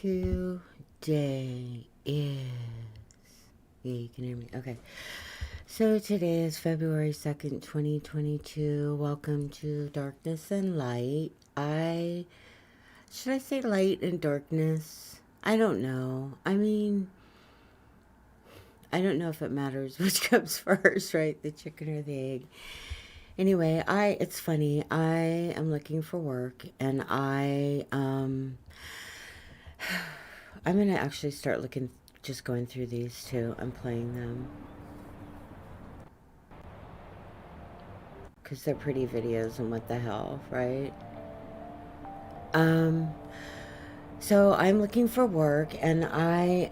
Today is, yeah, you can hear me. Okay. So today is February 2nd, 2022. Welcome to Darkness and Light. Should I say light and darkness? I don't know. I don't know if it matters which comes first, right? The chicken or the egg. Anyway, it's funny. I am looking for work and I'm gonna actually start looking, just going through these two and playing them because they're pretty videos and what the hell, right? Um, so I'm looking for work and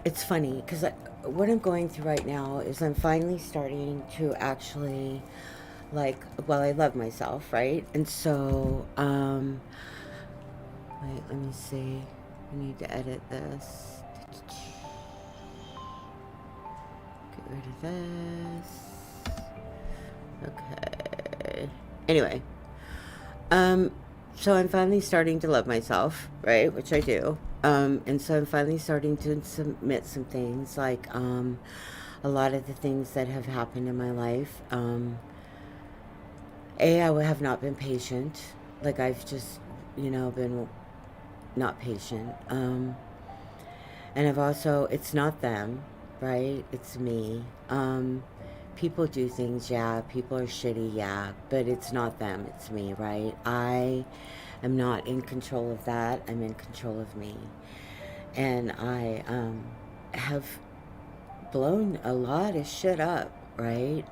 it's funny because what I'm going through right now is I'm finally starting to actually I love myself, right? And so, wait, let me see. I need to edit this. Get rid of this. Okay. Anyway, um, so I'm finally starting to love myself, right? Which I do. And so I'm finally starting to submit some things, a lot of the things that have happened in my life. I have not been patient. Like I've just, been not patient. And I've also, it's not them, right? It's me. People do things, yeah. People are shitty, yeah. But it's not them, it's me, right? I am not in control of that. I'm in control of me. And I have blown a lot of shit up, right?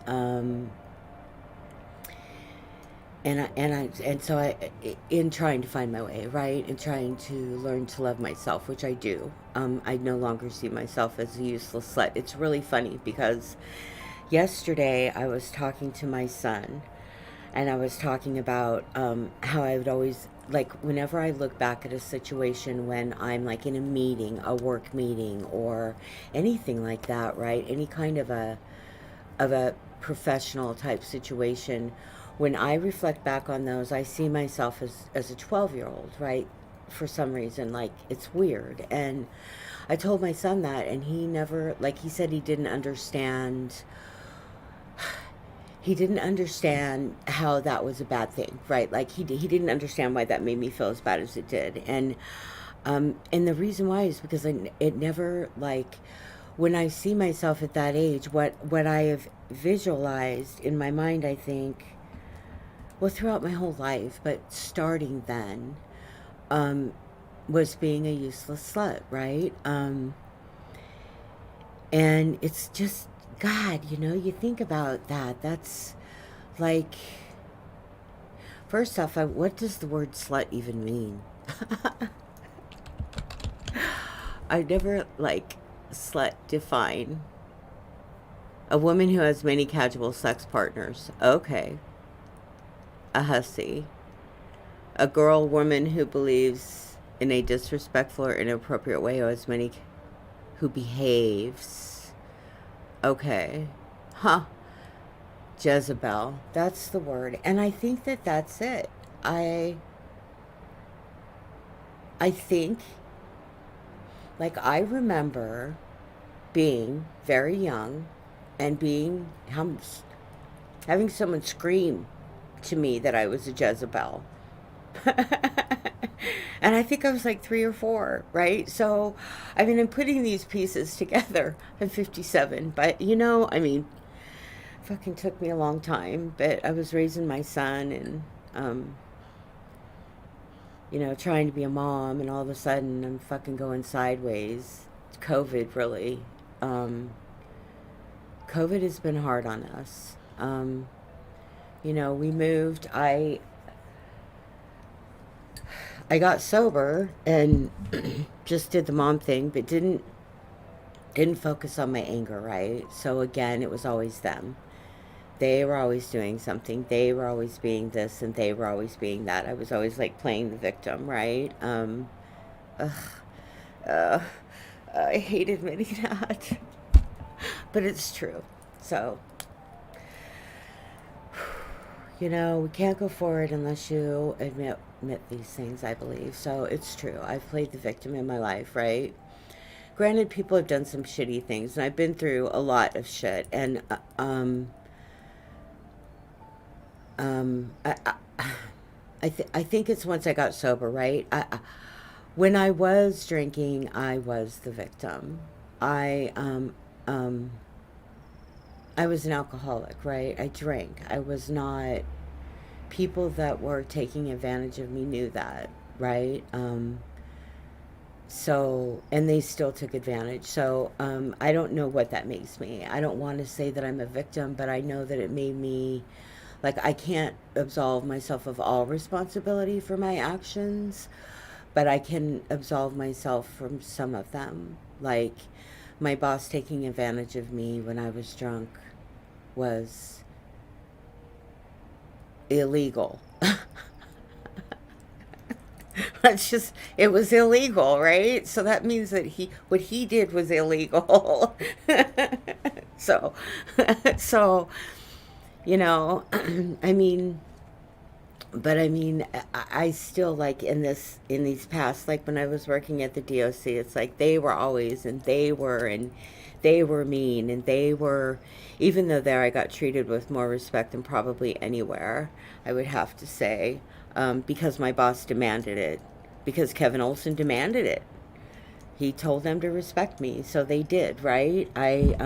In trying to find my way, right, and trying to learn to love myself, which I do. I no longer see myself as a useless slut. It's really funny because yesterday I was talking to my son, and I was talking about how I would always, like, whenever I look back at a situation when I'm like in a meeting, a work meeting, or anything like that, right? Any kind of a professional type situation, when I reflect back on those, I see myself as a 12-year-old, right? For some reason, like, it's weird. And I told my son that, and he never, like, he said he didn't understand. He didn't understand how that was a bad thing, right? Like, he didn't understand why that made me feel as bad as it did. And the reason why is because it never, like, when I see myself at that age, what I have visualized in my mind, I think, well, throughout my whole life, but starting then, um, was being a useless slut, right? And it's just, God, you think about that. That's like, first off, what does the word slut even mean? I never, like, slut define. A woman who has many casual sex partners. Okay. A hussy. A woman who believes in a disrespectful or inappropriate way, or as many, who behaves. Okay. Huh. Jezebel. That's the word. And I think that that's it. I think, like, I remember being very young and having someone scream to me that I was a Jezebel. And I think I was like 3 or 4, right? So, I'm putting these pieces together. I'm 57, but fucking took me a long time. But I was raising my son and, trying to be a mom, and all of a sudden I'm fucking going sideways. COVID, really. COVID has been hard on us. We moved. I got sober and just did the mom thing, but didn't focus on my anger, right? So again, it was always them. They were always doing something. They were always being this, and they were always being that. I was always like playing the victim, right? Ugh, uh, I hate admitting that, but it's true. So, we can't go forward unless you admit admit these things, I believe. So it's true. I've played the victim in my life, right? Granted, people have done some shitty things, and I've been through a lot of shit. And um, I, I, I think it's once I got sober, right? When I was drinking, I was the victim. I um, I was an alcoholic, right? I drank. I was not. People that were taking advantage of me knew that, right? So, and they still took advantage. So, I don't know what that makes me. I don't want to say that I'm a victim, but I know that it made me, like, I can't absolve myself of all responsibility for my actions, but I can absolve myself from some of them. Like, my boss taking advantage of me when I was drunk was illegal. That's just, it was illegal, right? So that means that what he did was illegal. So, so, you know, I mean, but I mean, I still like in these past, like when I was working at the DOC, it's like they were always, and they were mean, and they were, even though there I got treated with more respect than probably anywhere, I would have to say, because my boss demanded it, because Kevin Olson demanded it. He told them to respect me, so they did, right? I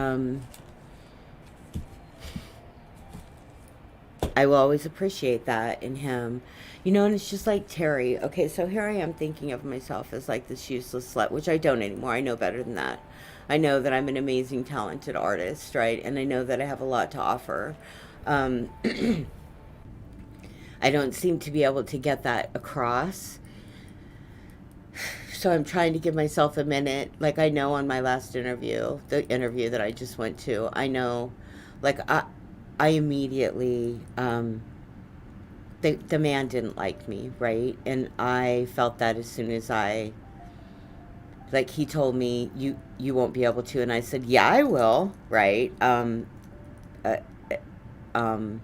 will always appreciate that in him. You know, and it's just like Terry. Okay, so here I am thinking of myself as like this useless slut, which I don't anymore. I know better than that. I know that I'm an amazing, talented artist, right? And I know that I have a lot to offer. Um, I don't seem to be able to get that across. So I'm trying to give myself a minute. Like I know on my last interview, the interview that I just went to, I know, like I immediately the man didn't like me, right? And I felt that as soon as I, like, he told me you won't be able to, and I said yeah I will, right? Uh, um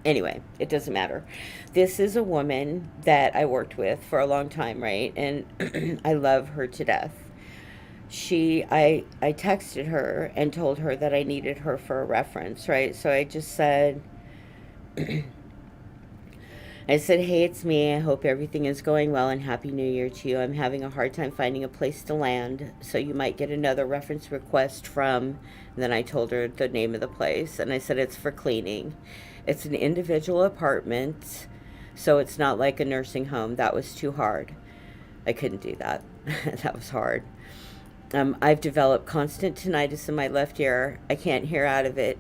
Anyway, it doesn't matter. This is a woman that I worked with for a long time, right? And I love her to death. I texted her and told her that I needed her for a reference, right? So I just said, I said, hey, it's me. I hope everything is going well and Happy New Year to you. I'm having a hard time finding a place to land, so you might get another reference request from. And then I told her the name of the place, and I said, it's for cleaning. It's an individual apartment, so it's not like a nursing home. That was too hard. I couldn't do that. That was hard. I've developed constant tinnitus in my left ear. I can't hear out of it.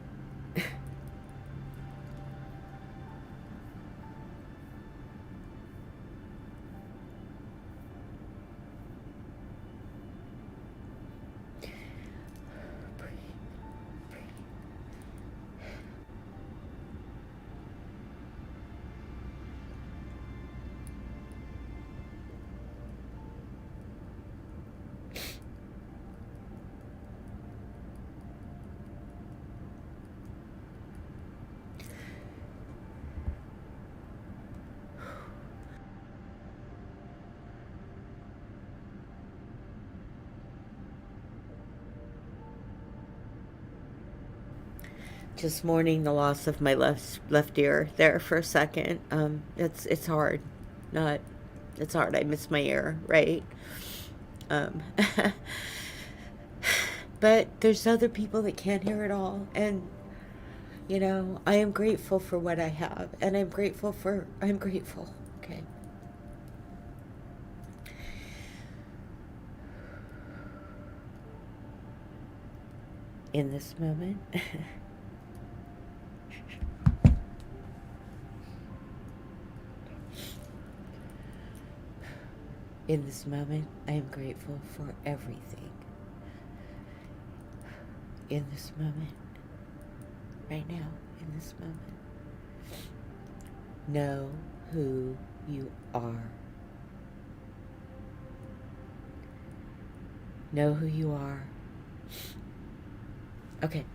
Just mourning the loss of my left ear there for a second. It's hard. Not It's hard. I miss my ear, right? Um, but there's other people that can't hear it all, and I am grateful for what I have, and I'm grateful. Okay. In this moment. In this moment, I am grateful for everything. In this moment, right now, in this moment, know who you are. Know who you are. Okay,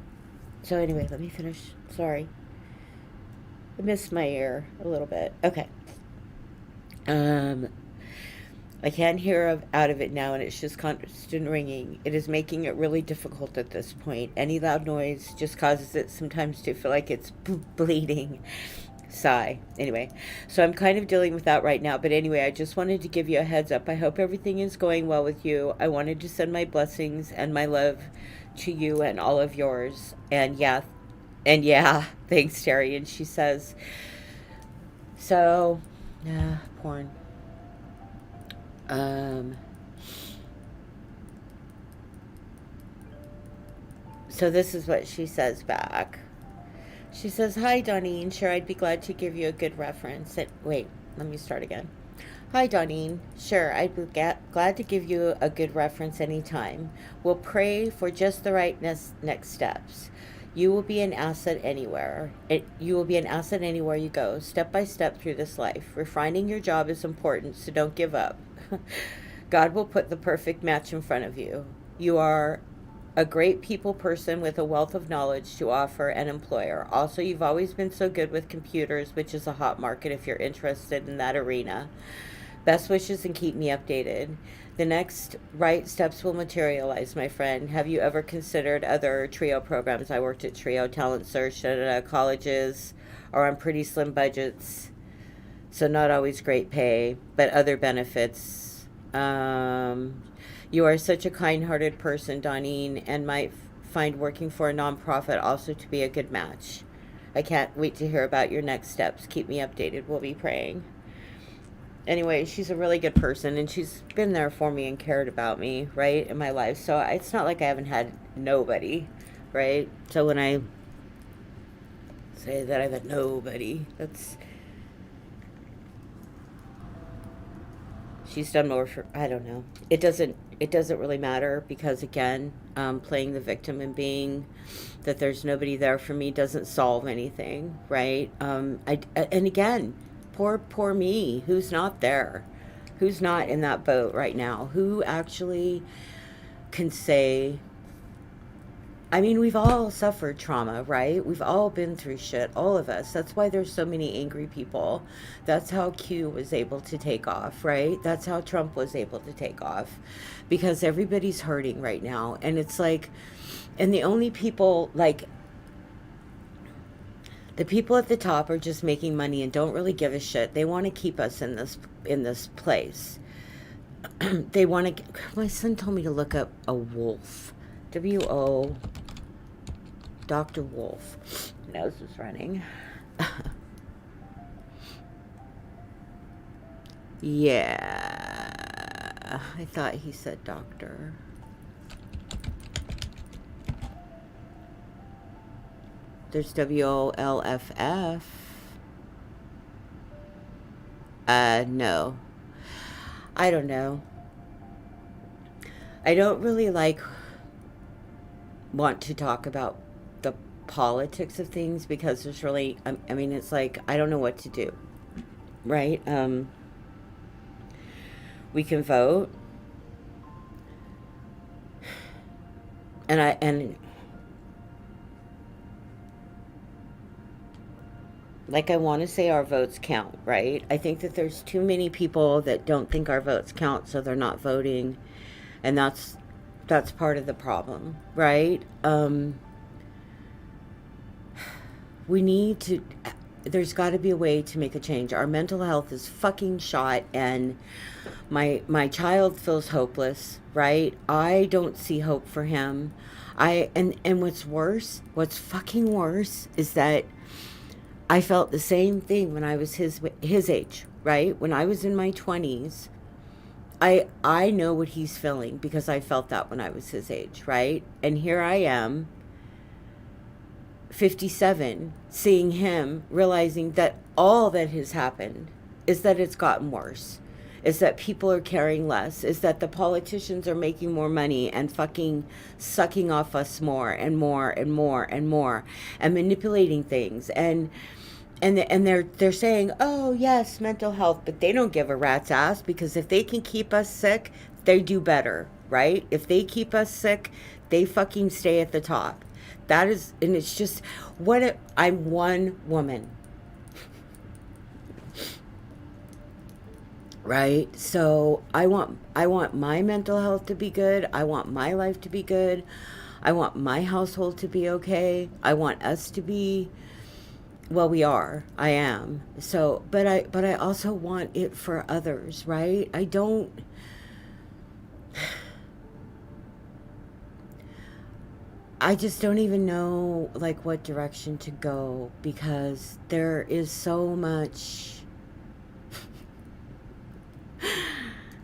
so anyway, let me finish. Sorry. I missed my ear a little bit. Okay. Um, I can't hear out of it now, and it's just constant ringing. It is making it really difficult at this point. Any loud noise just causes it sometimes to feel like it's bleeding. Sigh. Anyway, so I'm kind of dealing with that right now. But anyway, I just wanted to give you a heads up. I hope everything is going well with you. I wanted to send my blessings and my love to you and all of yours. And yeah, thanks, Terry. And she says, so, porn. Um, so this is what she says back. She says, hi, Donine. Sure, I'd be glad to give you a good reference. Wait, let me start again. Hi, Donine. Sure, I'd be glad to give you a good reference anytime. We'll pray for just the right next steps. You will be an asset anywhere. You will be an asset anywhere you go, step by step through this life. Refining your job is important, so don't give up. God will put the perfect match in front of you. You are a great people person with a wealth of knowledge to offer an employer. Also, you've always been so good with computers, which is a hot market if you're interested in that arena. Best wishes and keep me updated. The next right steps will materialize, my friend. Have you ever considered other TRIO programs? I worked at TRIO, Talent Search, at colleges, or on pretty slim budgets, so not always great pay, but other benefits. You are such a kind-hearted person, Donine, and might find working for a nonprofit also to be a good match. I can't wait to hear about your next steps. Keep me updated. We'll be praying. Anyway, she's a really good person, and she's been there for me and cared about me, right, in my life. So it's not like I haven't had nobody, right? So when I say that I've had nobody, that's... she's done more for... I don't know. It doesn't really matter because, again, playing the victim and being that there's nobody there for me doesn't solve anything, right? And again, poor me. Who's not there? Who's not in that boat right now? Who actually can say... I mean, we've all suffered trauma, right? We've all been through shit, all of us. That's why there's so many angry people. That's how Q was able to take off, right? That's how Trump was able to take off. Because everybody's hurting right now. And it's like, and the only people, like, the people at the top are just making money and don't really give a shit. They want to keep us in this place. They want to... My son told me to look up a wolf. W-O... Dr. Wolf. Nose is running. Yeah. I thought he said doctor. There's W-O-L-F-F. No. I don't know. I don't really want to talk about the politics of things because there's really, I mean, it's like, I don't know what to do, right? We can vote, and I want to say our votes count, right? I think that there's too many people that don't think our votes count, so they're not voting, and that's part of the problem, right? We need to... there's got to be a way to make a change. Our mental health is fucking shot, and my child feels hopeless, right? I don't see hope for him. And what's fucking worse is that I felt the same thing when I was his age, right? When I was in my 20s, I know what he's feeling because I felt that when I was his age, right? And here I am, 57, seeing him, realizing that all that has happened is that it's gotten worse, is that people are caring less, is that the politicians are making more money and fucking sucking off us more and more and more and more and manipulating things, and they're saying, oh yes, mental health, but they don't give a rat's ass, because if they can keep us sick, they do better, right? If they keep us sick, they fucking stay at the top. That is, and it's just, I'm one woman. right? So I want my mental health to be good. I want my life to be good. I want my household to be okay. I want us to be, well, we are. I am. So, but I also want it for others, right? I just don't even know like what direction to go because there is so much.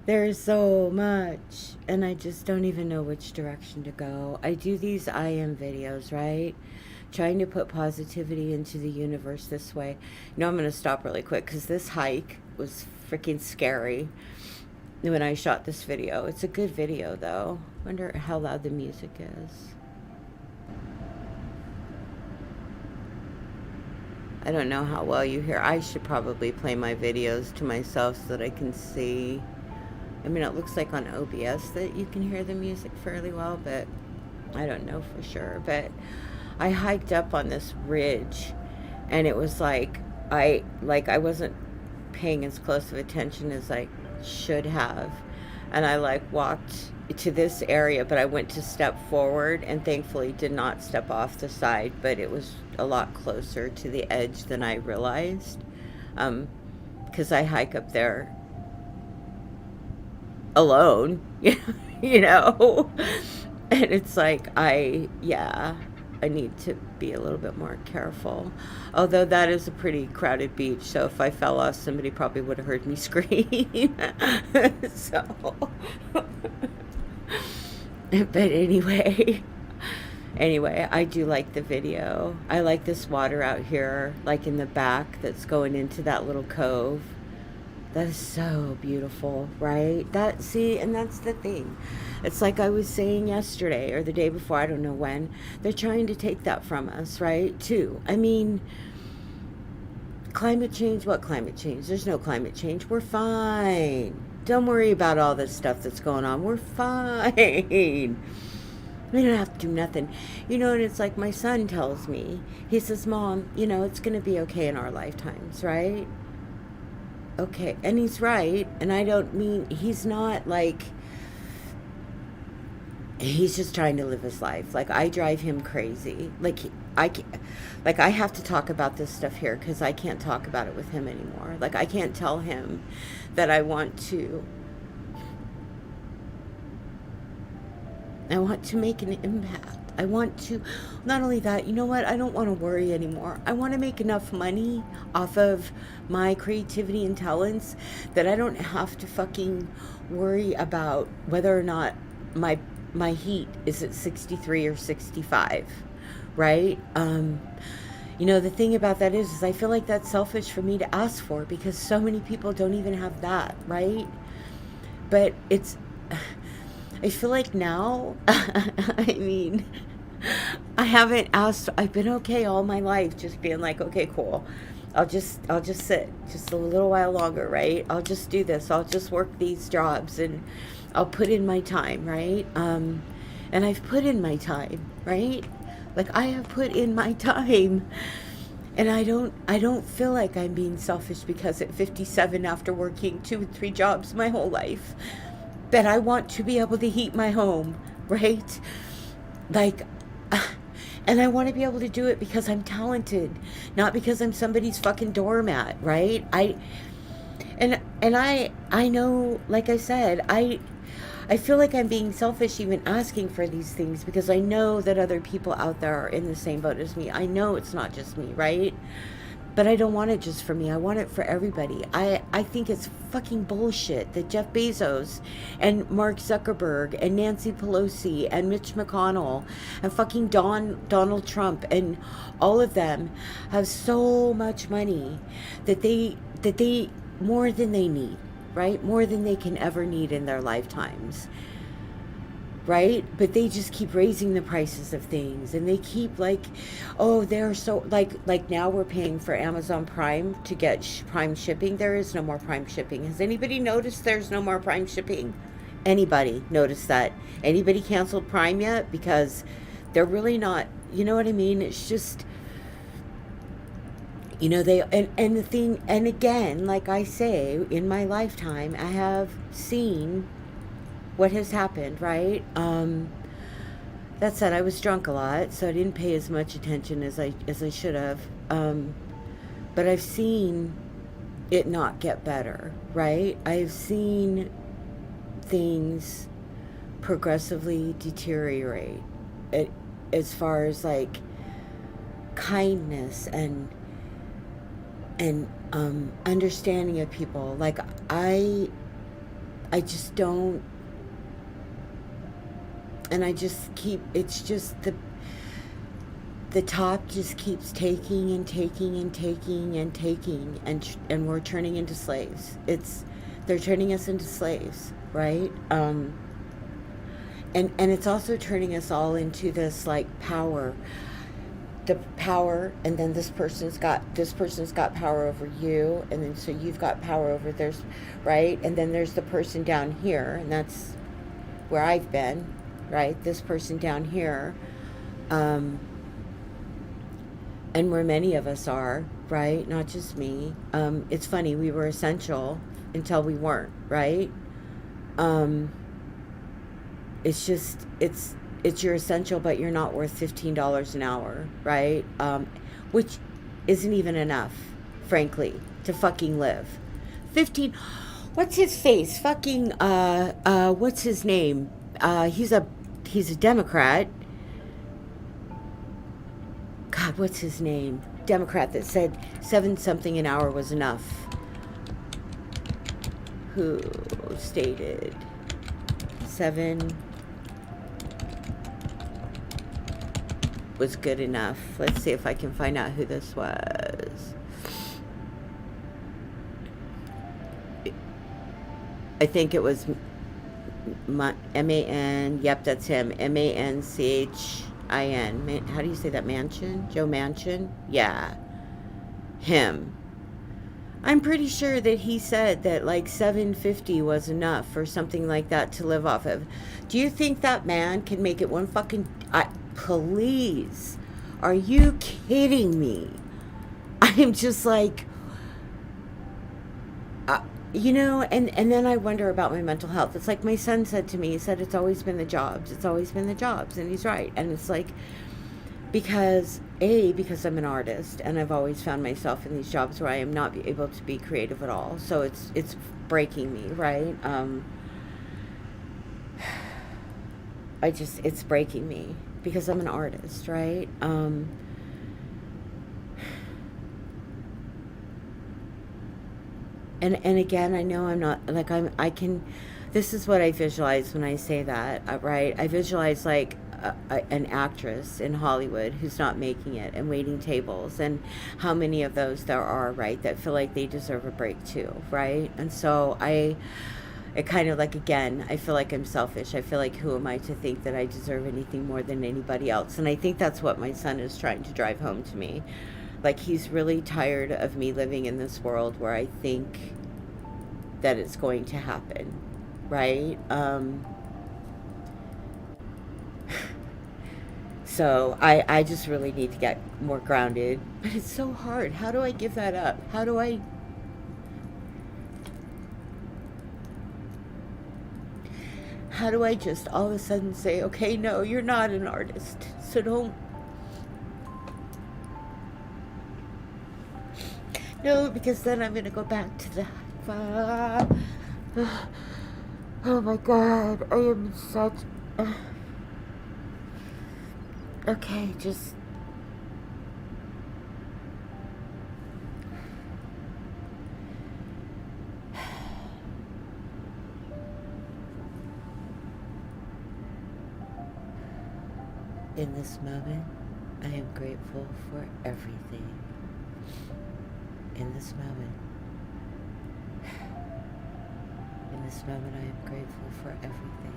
There's so much, and I just don't even know which direction to go. I do these I am videos, right? Trying to put positivity into the universe this way. You know, I'm going to stop really quick because this hike was freaking scary when I shot this video. It's a good video, though. Wonder how loud the music is. I don't know how well you hear. I should probably play my videos to myself so that I can see. I mean, it looks like on OBS that you can hear the music fairly well, but I don't know for sure. But I hiked up on this ridge, and it was like I wasn't paying as close of attention as I should have, and I like walked to this area, but I went to step forward and thankfully did not step off the side, but it was a lot closer to the edge than I realized, because I hike up there alone, you know, and it's like yeah, I need to be a little bit more careful. Although that is a pretty crowded beach, so if I fell off, somebody probably would have heard me scream. So, but anyway, I do like the video. I like this water out here, like in the back, that's going into that little cove. That is so beautiful, right? And that's the thing. It's like I was saying yesterday or the day before, I don't know when, they're trying to take that from us, right? Too. I mean, climate change, what climate change? There's no climate change. We're fine. Don't worry about all this stuff that's going on. We're fine. We don't have to do nothing. And it's like my son tells me, he says, Mom, it's going to be okay in our lifetimes, right? Okay, and he's right, and I don't mean, he's not like, he's just trying to live his life. Like, I drive him crazy. I have to talk about this stuff here because I can't talk about it with him anymore. Like, I can't tell him that I want to make an impact. I want to, not only that, you know what? I don't want to worry anymore. I want to make enough money off of my creativity and talents that I don't have to fucking worry about whether or not my heat is at 63 or 65, right? The thing about that is I feel like that's selfish for me to ask for because so many people don't even have that, right? But I feel like now, I mean, I haven't asked, I've been okay all my life just being like, okay, cool. I'll just sit just a little while longer, right? I'll just do this. I'll just work these jobs and I'll put in my time, right? And I've put in my time, right? Like I have put in my time. And I don't feel like I'm being selfish because at 57 after working 2 and 3 jobs my whole life, that I want to be able to heat my home, right? Like, and I want to be able to do it because I'm talented, not because I'm somebody's fucking doormat, right? I know, like I said, I feel like I'm being selfish even asking for these things because I know that other people out there are in the same boat as me. I know it's not just me, right? But I don't want it just for me. I want it for everybody. I think it's fucking bullshit that Jeff Bezos and Mark Zuckerberg and Nancy Pelosi and Mitch McConnell and fucking Donald Trump and all of them have so much money that they more than they need, right? More than they can ever need in their lifetimes. Right? But they just keep raising the prices of things and they keep like, oh, they're so like now we're paying for Amazon Prime to get Prime shipping. There is no more Prime shipping. Has anybody noticed there's no more Prime shipping? Anybody notice that? Anybody canceled Prime yet? Because they're really not, you know what I mean? It's just, and the thing, and again, like I say, in my lifetime, I have seen what has happened, right? That said, I was drunk a lot, so I didn't pay as much attention as I should have. But I've seen it not get better, right? I've seen things progressively deteriorate, it, as far as like kindness and understanding of people. Like I just don't, and I just keep. It's just the top just keeps taking and taking and taking and taking, and we're turning into slaves. They're turning us into slaves, right? And it's also turning us all into this like power, the power, and then this person's got power over you, and then so you've got power over theirs, right? And then there's the person down here, and that's where I've been, right? This person down here, um, and where many of us are, right? Not just me. It's funny, we were essential until we weren't, right? Um, it's just it's you're essential, but you're not worth $15 an hour, right? Which isn't even enough, frankly, to fucking live. 15. What's his face? Fucking what's his name? He's a Democrat. God, what's his name? Democrat that said 7 something an hour was enough. Who stated 7 was good enough. Let's see if I can find out who this was. I think it was M-A-N. Yep, that's him. M-A-N-C-H-I-N. How do you say that? Manchin? Joe Manchin? Yeah. Him. I'm pretty sure that he said that like 750 was enough or something like that to live off of. Do you think that man can make it one fucking... please. Are you kidding me? I'm just like... and then I wonder about my mental health. It's like my son said to me, he said, it's always been the jobs. It's always been the jobs. And he's right. And it's like, because I'm an artist and I've always found myself in these jobs where I am not able to be creative at all. So it's breaking me, right? It's breaking me because I'm an artist, right? And again, I know I'm not like I can. This is what I visualize when I say that, right? I visualize like an actress in Hollywood who's not making it and waiting tables, and how many of those there are, right? That feel like they deserve a break too, right? And so it kind of like, again, I feel like I'm selfish. I feel like, who am I to think that I deserve anything more than anybody else? And I think that's what my son is trying to drive home to me. Like, he's really tired of me living in this world where I think that it's going to happen, right? So I just really need to get more grounded. But it's so hard. How do I give that up? How do I just all of a sudden say, okay, no, you're not an artist, so don't. No, because then I'm gonna go back to the. Oh my God, I am such. Okay, just. In this moment, I am grateful for everything. In this moment. In this moment, I am grateful for everything.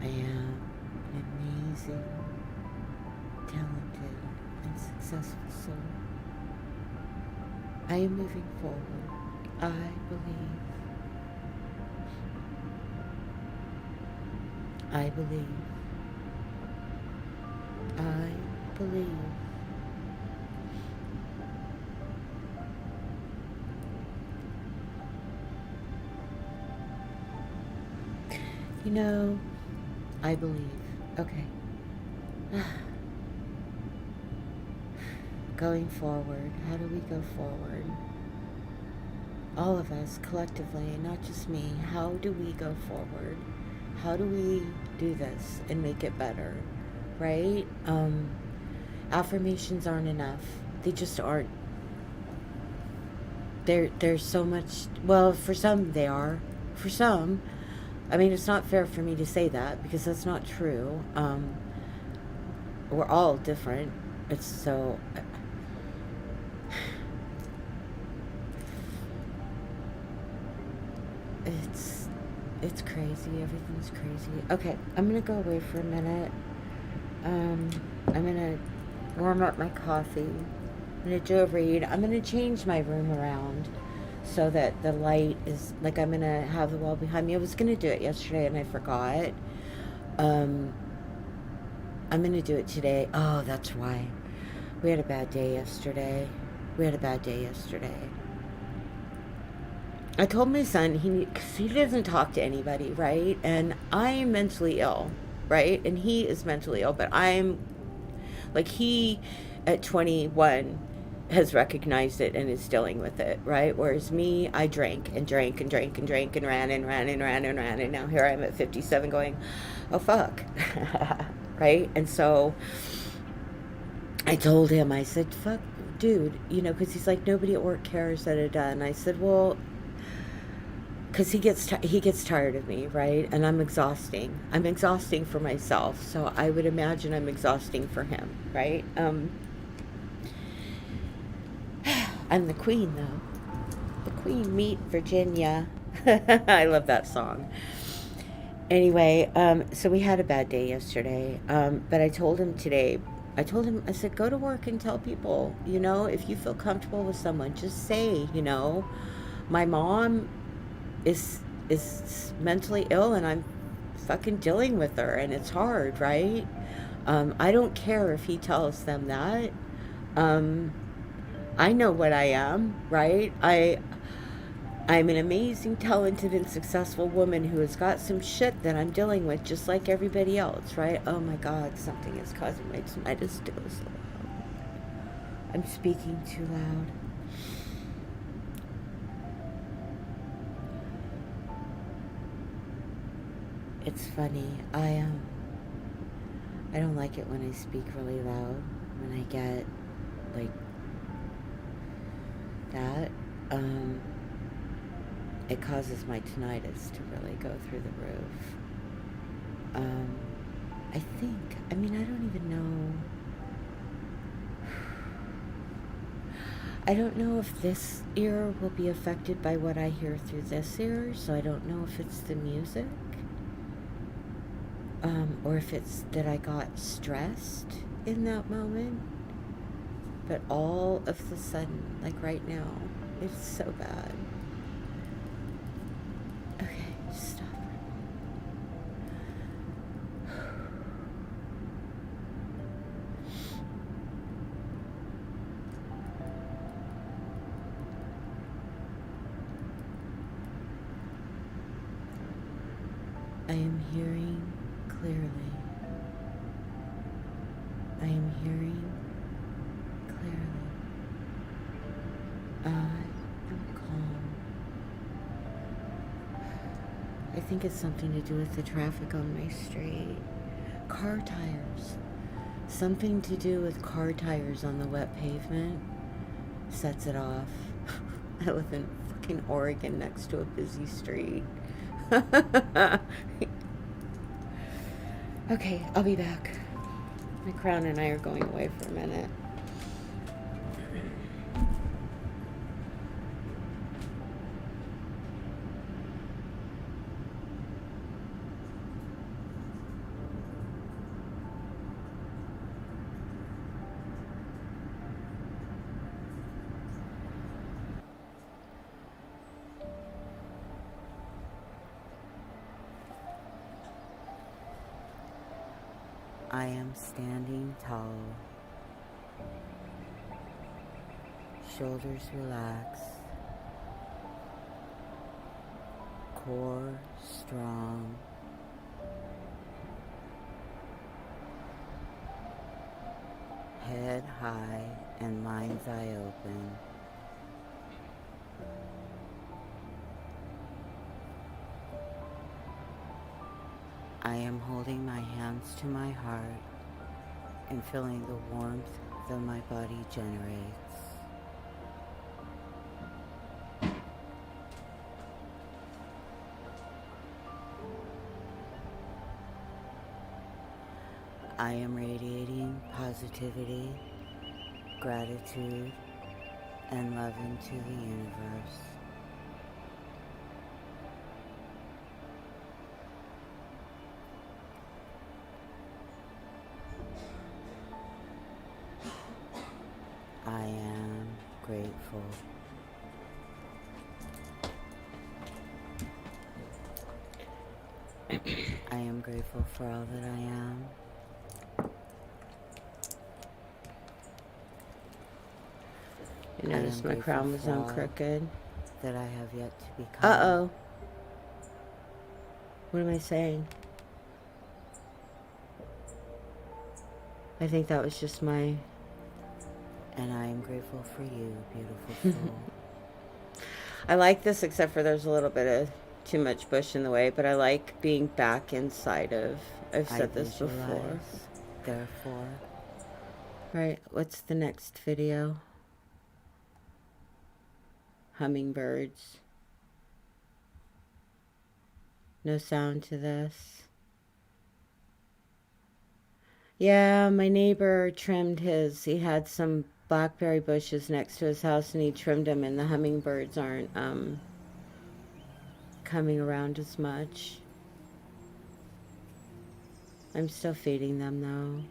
I am an amazing, talented, and successful soul. I am moving forward I believe. I believe. I believe. You know, I believe. Okay. Going forward, how do we go forward? All of us collectively, not just me. How do we go forward? How do we do this and make it better? Right? Affirmations aren't enough. They just aren't. There's so much. Well, for some they are. For some, I mean, it's not fair for me to say that because that's not true. We're all different. It's so. It's it's crazy. Everything's crazy. Okay, I'm gonna go away for a minute. I'm gonna warm up my coffee. I'm gonna do a read. I'm gonna change my room around so that the light is like I'm gonna have the wall behind me. I was gonna do it yesterday and I forgot. Um, I'm gonna do it today. Oh, that's why. We had a bad day yesterday. We had a bad day yesterday. I told my son cause he doesn't talk to anybody, right? And I'm mentally ill, right? And he is mentally ill, but I'm like he at 21 has recognized it and is dealing with it, right? Whereas me, I drank and drank and drank and drank and ran and ran and ran and ran, and now here I am at 57 going, oh fuck, right? And so I told him, I said, fuck, dude, because he's like, nobody at work cares, da da da. And I said, well, because he gets tired of me, right? And I'm exhausting. I'm exhausting for myself, so I would imagine I'm exhausting for him, right? I'm the queen, though. The queen, meet Virginia. I love that song. Anyway, so we had a bad day yesterday, but I told him today. I said, go to work and tell people, if you feel comfortable with someone, just say, my mom is mentally ill and I'm fucking dealing with her and it's hard, right? I don't care if he tells them that. Um, I know what I am, right? I'm an amazing, talented, and successful woman who has got some shit that I'm dealing with, just like everybody else, right? Oh my God, something is causing my tinnitus to go so loud. I'm speaking too loud. It's funny. I don't like it when I speak really loud. When I get like that, it causes my tinnitus to really go through the roof. Um, I think. I mean, I don't even know. I don't know if this ear will be affected by what I hear through this ear, so I don't know if it's the music. Or if it's that I got stressed in that moment. But all of the sudden, like right now, it's so bad. Okay, stop. I am hearing clearly. I am hearing clearly. I am calm. I think it's something to do with the traffic on my street. Car tires. Something to do with car tires on the wet pavement sets it off. I live in fucking Oregon next to a busy street. Okay, I'll be back. My crown and I are going away for a minute. I am standing tall, shoulders relaxed, core strong, head high and mind's eye open. I am holding my hands to my heart and feeling the warmth that my body generates. I am radiating positivity, gratitude, and love into the universe. I am grateful. I am grateful for all that I am. You notice my crown was on crooked. That I have yet to become. Uh-oh. What am I saying? I think that was just my... And I am grateful for you, beautiful soul. I like this, except for there's a little bit of too much bush in the way, but I like being back inside of... I've said this before. Therefore. Right, what's the next video? Hummingbirds. No sound to this. Yeah, my neighbor trimmed his. He had some blackberry bushes next to his house and he trimmed them, and the hummingbirds aren't coming around as much. I'm still feeding them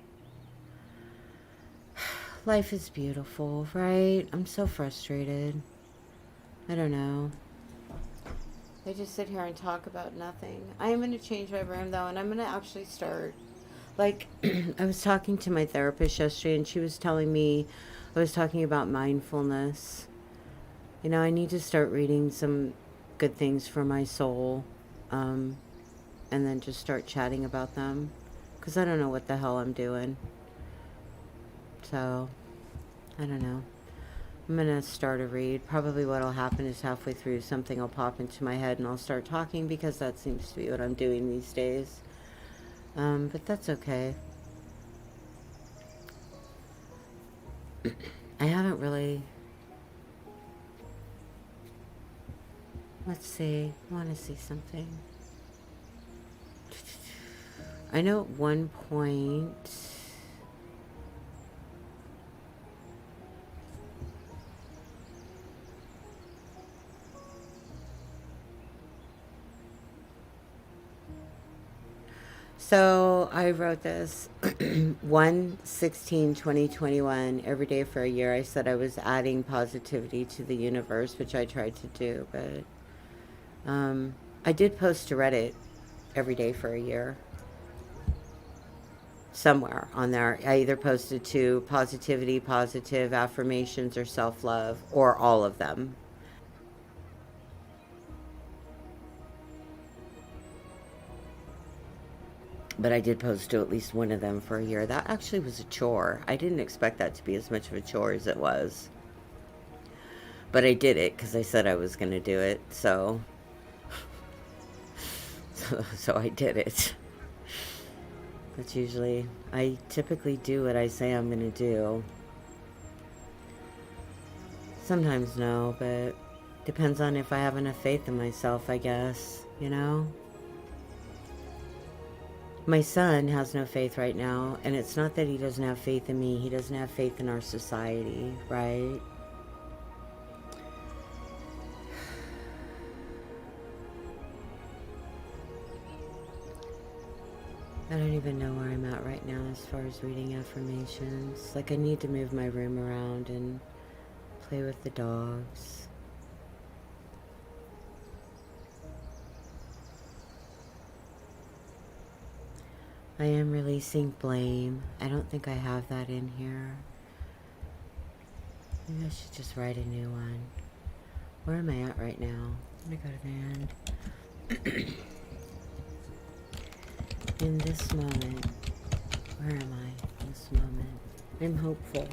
though. Life is beautiful, right? I'm so frustrated. I don't know. I just sit here and talk about nothing. I am going to change my room though, and I'm going to actually start. Like, I was talking to my therapist yesterday, and she was telling me, I was talking about mindfulness. You know, I need to start reading some good things for my soul, and then just start chatting about them, because I don't know what the hell I'm doing. So, I don't know. I'm going to start a read. Probably what'll happen is halfway through something will pop into my head and I'll start talking, because that seems to be what I'm doing these days. But that's okay. I haven't really... Let's see. I want to see something. I know at one point... So I wrote this 1/16/2021. Every day for a year I said I was adding positivity to the universe, which I tried to do, but I did post to Reddit every day for a year. Somewhere on there I either posted to positivity, positive affirmations, or self-love, or all of them. But I did post to at least one of them for a year. That actually was a chore. I didn't expect that to be as much of a chore as it was. But I did it because I said I was going to do it. So I did it. That's usually... I typically do what I say I'm going to do. Sometimes no, but depends on if I have enough faith in myself, I guess. You know? My son has no faith right now, and it's not that he doesn't have faith in me. He doesn't have faith in our society, right? I don't even know where I'm at right now as far as reading affirmations. Like, I need to move my room around and play with the dogs. I am releasing blame. I don't think I have that in here. Maybe I should just write a new one. Where am I at right now? I'm gonna go to the end. In this moment, where am I in this moment? I'm hopeful.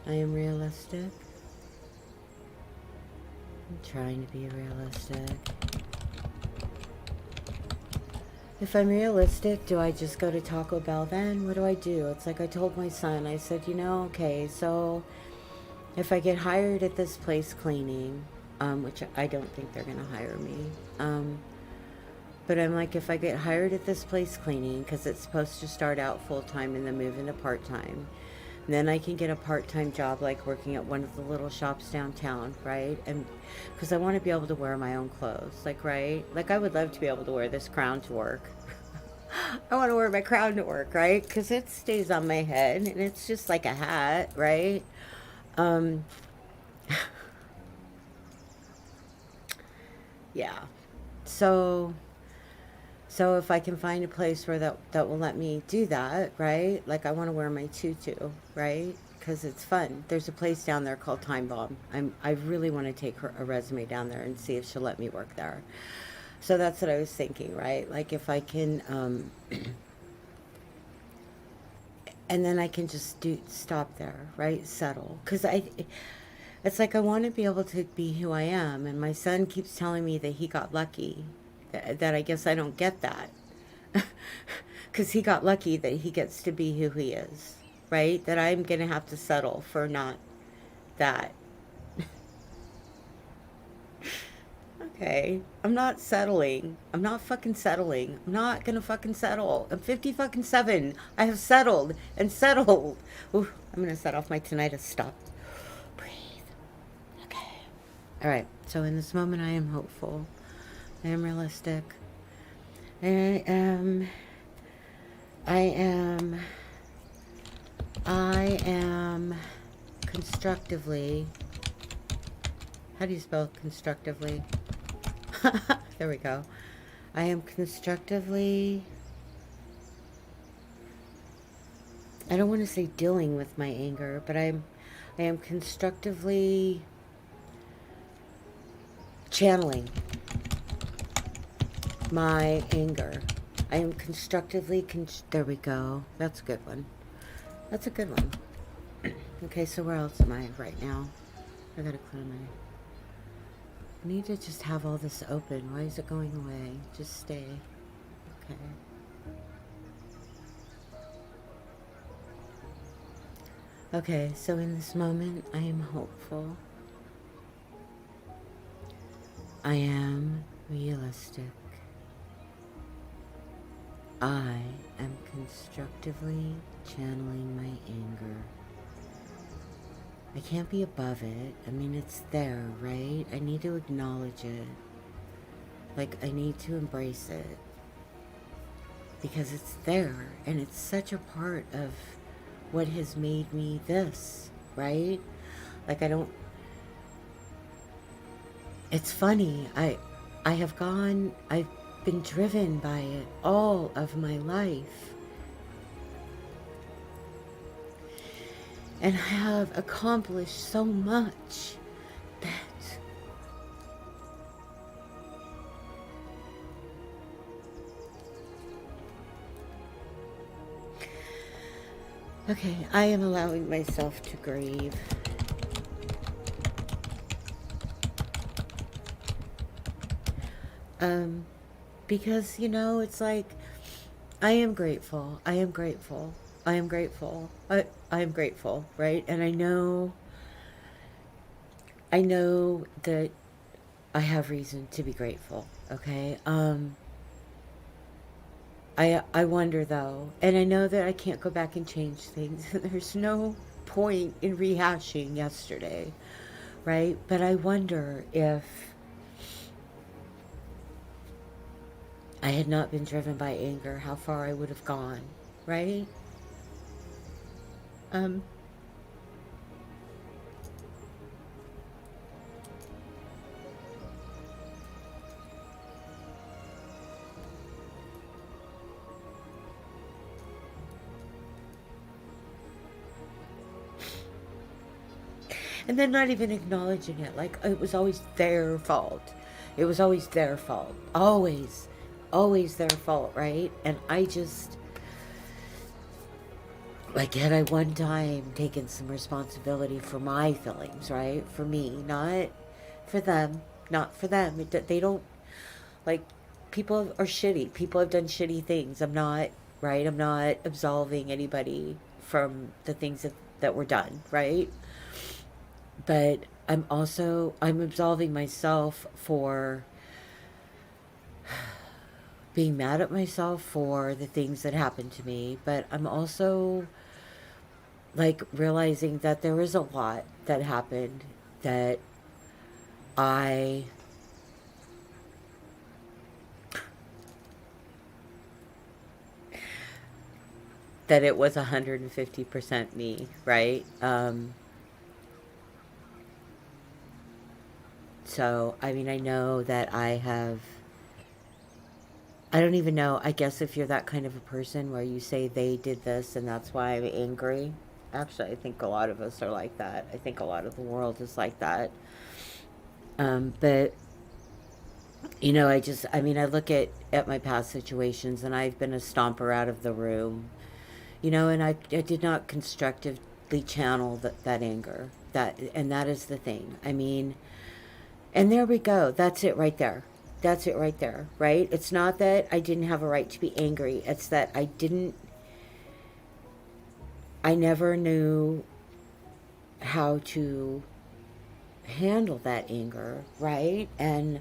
I am realistic. I'm trying to be realistic. If I'm realistic, do I just go to Taco Bell then? What do I do? It's like I told my son, I said, okay, so if I get hired at this place cleaning, which I don't think they're going to hire me, but I'm like, if I get hired at this place cleaning, because it's supposed to start out full-time and then move into part-time, then I can get a part-time job like working at one of the little shops downtown, right? And because I want to be able to wear my own clothes, like, right? Like, I would love to be able to wear this crown to work. I want to wear my crown to work, right? Because it stays on my head and it's just like a hat, right? Um, yeah. So So if I can find a place where that will let me do that, right? Like I want to wear my tutu, right? Because it's fun. There's a place down there called Time Bomb. I really want to take a resume down there and see if she'll let me work there. So that's what I was thinking, right? Like if I can, and then I can just stop there, right? Settle. Because it's like I want to be able to be who I am. And my son keeps telling me that he got lucky, that I guess I don't get that. Because he got lucky that he gets to be who he is, right? That I'm going to have to settle for not that. Okay, I'm not settling. I'm not fucking settling. I'm not gonna fucking settle. I'm 50 fucking 7. I have settled and settled. Ooh, I'm gonna set off my tinnitus. Stop. Breathe. Okay. All right. So in this moment, I am hopeful. I am realistic. I am. I am. I am constructively. How do you spell constructively? There we go. I am constructively. I don't want to say dealing with my anger, but I am constructively channeling my anger. I am constructively. There we go. That's a good one. That's a good one. Okay, so where else am I right now? I gotta clear my. I need to just have all this open. Why is it going away? Just stay. Okay. Okay, so in this moment, I am hopeful. I am realistic. I am constructively channeling my anger. I can't be above it. I mean, it's there, right? I need to acknowledge it. Like, I need to embrace it. Because it's there, and it's such a part of what has made me this, right? Like, I don't... It's funny. I've been driven by it all of my life. And I have accomplished so much that okay, I am allowing myself to grieve. Because, it's like, I am grateful. I am grateful. I am grateful. I am grateful, right? And I know that I have reason to be grateful, okay? I wonder though, and I know that I can't go back and change things. There's no point in rehashing yesterday, right? But I wonder if I had not been driven by anger, how far I would have gone, right? Um, And then not even acknowledging it. Like, it was always their fault. It was always their fault. Always. Always their fault, right? And I just, like, had I one time taken some responsibility for my feelings, right? For me, not for them. Not for them. They don't, like, people are shitty. People have done shitty things. I'm not, right? I'm not absolving anybody from the things that were done, right? But I'm absolving myself for being mad at myself for the things that happened to me, but I'm also like realizing that there is a lot that happened that I that it was 150% me, right? So I mean, I know that I don't even know. I guess if you're that kind of a person where you say they did this and that's why I'm angry. Actually, I think a lot of us are like that. I think a lot of the world is like that. But I mean, I look at my past situations, and I've been a stomper out of the room, and I did not constructively channel that anger. And that is the thing. I mean, and there we go. That's it right there. That's it right there, right? It's not that I didn't have a right to be angry. It's that I never knew how to handle that anger, right? Um,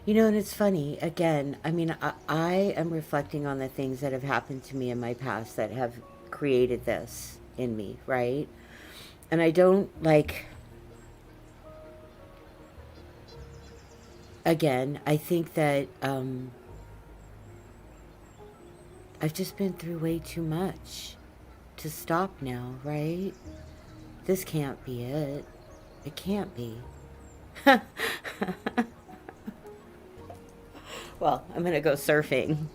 and it's funny, again, I mean, I am reflecting on the things that have happened to me in my past that have created this in me, right? And I don't like, again, I think that I've just been through way too much to stop now, right? This can't be it. It can't be. Well, I'm gonna go surfing.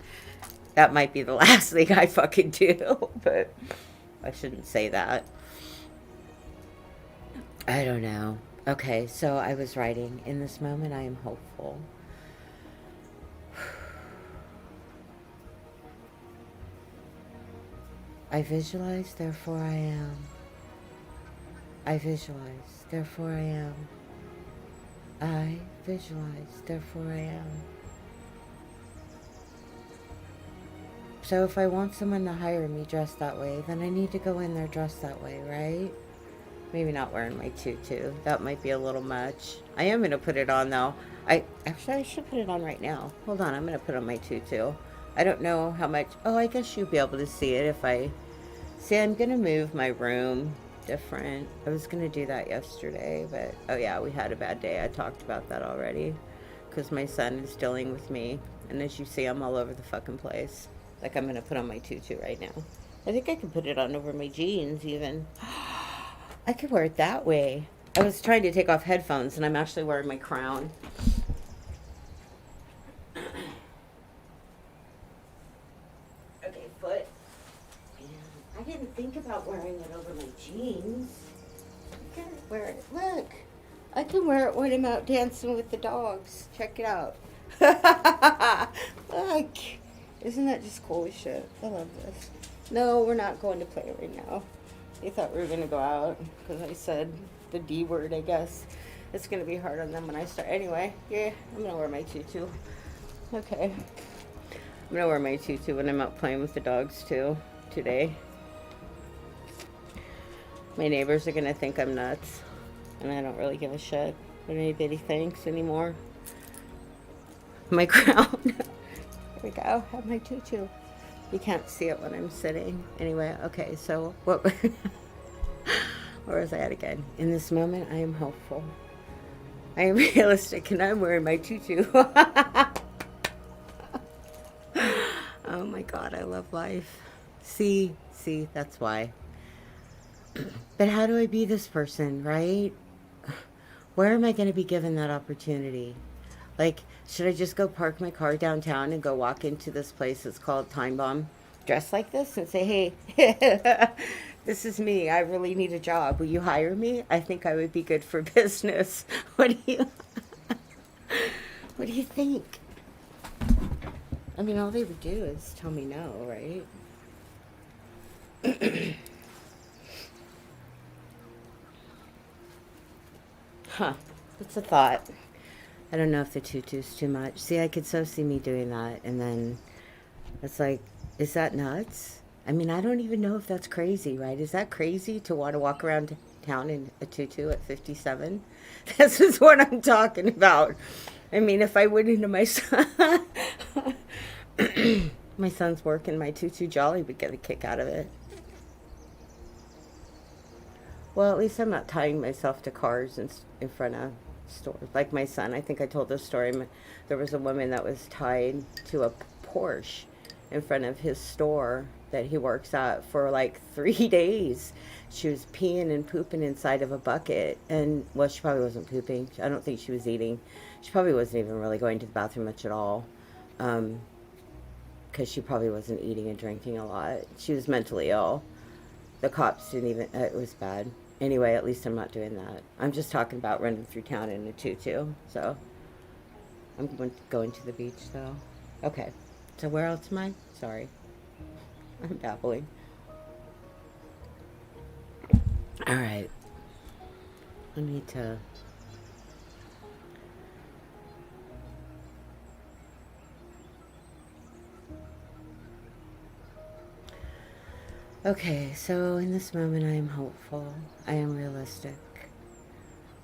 That might be the last thing I fucking do, but I shouldn't say that. I don't know. Okay, so I was writing, in this moment I am hopeful. I visualize, therefore I am. I visualize, therefore I am. I visualize, therefore I am. So if I want someone to hire me dressed that way, then I need to go in there dressed that way, right? Maybe not wearing my tutu. That might be a little much. I am going to put it on, though. I should put it on right now. Hold on, I'm going to put on my tutu. I don't know how much. Oh, I guess you'll be able to see it if I... See, I'm going to move my room different. I was going to do that yesterday, but... Oh, yeah, we had a bad day. I talked about that already. Because my son is dealing with me. And as you see, I'm all over the fucking place. Like, I'm going to put on my tutu right now. I think I can put it on over my jeans, even. I could wear it that way. I was trying to take off headphones, and I'm actually wearing my crown. Okay, foot. Yeah. I didn't think about wearing it over my jeans. I can wear it. Look. I can wear it when I'm out dancing with the dogs. Check it out. Look. Isn't that just cool as shit? I love this. No, we're not going to play right now. They thought we were going to go out because I said the D word, I guess. It's going to be hard on them when I start. Anyway, yeah, I'm going to wear my tutu. Okay. I'm going to wear my tutu when I'm out playing with the dogs, too, today. My neighbors are going to think I'm nuts. And I don't really give a shit what anybody thinks anymore. My crown. There we go. Have my tutu. You can't see it when I'm sitting. Anyway, okay, so what? Where was I at again? In this moment, I am hopeful. I am realistic, and I'm wearing my tutu. Oh my God, I love life. See, that's why. But how do I be this person, right? Where am I going to be given that opportunity? Like, should I just go park my car downtown and go walk into this place that's called Time Bomb dress like this and say, hey, this is me. I really need a job. Will you hire me? I think I would be good for business. What do you what do you think? I mean, all they would do is tell me no, right? Huh. That's a thought. I don't know if the tutu's too much. See, I could so see me doing that, and then it's like, is that nuts? I mean, I don't even know if that's crazy, right? Is that crazy to want to walk around town in a tutu at 57? This is what I'm talking about. I mean, if I went into my son, my son's work in my tutu, Jolly would get a kick out of it. Well, at least I'm not tying myself to cars in front of stores. Like my son, I think I told this story. There was a woman that was tied to a Porsche in front of his store that he works at for like 3 days. She was peeing and pooping inside of a bucket. And, well, she probably wasn't pooping. I don't think she was eating. She probably wasn't even really going to the bathroom much at all. Because she probably wasn't eating and drinking a lot. She was mentally ill. The cops didn't even, it was bad. Anyway, at least I'm not doing that. I'm just talking about running through town in a tutu. So I'm going to the beach though. Okay. So where else am I? Sorry. I'm babbling. All right. I need to. Okay, so in this moment I am hopeful. I am realistic.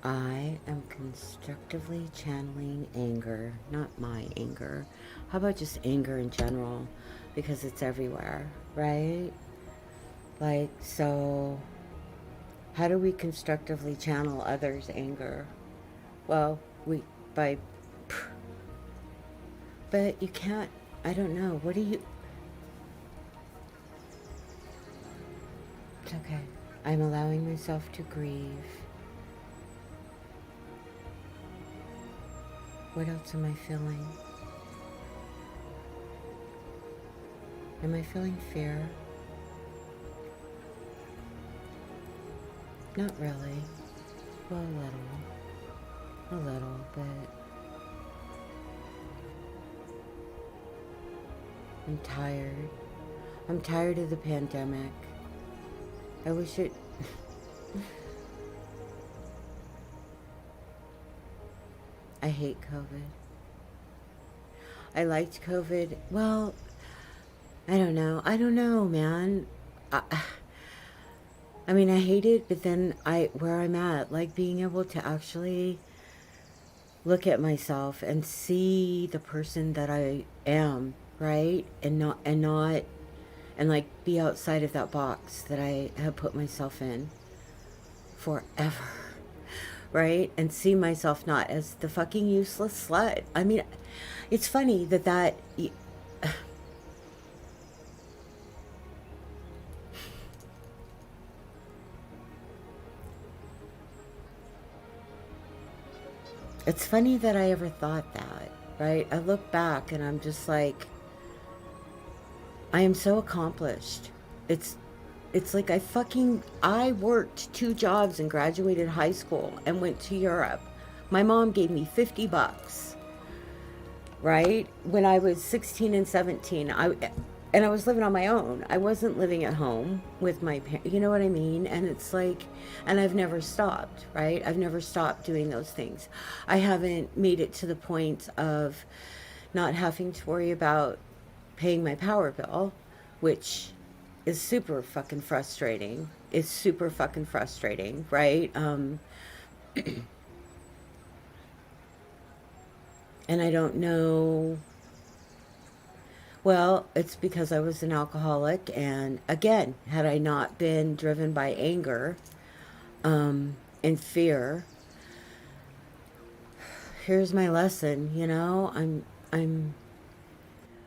I am constructively channeling anger, not my anger. How about just anger in general? Because it's everywhere, right? Like, so how do we constructively channel others' anger? Well, by, but you can't, I don't know. What do you, it's okay. I'm allowing myself to grieve. What else am I feeling? Am I feeling fear? Not really. Well, a little, but I'm tired. I'm tired of the pandemic. I wish it... I hate COVID. I liked COVID. Well, I don't know, man. I mean, I hate it, but then where I'm at, like being able to actually look at myself and see the person that I am, right? And like be outside of that box that I have put myself in forever, right? And see myself not as the fucking useless slut. I mean, it's funny that it's funny that I ever thought that, right? I look back and I'm just like, I am so accomplished. It's it's like I worked 2 jobs and graduated high school and went to Europe. My mom gave me $50, right? When I was 16 and 17, I was living on my own. I wasn't living at home with my parents. You know what I mean? And it's like, and I've never stopped, right? I've never stopped doing those things. I haven't made it to the point of not having to worry about paying my power bill, which is super fucking frustrating. It's super fucking frustrating, right? And I don't know. Well, it's because I was an alcoholic, and again, had I not been driven by anger and fear, here's my lesson. I'm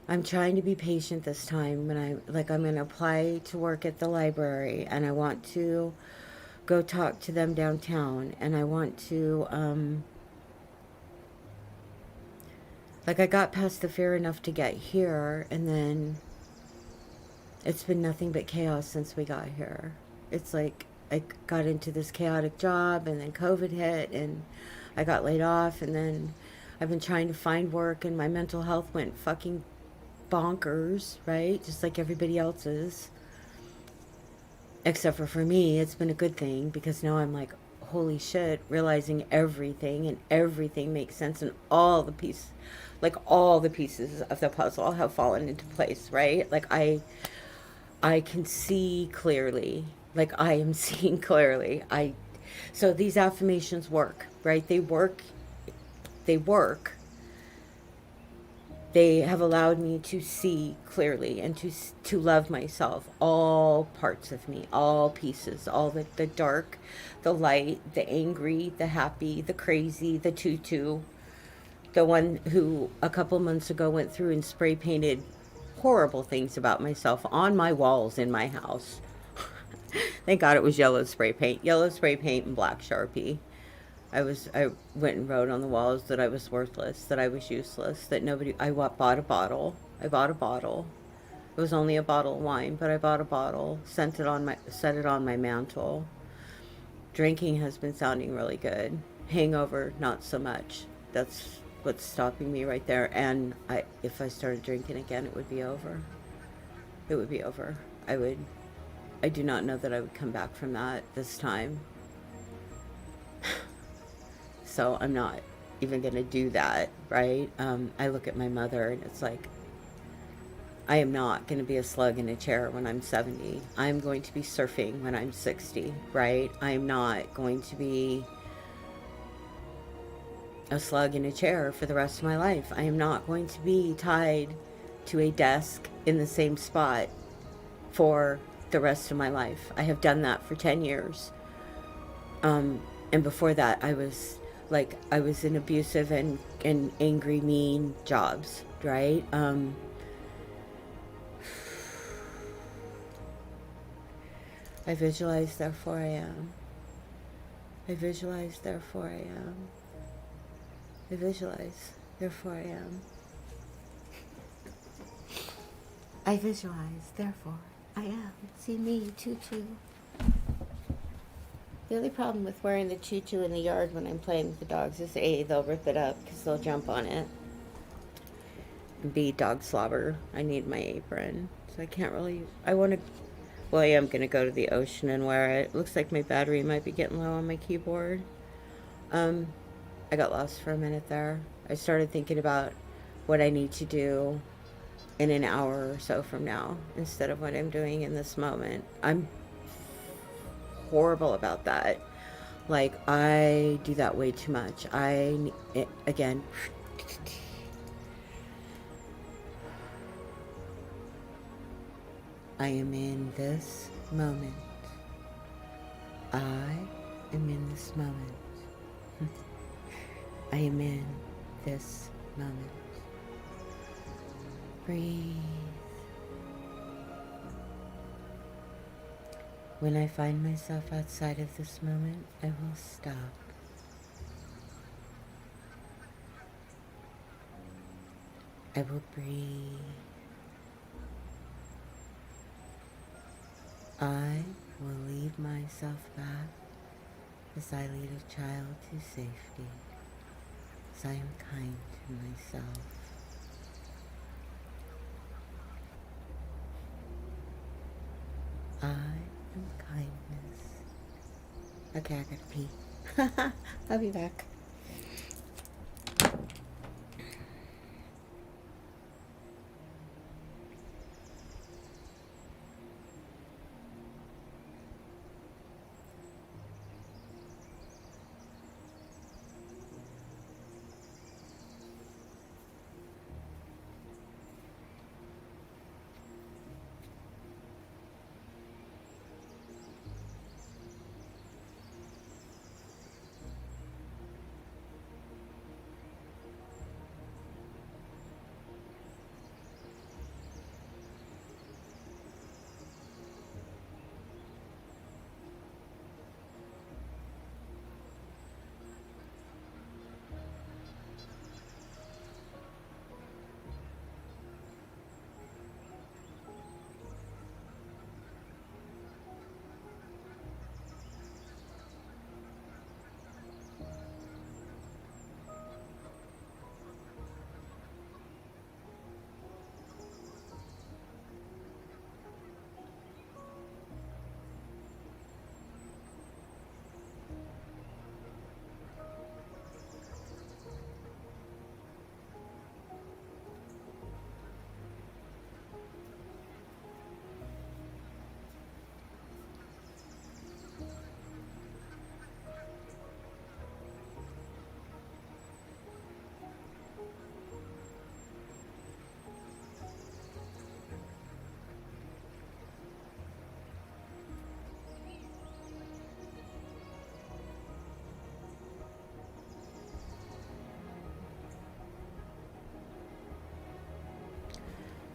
I'm trying to be patient this time. When I'm going to apply to work at the library, and I want to go talk to them downtown, and I want to like, I got past the fear enough to get here, and then It's been nothing but chaos since we got here. It's like I got into this chaotic job, and then COVID hit, and I got laid off, and then I've been trying to find work, and my mental health went fucking bonkers, right? Just like everybody else's. Except for me, it's been a good thing because now I'm like, holy shit, realizing everything, and everything makes sense, and all the pieces, like all the pieces of the puzzle have fallen into place, right? Like I can see clearly. Like I am seeing clearly. So these affirmations work, right? They work. They work. They have allowed me to see clearly and to love myself, all parts of me, all pieces, all the dark, the light, the angry, the happy, the crazy, the tutu, the one who a couple months ago went through and spray painted horrible things about myself on my walls in my house. Thank God it was yellow spray paint and black Sharpie. I went and wrote on the walls that I was worthless, that I was useless, that nobody. Bought a bottle. I bought a bottle. It was only a bottle of wine, but I bought a bottle. Set it on my mantle. Drinking has been sounding really good. Hangover, not so much. That's what's stopping me right there. And if I started drinking again, it would be over. It would be over. I do not know that I would come back from that this time. So I'm not even going to do that, right? I look at my mother and it's like, I am not going to be a slug in a chair when I'm 70. I'm going to be surfing when I'm 60, right? I'm not going to be a slug in a chair for the rest of my life. I am not going to be tied to a desk in the same spot for the rest of my life. I have done that for 10 years. And before that, I was in abusive and angry, mean jobs, right? I visualize, therefore I am. I visualize, therefore I am. I visualize, therefore I am. I visualize, therefore I am. See me, tutu. The only problem with wearing the tutu in the yard when I'm playing with the dogs is A, they'll rip it up because they'll jump on it. And B, dog slobber. I need my apron. So I can't really, I am going to go to the ocean and wear it. Looks like my battery might be getting low on my keyboard. I got lost for a minute there. I started thinking about what I need to do in an hour or so from now instead of what I'm doing in this moment. I'm horrible about that. Like, I do that way too much. Again, I am in this moment. I am in this moment. I am in this moment. Breathe. When I find myself outside of this moment, I will stop. I will breathe. I will leave myself back as I lead a child to safety, as I am kind to myself. I am kindness. Okay, I gotta pee. I'll be back.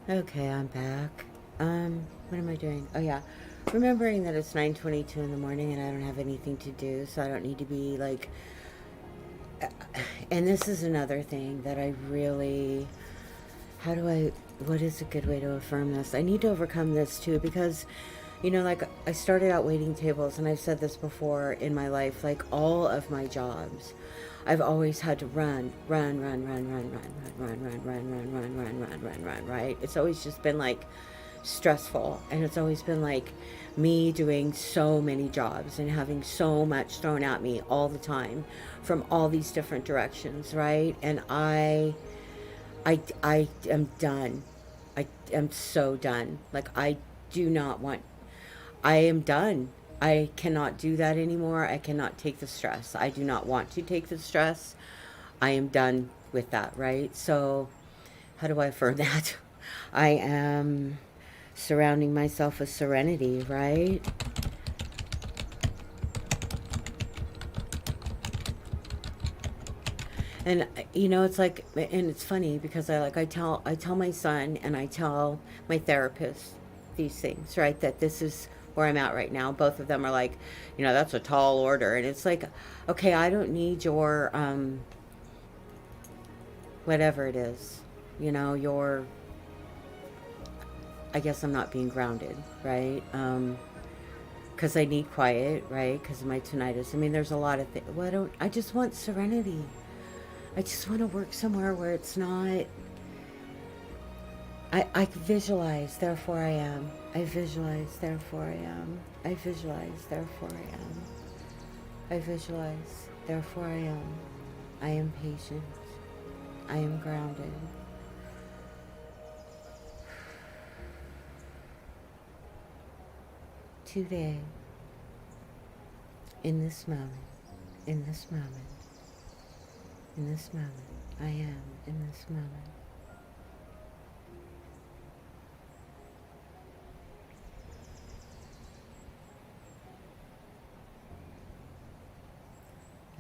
Okay, I'm back. What am I doing? Oh yeah, remembering that it's 9:22 in the morning and I don't have anything to do, so I don't need to be like. And this is another thing that I really. How do I? What is a good way to affirm this? I need to overcome this too because, like I started out waiting tables, and I've said this before in my life. Like all of my jobs, I've always had to run, run, run, run, run, run, run, run, run, run, run, run, run, run, run, run, right? It's always just been like stressful, and it's always been like me doing so many jobs and having so much thrown at me all the time from all these different directions, right? And I am done. I am so done. Like I do not want. I am done. I cannot do that anymore. I cannot take the stress. I do not want to take the stress. I am done with that, right? So, how do I affirm that? I am surrounding myself with serenity, right? And it's like, and it's funny because I tell my son and I tell my therapist these things, right? That this is where I'm at right now. Both of them are like, that's a tall order, and it's like, okay, I don't need your whatever it is, your. I guess I'm not being grounded, right? Because I need quiet, right? Because of my tinnitus. I mean, there's a lot of things. Well, I just want serenity. I just want to work somewhere where it's not. I visualize, therefore I am. I visualize, therefore I am. I visualize, therefore I am. I visualize, therefore I am. I am patient. I am grounded. Today, in this moment, in this moment, in this moment, I am in this moment.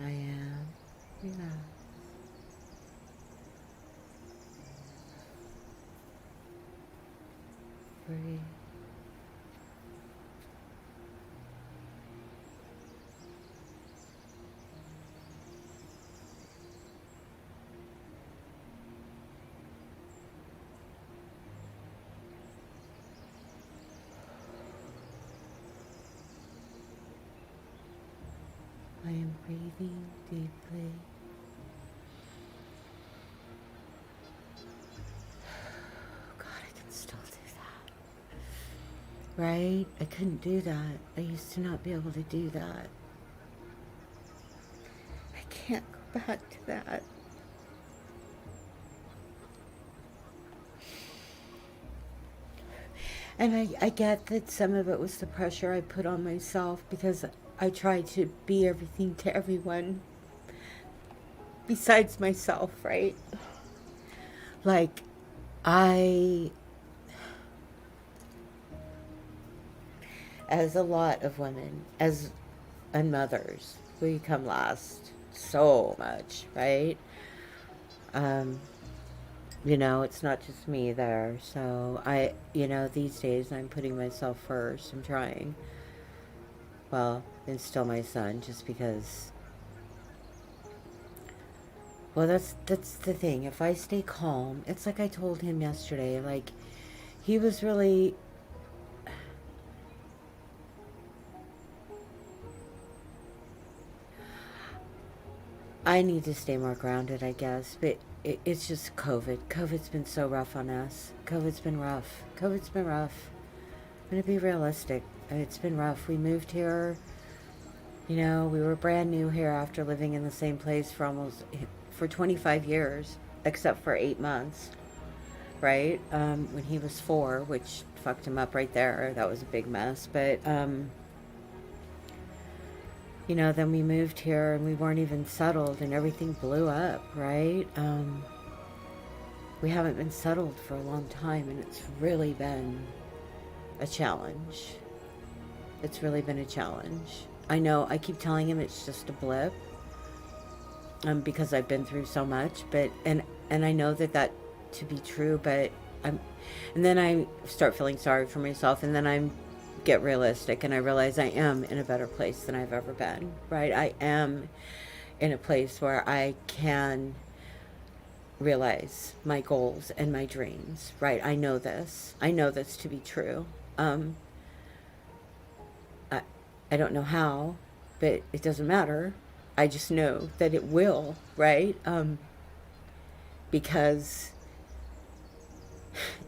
I am relaxed. Free. I am breathing deeply. God, I can still do that. Right? I couldn't do that. I used to not be able to do that. I can't go back to that. And I get that some of it was the pressure I put on myself because I tried to be everything to everyone besides myself, right? Like, I, as a lot of women, and mothers, we come last so much, right? Um, it's not just me there. So these days I'm putting myself first. I'm trying. Well, and still my son, just because. Well, that's the thing. If I stay calm, it's like I told him yesterday. Like, he was really. I need to stay more grounded, I guess. But it's just COVID. COVID's been so rough on us. COVID's been rough. COVID's been rough. I'm going to be realistic. It's been rough. We moved here. We were brand new here after living in the same place for 25 years, except for 8 months, right? When he was 4, which fucked him up right there. That was a big mess. But, then we moved here and we weren't even settled and everything blew up, right? We haven't been settled for a long time and it's really been a challenge. It's really been a challenge. I know I keep telling him it's just a blip, because I've been through so much, but and I know that to be true, but I'm, and then I start feeling sorry for myself, and then I get realistic and I realize I am in a better place than I've ever been, right? I am in a place where I can realize my goals and my dreams, right? I know this. I know this to be true. Um, I, I don't know how, but it doesn't matter. I just know that it will, right? Because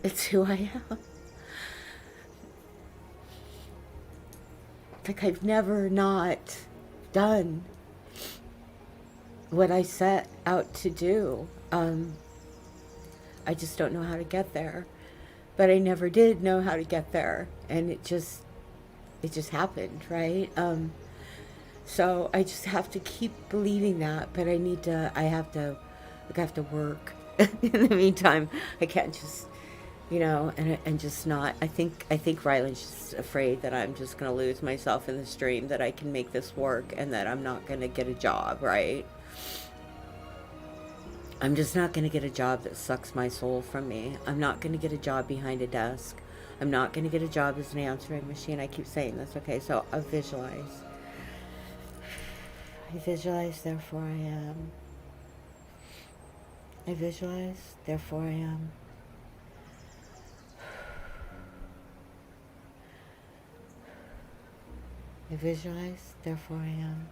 it's who I am. Like I've never not done what I set out to do. I just don't know how to get there. But I never did know how to get there, and it just happened, right? So I just have to keep believing that, but I have to work. In the meantime, I can't just, and just not. I think Ryland's just afraid that I'm just gonna lose myself in this dream, that I can make this work, and that I'm not gonna get a job, right? I'm just not gonna get a job that sucks my soul from me. I'm not gonna get a job behind a desk. I'm not gonna get a job as an answering machine. I keep saying this, okay? So I visualize. I visualize, therefore I am. I visualize, therefore I am. I visualize, therefore I am.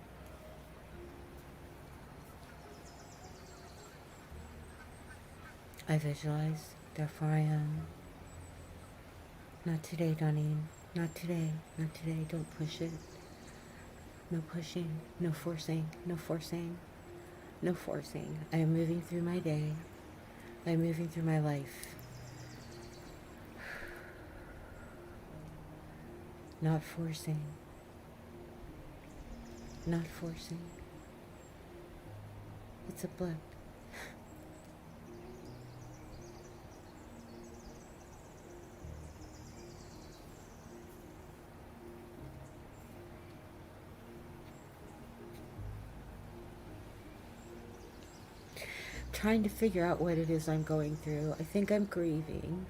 I visualize, therefore I am. Not today, Donnie. Not today. Not today. Don't push it. No pushing. No forcing. No forcing. No forcing. I am moving through my day. I am moving through my life. Not forcing. Not forcing. It's a blip. Trying to figure out what it is I'm going through. I think I'm grieving.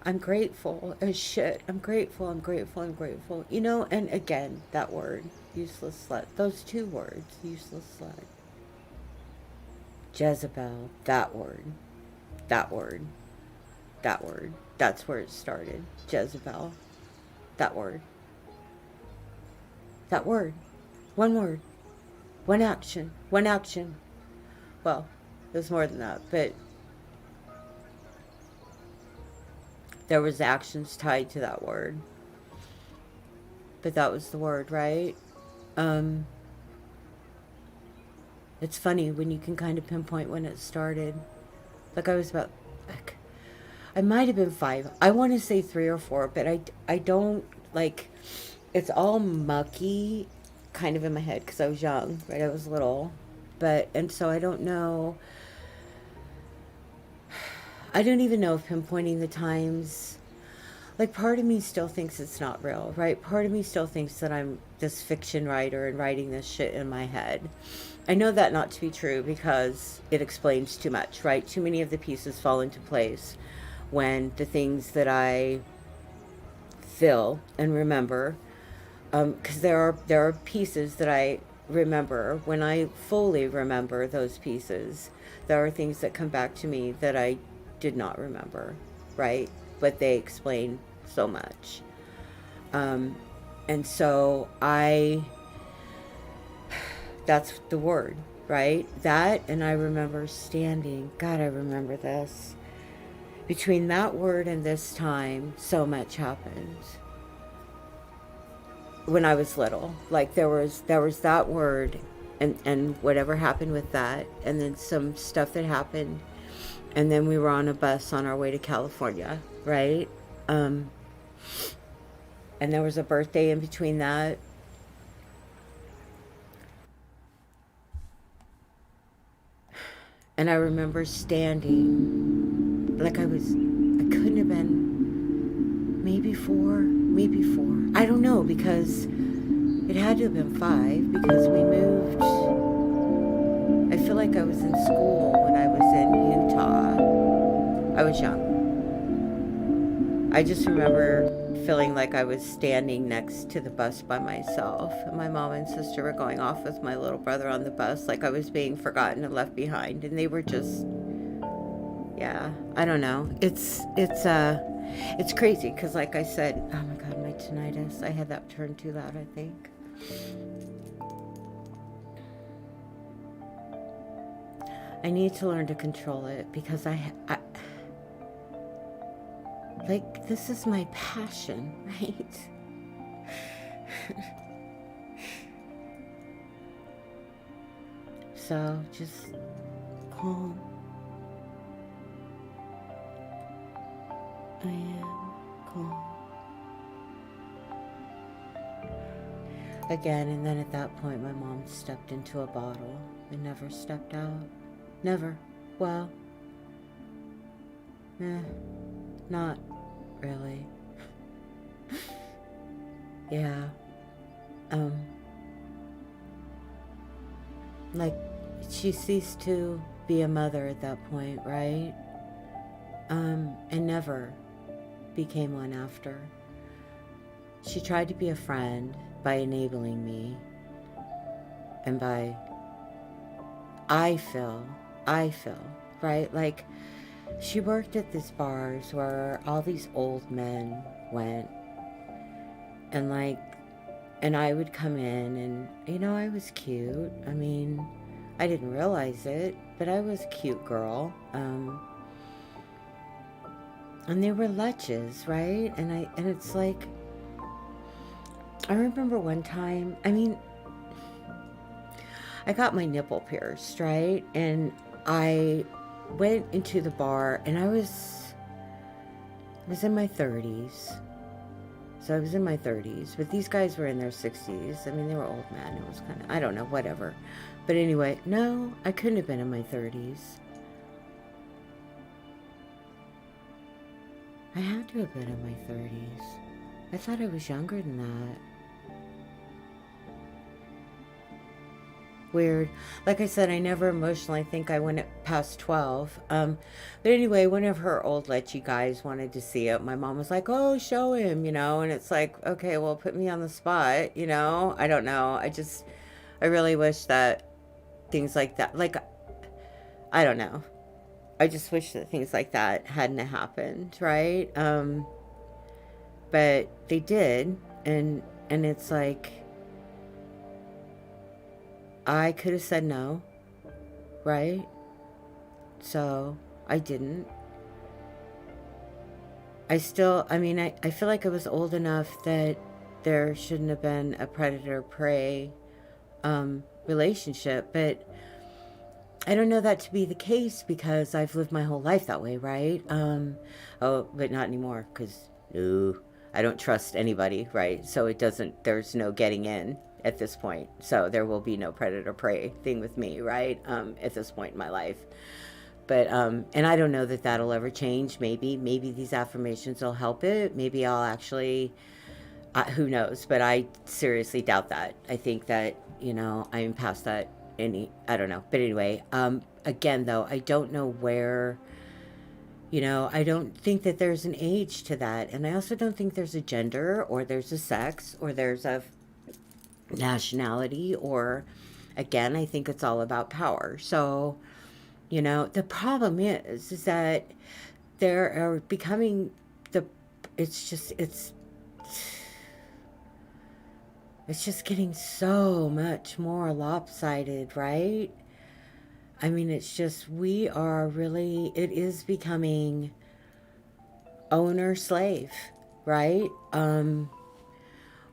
I'm grateful as shit. I'm grateful, I'm grateful, I'm grateful. And again, that word, useless slut. Those two words, useless slut. Jezebel, that word. That word. That word. That's where it started. Jezebel. That word. That word. One word. One action. One action. Well, there's more than that, but there was actions tied to that word. But that was the word, right? It's funny when you can kind of pinpoint when it started. Like I might have been 5. I want to say 3 or 4, but I don't, like, it's all mucky kind of in my head because I was young, right? I was little. And so I don't know. I don't even know if pinpointing the times, like, part of me still thinks it's not real, right? Part of me still thinks that I'm this fiction writer and writing this shit in my head. I know that not to be true because it explains too much, right? Too many of the pieces fall into place when the things that I feel and remember, because there are pieces that I remember. When I fully remember those pieces, there are things that come back to me that I did not remember, right? But they explain so much. And so that's the word, right? That, and I remember standing, God, I remember this. Between that word and this time, so much happened. When I was little, like there was that word and whatever happened with that, and then some stuff that happened, and then we were on a bus on our way to California, right? And there was a birthday in between that. And I remember standing, like I couldn't have been maybe 4. I don't know, because it had to have been 5 because we moved. I feel like I was in school when I was in Utah. I was young. I just remember feeling like I was standing next to the bus by myself, and my mom and sister were going off with my little brother on the bus, like I was being forgotten and left behind, and they were just, yeah, I don't know. It's crazy because, like I said, oh my god, my tinnitus. I had that turned too loud, I think. I need to learn to control it because I like, this is my passion, right? So just calm. I am calm. Again, and then at that point, my mom stepped into a bottle and never stepped out. Never. Well, not really. Yeah. Like, she ceased to be a mother at that point, right? And never became one after. She tried to be a friend by enabling me and by, I feel, right? Like, she worked at these bars where all these old men went, and like, and I would come in, and I was cute. I mean, I didn't realize it, but I was a cute girl. And they were leches, right? And it's like, I remember one time, I mean, I got my nipple pierced, right? And I went into the bar, and I was in my 30s. So I was in my 30s, but these guys were in their 60s. I mean, they were old men. It was kind of, I don't know, whatever. But anyway, no, I couldn't have been in my 30s. I had to have been in my 30s. I thought I was younger than that. Weird. Like I said, I never emotionally think I went past 12. But anyway, one of her old lechy guys wanted to see it. My mom was like, oh, show him, and it's like, okay, well, put me on the spot, I don't know. I really wish that things like that, like, I don't know. I just wish that things like that hadn't happened, right? But they did, and it's like, I could have said no, right? So I didn't. I feel like I was old enough that there shouldn't have been a predator-prey relationship, but I don't know that to be the case because I've lived my whole life that way, right? But not anymore because, no, I don't trust anybody, right? So there's no getting in at this point. So there will be no predator-prey thing with me, right? At this point in my life. But, and I don't know that that'll ever change. Maybe these affirmations will help it. Maybe I'll actually, who knows? But I seriously doubt that. I think that, I'm past that. I don't know. But anyway, again, though, I don't know where, I don't think that there's an age to that. And I also don't think there's a gender or there's a sex or there's a nationality or, again, I think it's all about power. So, the problem is that there are becoming it's just getting so much more lopsided, right? I mean, it is becoming owner slave, right?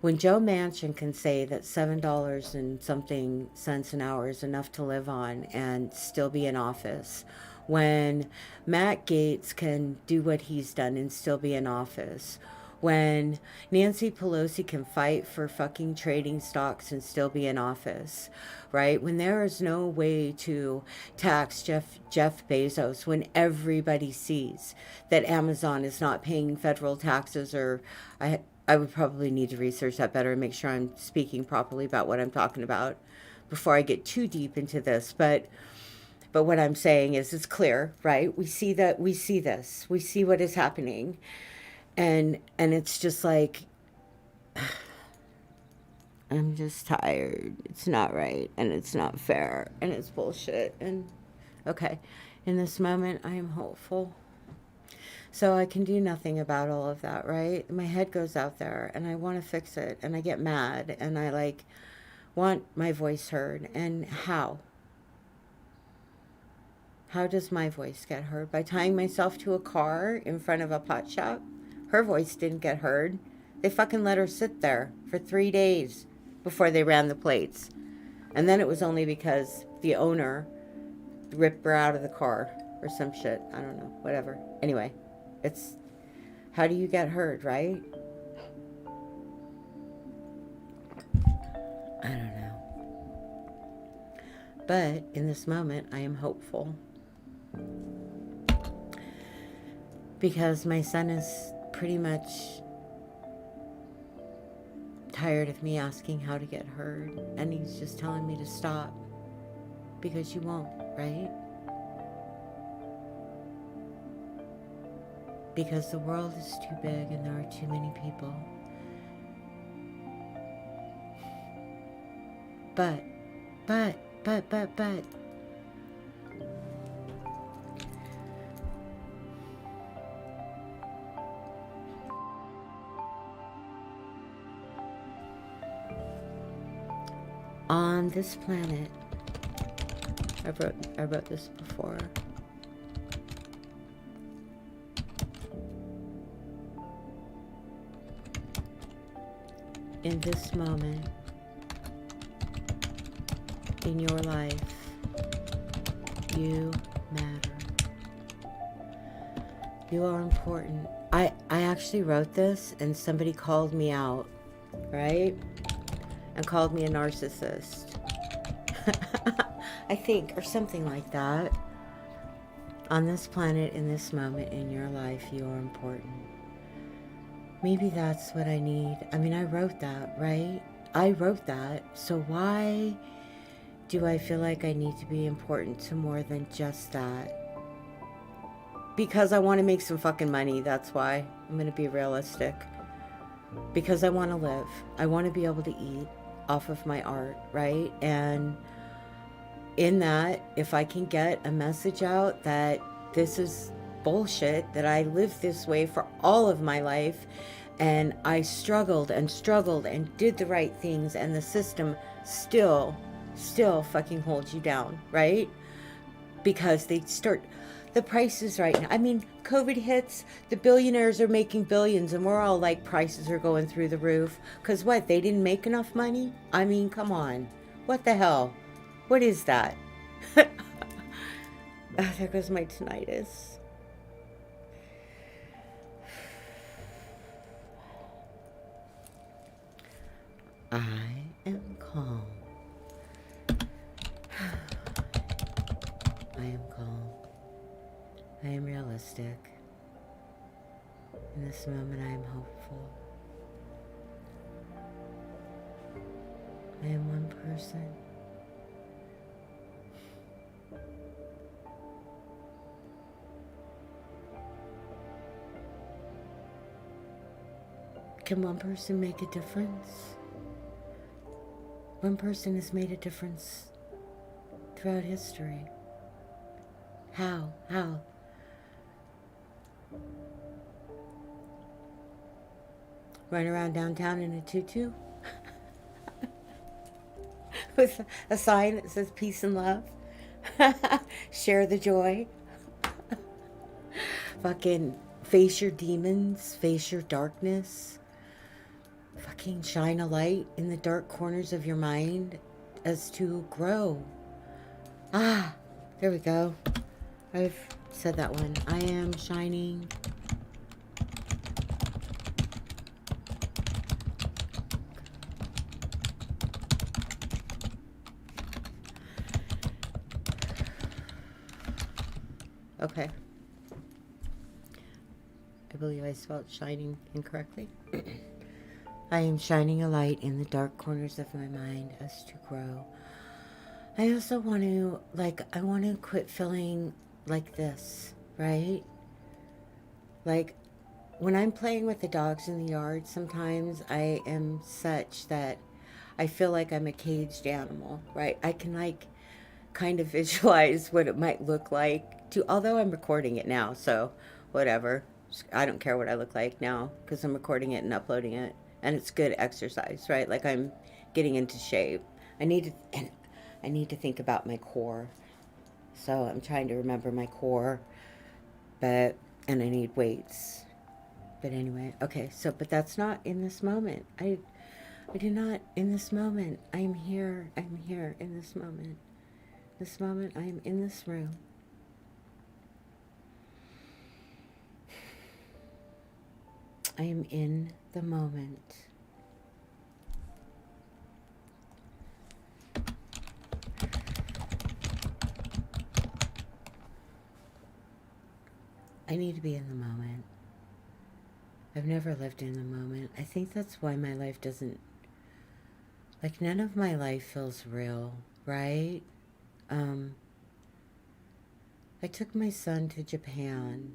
When Joe Manchin can say that $7 and something cents an hour is enough to live on and still be in office, when Matt Gaetz can do what he's done and still be in office, when Nancy Pelosi can fight for fucking trading stocks and still be in office, right? When there is no way to tax Jeff Bezos, when everybody sees that Amazon is not paying federal taxes, or I would probably need to research that better and make sure I'm speaking properly about what I'm talking about before I get too deep into this. But what I'm saying is it's clear, right? We see this. We see what is happening. And it's just like, I'm just tired. It's not right, and it's not fair, and it's bullshit. And okay, in this moment, I am hopeful. So I can do nothing about all of that, right? My head goes out there, and I want to fix it, and I get mad, and I like want my voice heard. And how? How does my voice get heard? By tying myself to a car in front of a pot shop? Her voice didn't get heard. They fucking let her sit there for 3 days before they ran the plates. And then it was only because the owner ripped her out of the car or some shit. I don't know. Whatever. Anyway, it's how do you get heard, right? I don't know. But in this moment, I am hopeful. Because my son is pretty much tired of me asking how to get heard. And he's just telling me to stop. Because you won't, right? Because the world is too big and there are too many people. But. On this planet, I wrote this before. In this moment, in your life, you matter. You are important. I actually wrote this and somebody called me out, right? And called me a narcissist. I think, or something like that. On this planet, in this moment, in your life, you are important. Maybe that's what I need. I mean, I wrote that, right? I wrote that. So why do I feel like I need to be important to more than just that? Because I want to make some fucking money. That's why. I'm going to be realistic. Because I want to live. I want to be able to eat off of my art, right? And in that, if I can get a message out that this is bullshit, that I lived this way for all of my life, and I struggled and did the right things, and the system still fucking holds you down, right? Because they start the prices right now. I mean, COVID hits, the billionaires are making billions, and we're all like, prices are going through the roof. Because what, they didn't make enough money? I mean, come on. What the hell? What is that? There goes my tinnitus. I am calm. I am calm. I am realistic. In this moment, I am hopeful. I am one person. Can one person make a difference? One person has made a difference throughout history. How? Run around downtown in a tutu? With a sign that says peace and love? Share the joy? Fucking face your demons, face your darkness. Fucking shine a light in the dark corners of your mind as to grow. There we go. I've said that one. I am shining. Okay. I believe I spelled shining incorrectly. I am shining a light in the dark corners of my mind as to grow. I also want to, I want to quit feeling like this, right? Like, when I'm playing with the dogs in the yard, sometimes I am such that I feel like I'm a caged animal, right? I can like kind of visualize what it might look like to, although I'm recording it now, so whatever. I don't care what I look like now because I'm recording it and uploading it, and it's good exercise, right? Like I'm getting into shape. I need to, and I need to think about my core. So I'm trying to remember my core, but and I need weights. But anyway, okay. So, but that's not in this moment. I do not in this moment. I am here. I'm here in this moment. This moment, I am in this room. I am in the moment. I need to be in the moment. I've never lived in the moment. I think that's why my life doesn't, like, none of my life feels real, right? Um, I took my son to Japan.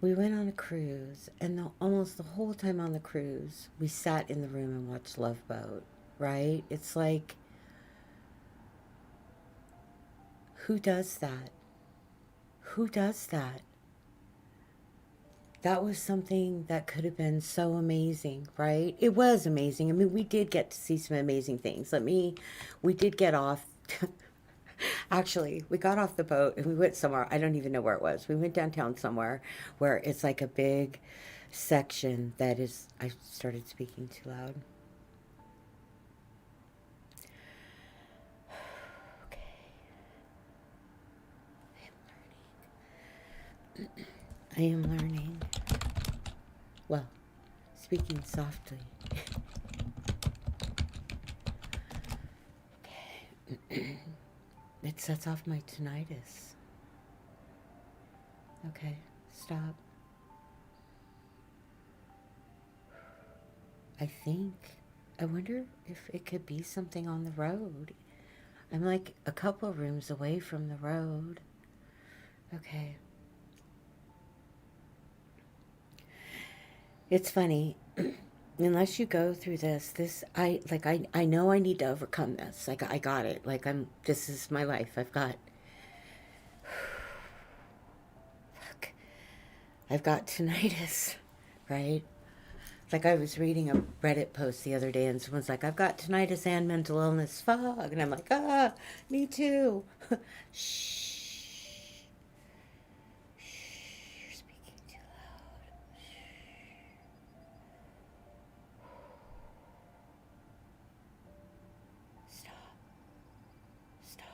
We went on a cruise, and almost the whole time on the cruise, we sat in the room and watched Love Boat, right? It's like, who does that? Who does that? That was something that could have been so amazing, right? It was amazing. I mean, we did get to see some amazing things. We did get off. Actually, we got off the boat and we went somewhere. I don't even know where it was. We went downtown somewhere where it's like a big section that is. I started speaking too loud. Okay. I am learning. Well, speaking softly. Okay. It sets off my tinnitus. Okay, stop. I wonder if it could be something on the road. I'm like a couple rooms away from the road. Okay. It's funny. Unless you go through I know I need to overcome this. Like I got it. This is my life. Fuck. I've got tinnitus, right? Like I was reading a Reddit post the other day and someone's like, I've got tinnitus and mental illness. Fuck. And I'm like, me too. Shh. Shh. You're speaking too loud. Stop. Stop.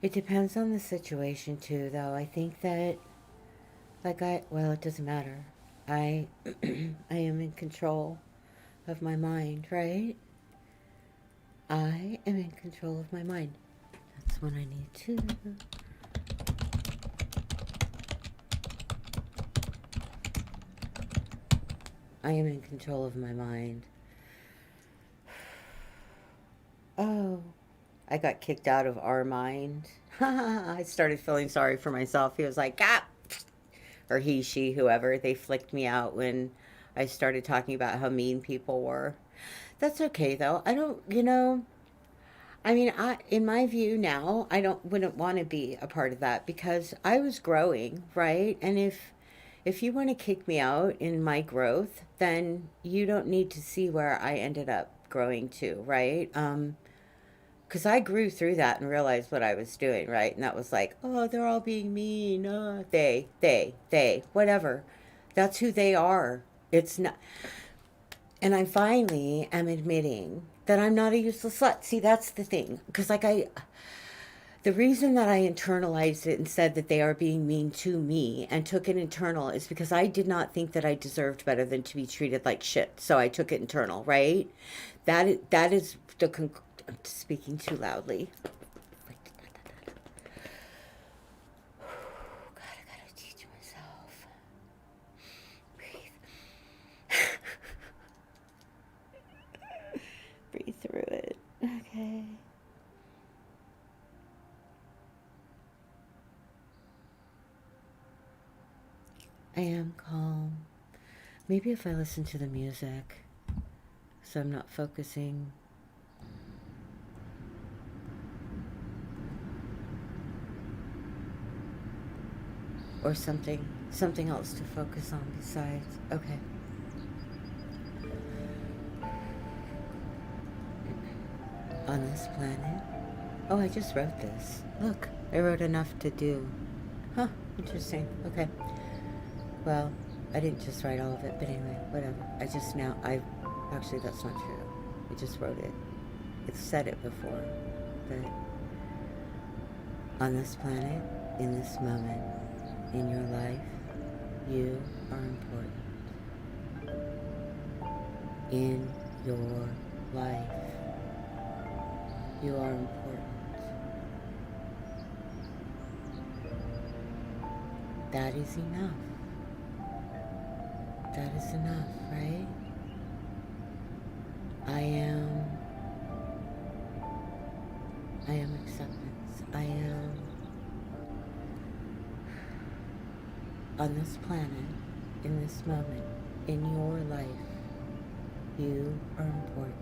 It depends on the situation too, though. I think that, well, it doesn't matter. I, I am in control of my mind, right? I am in control of my mind. That's when I need to. I am in control of my mind. Oh, I got kicked out of our mind. I started feeling sorry for myself. He was like, or he, she, whoever, they flicked me out when I started talking about how mean people were. That's okay though. I don't, I mean, in my view now, wouldn't want to be a part of that because I was growing, right? And if you want to kick me out in my growth, then you don't need to see where I ended up growing to, right? Because I grew through that and realized what I was doing, right? And that was like, oh, they're all being mean. They, whatever. That's who they are. It's not. And I finally am admitting that I'm not a useless slut. See, that's the thing. Because, the reason that I internalized it and said that they are being mean to me and took it internal is because I did not think that I deserved better than to be treated like shit. So I took it internal, right? That is I'm speaking too loudly. God, I gotta teach myself. Breathe. I am calm. Maybe if I listen to the music, so I'm not focusing. Or something else to focus on besides. Okay. On this planet. Oh, I just wrote this. Look, I wrote enough to do. Huh, interesting. Okay. Well, I didn't just write all of it, but anyway, whatever. Actually, that's not true. I just wrote it. It's said it before, but on this planet, in this moment, in your life, you are important. In your life, you are important. That is enough. That is enough, right? I am acceptance. I am on this planet, in this moment, in your life, you are important.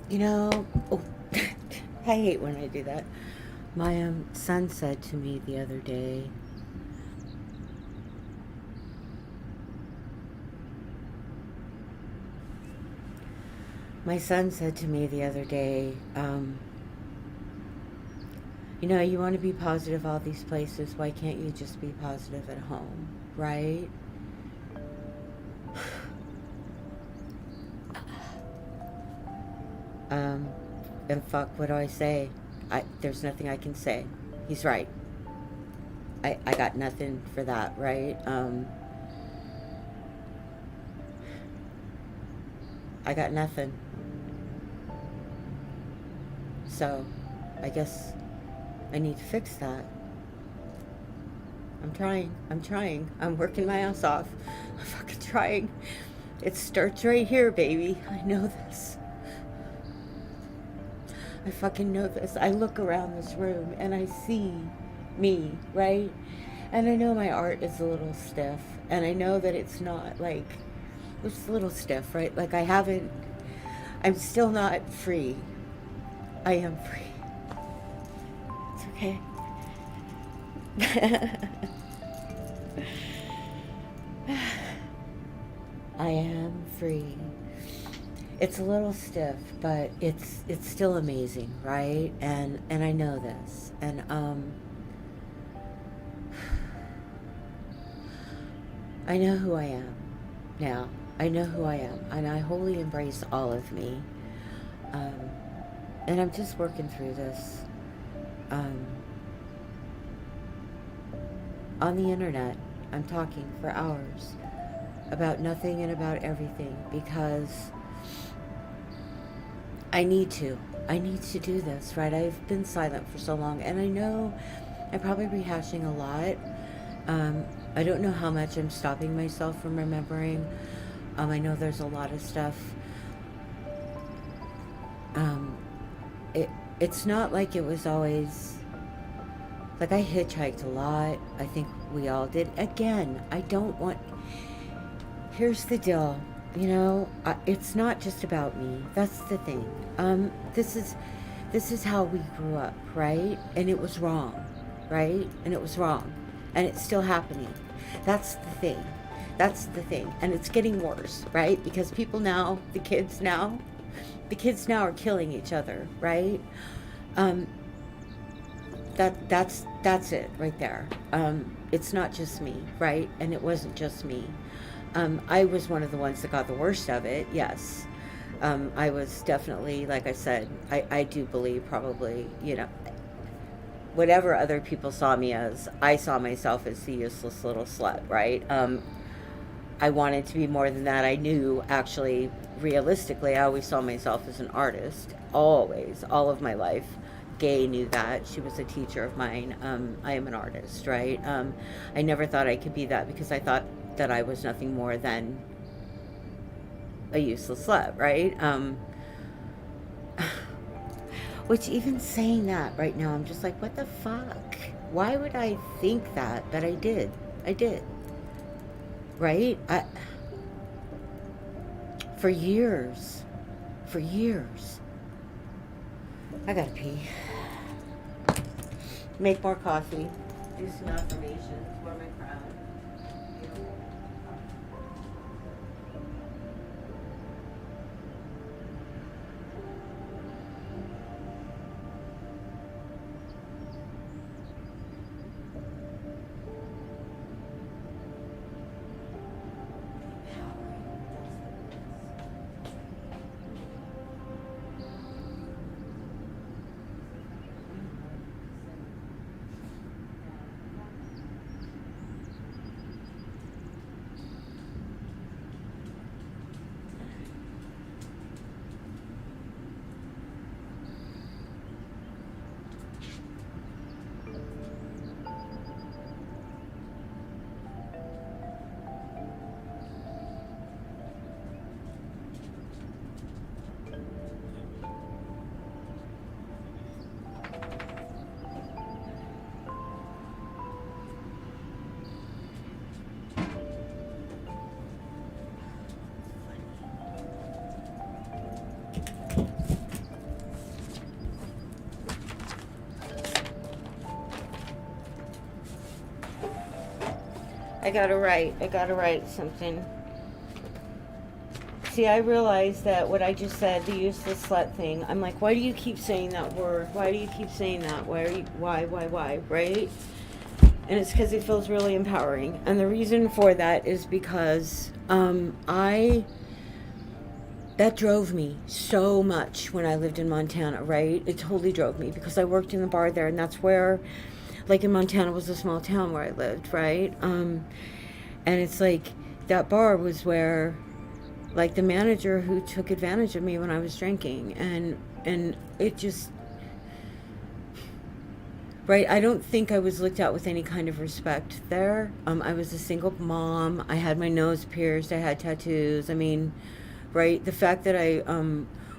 You know, oh, I hate when I do that. My son said to me the other day, you want to be positive all these places, why can't you just be positive at home, right? And fuck, what do I say? There's nothing I can say. He's right. I got nothing for that, right? I got nothing. So, I guess I need to fix that. I'm trying. I'm working my ass off. I'm fucking trying. It starts right here, baby. I know this. I fucking know this. I look around this room and I see me, right? And I know my art is a little stiff. And I know that it's not like, it's a little stiff, right? Like I'm still not free. I am free. It's okay. I am free. It's a little stiff, but it's still amazing, right? And I know this. And I know who I am now. I know who I am, and I wholly embrace all of me. And I'm just working through this. On the internet, I'm talking for hours about nothing and about everything because I need to do this, right? I've been silent for so long, and I know I'm probably rehashing a lot. I don't know how much I'm stopping myself from remembering. I know there's a lot of stuff. It's not like it was always, like I hitchhiked a lot. I think we all did. Again, here's the deal. It's not just about me. That's the thing. This is how we grew up, right? And it was wrong, right? And it was wrong, and it's still happening. That's the thing. And it's getting worse, right? Because the kids now are killing each other, right? That's it right there. It's not just me, right? And it wasn't just me. I was one of the ones that got the worst of it, yes. I was definitely, like I said, I do believe probably, whatever other people saw me as, I saw myself as the useless little slut, right? I wanted to be more than that. I knew, actually, realistically, I always saw myself as an artist, always, all of my life. Gay knew that. She was a teacher of mine. I am an artist, right? I never thought I could be that because I thought that I was nothing more than a useless slut, right? Which, even saying that right now, I'm just like, what the fuck? Why would I think that? But I did. I did. Right? For years. For years. I gotta pee. Make more coffee. Do some affirmations. Wear my crown. I gotta write something. See, I realized that what I just said, the useless slut thing, I'm like, why do you keep saying that word? Why do you keep saying that? Why, right? And it's because it feels really empowering. And the reason for that is because that drove me so much when I lived in Montana, right? It totally drove me because I worked in the bar there, and that's where, like, in Montana was a small town where I lived, right? And it's like, that bar was where, like, the manager who took advantage of me when I was drinking, and it just, right, I don't think I was looked at with any kind of respect there. I was a single mom. I had my nose pierced. I had tattoos. I mean, right, the fact that I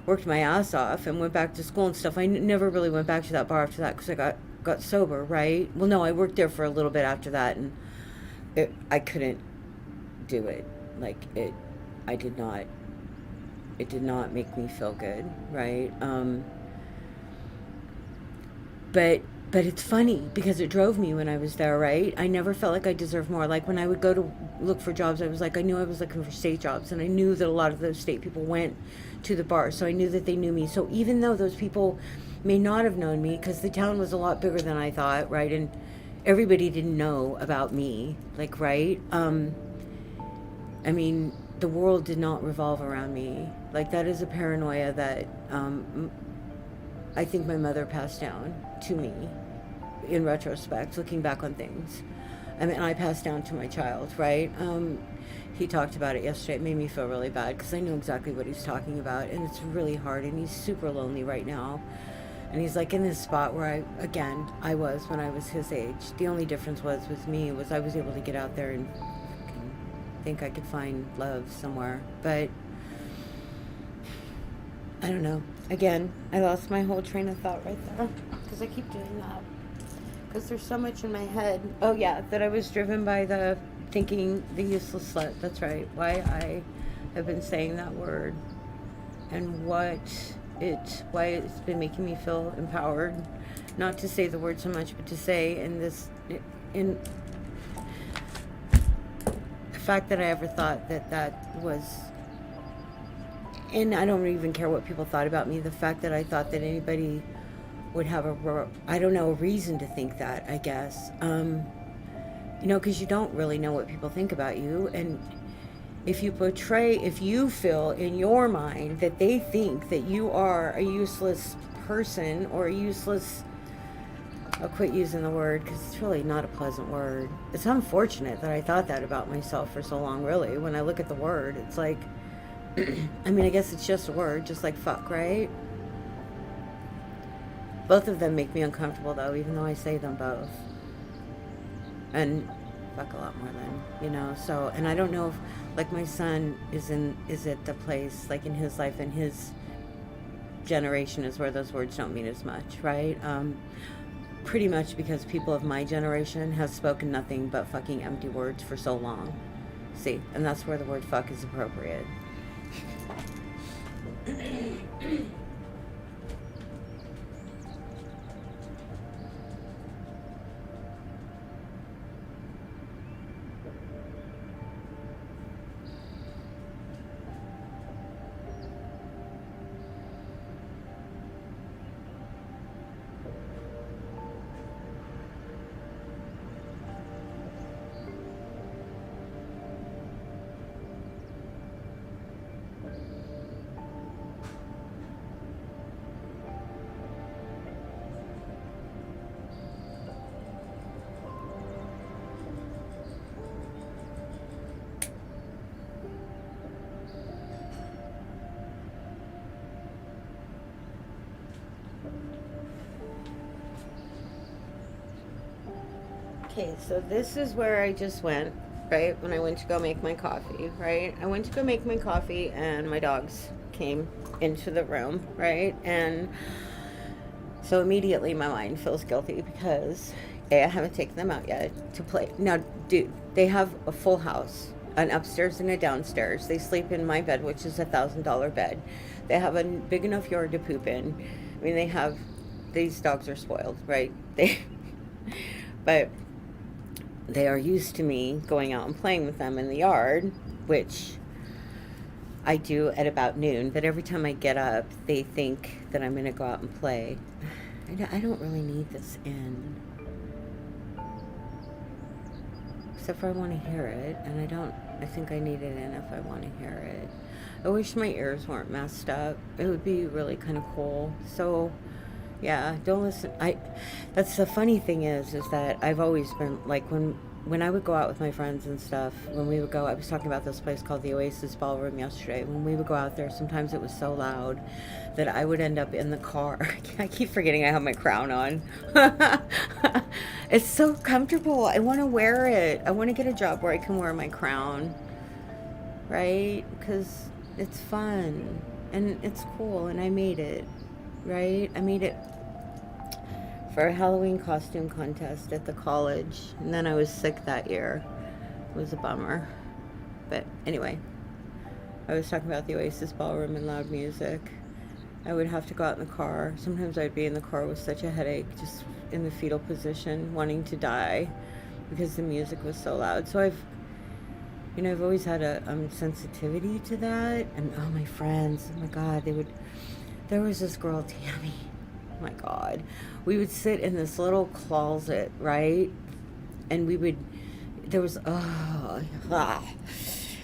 worked my ass off and went back to school and stuff, I never really went back to that bar after that because I got sober, right? Well, no, I worked there for a little bit after that, and I couldn't do it. Like, it did not make me feel good, right? But it's funny because it drove me when I was there, right? I never felt like I deserved more. Like, when I would go to look for jobs, I was like, I knew I was looking for state jobs, and I knew that a lot of those state people went to the bar, so I knew that they knew me. So even though those people may not have known me, because the town was a lot bigger than I thought, right? And everybody didn't know about me, like, right? I mean, the world did not revolve around me. Like, that is a paranoia that I think my mother passed down to me in retrospect, looking back on things. I mean, I passed down to my child, right? He talked about it yesterday. It made me feel really bad because I know exactly what he's talking about, and it's really hard, and he's super lonely right now. And he's like in this spot where I was when I was his age. The only difference was with me was I was able to get out there and think I could find love somewhere. But I don't know. Again, I lost my whole train of thought right there because I keep doing that. Because there's so much in my head. Oh yeah, that I was driven by the thinking the useless slut. That's right. Why I have been saying that word, and why it's been making me feel empowered. Not to say the word so much, but to say in the fact that I ever thought that was. And I don't even care what people thought about me. The fact that I thought that anybody would have a reason to think that, I guess. Because you don't really know what people think about you. And if you feel in your mind that they think that you are a useless person or a useless, I'll quit using the word because it's really not a pleasant word. It's unfortunate that I thought that about myself for so long, really. When I look at the word, it's like, I mean, I guess it's just a word, just like fuck, right? Both of them make me uncomfortable, though, even though I say them both. And fuck a lot more than, so, and I don't know if, like, my son is at the place, like, in his life, and generation is where those words don't mean as much, right? Pretty much because people of my generation have spoken nothing but fucking empty words for so long. See, and that's where the word fuck is appropriate. Okay, so this is where I just went, right? When I went to go make my coffee, right? I went to go make my coffee and my dogs came into the room, right? And so immediately my mind feels guilty because A, I haven't taken them out yet to play. Now, dude, they have a full house, an upstairs and a downstairs. They sleep in my bed, which is $1,000 bed. They have a big enough yard to poop in. I mean, these dogs are spoiled, right? But they are used to me going out and playing with them in the yard, which I do at about noon. But every time I get up, they think that I'm going to go out and play. I don't really need this in. Except for I want to hear it. And I think I need it in if I want to hear it. I wish my ears weren't messed up. It would be really kind of cool. So, yeah, don't listen. That's the funny thing is that I've always been like when I would go out with my friends and stuff, when we would go, I was talking about this place called the Oasis Ballroom yesterday. When we would go out there, sometimes it was so loud that I would end up in the car. I keep forgetting I have my crown on. It's so comfortable. I want to wear it. I want to get a job where I can wear my crown, right? Because it's fun and it's cool and I made it, right? I made it for a Halloween costume contest at the college, and then I was sick that year. It was a bummer. But anyway, I was talking about the Oasis Ballroom and loud music. I would have to go out in the car. Sometimes I'd be in the car with such a headache, just in the fetal position, wanting to die because the music was so loud. So I've always had a sensitivity to that. And oh, my friends, oh my God, there was this girl, Tammy. Oh my God. We would sit in this little closet, right? And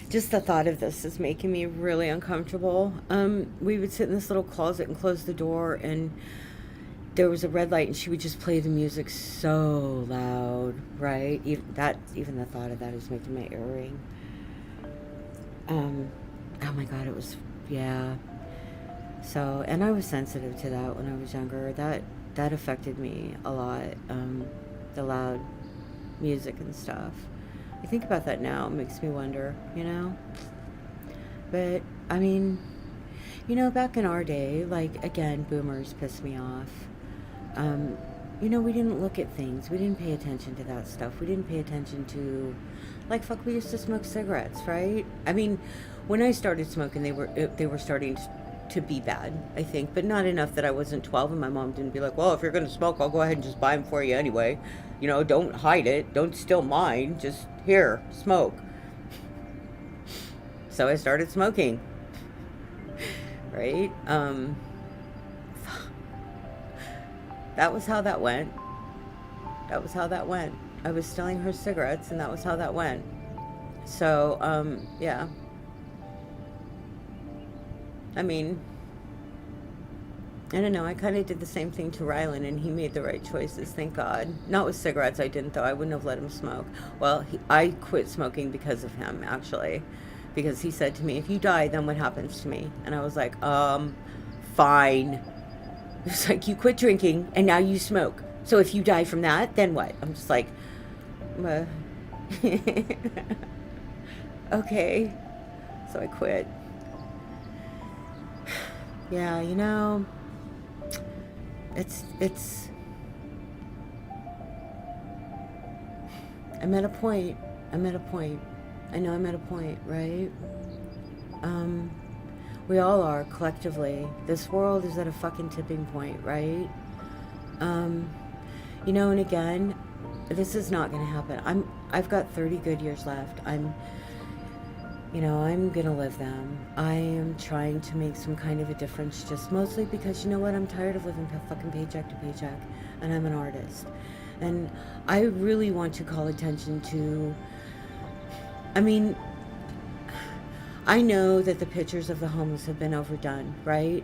just the thought of this is making me really uncomfortable. We would sit in this little closet and close the door, and there was a red light, and she would just play the music so loud, right? Even the thought of that is making my ear ring. Oh my God, yeah. So, and I was sensitive to that when I was younger. That affected me a lot, the loud music and stuff. I think about that now. It makes me wonder, But, I mean, back in our day, like, again, boomers pissed me off. We didn't look at things. We didn't pay attention to that stuff. We didn't pay attention to, like, fuck, we used to smoke cigarettes, right? I mean, when I started smoking, they were starting to be bad, I think, but not enough that I wasn't 12 and my mom didn't be like, well, if you're going to smoke, I'll go ahead and just buy them for you anyway. Don't hide it. Don't steal mine. Just here, smoke. So I started smoking. Right? That was how that went. I was stealing her cigarettes and that was how that went. So, yeah. I mean, I don't know. I kind of did the same thing to Rylan, and he made the right choices, thank God. Not with cigarettes, I didn't, though. I wouldn't have let him smoke. Well, I quit smoking because of him, actually. Because he said to me, if you die, then what happens to me? And I was like, fine. It's like, you quit drinking, and now you smoke. So if you die from that, then what? I'm just like, okay. So I quit. Yeah, you know, it's I'm at a point. I'm at a point. I know I'm at a point, right? Um, we all are collectively. This world is at a fucking tipping point, right? Um, you know, and again, this is not going to happen. I've got 30 good years left. I'm going to live them. I am trying to make some kind of a difference, just mostly because, you know what, I'm tired of living fucking paycheck to paycheck, and I'm an artist. And I really want to call attention to, I mean, I know that the pictures of the homeless have been overdone, right?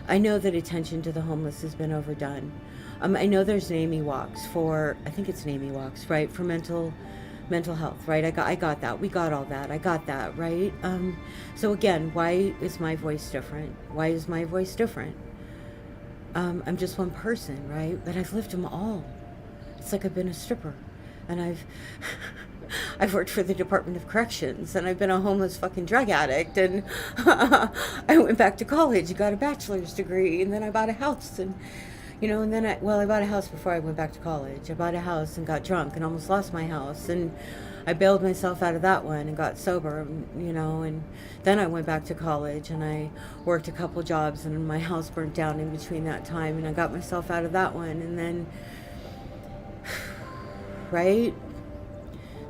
I know that attention to the homeless has been overdone. I know there's NAMI walks for, I think it's NAMI walks, right, for mental health, right? I got that. We got all that. I got that, right? So again, why is my voice different? Why is my voice different? I'm just one person, right? But I've lived them all. It's like I've been a stripper, and I've worked for the Department of Corrections, and I've been a homeless fucking drug addict, and I went back to college, got a bachelor's degree, and then I bought a house, and and then I bought a house before I went back to college. I bought a house and got drunk and almost lost my house, and I bailed myself out of that one and got sober, and then I went back to college and I worked a couple jobs, and my house burnt down in between that time, and I got myself out of that one, and then, right?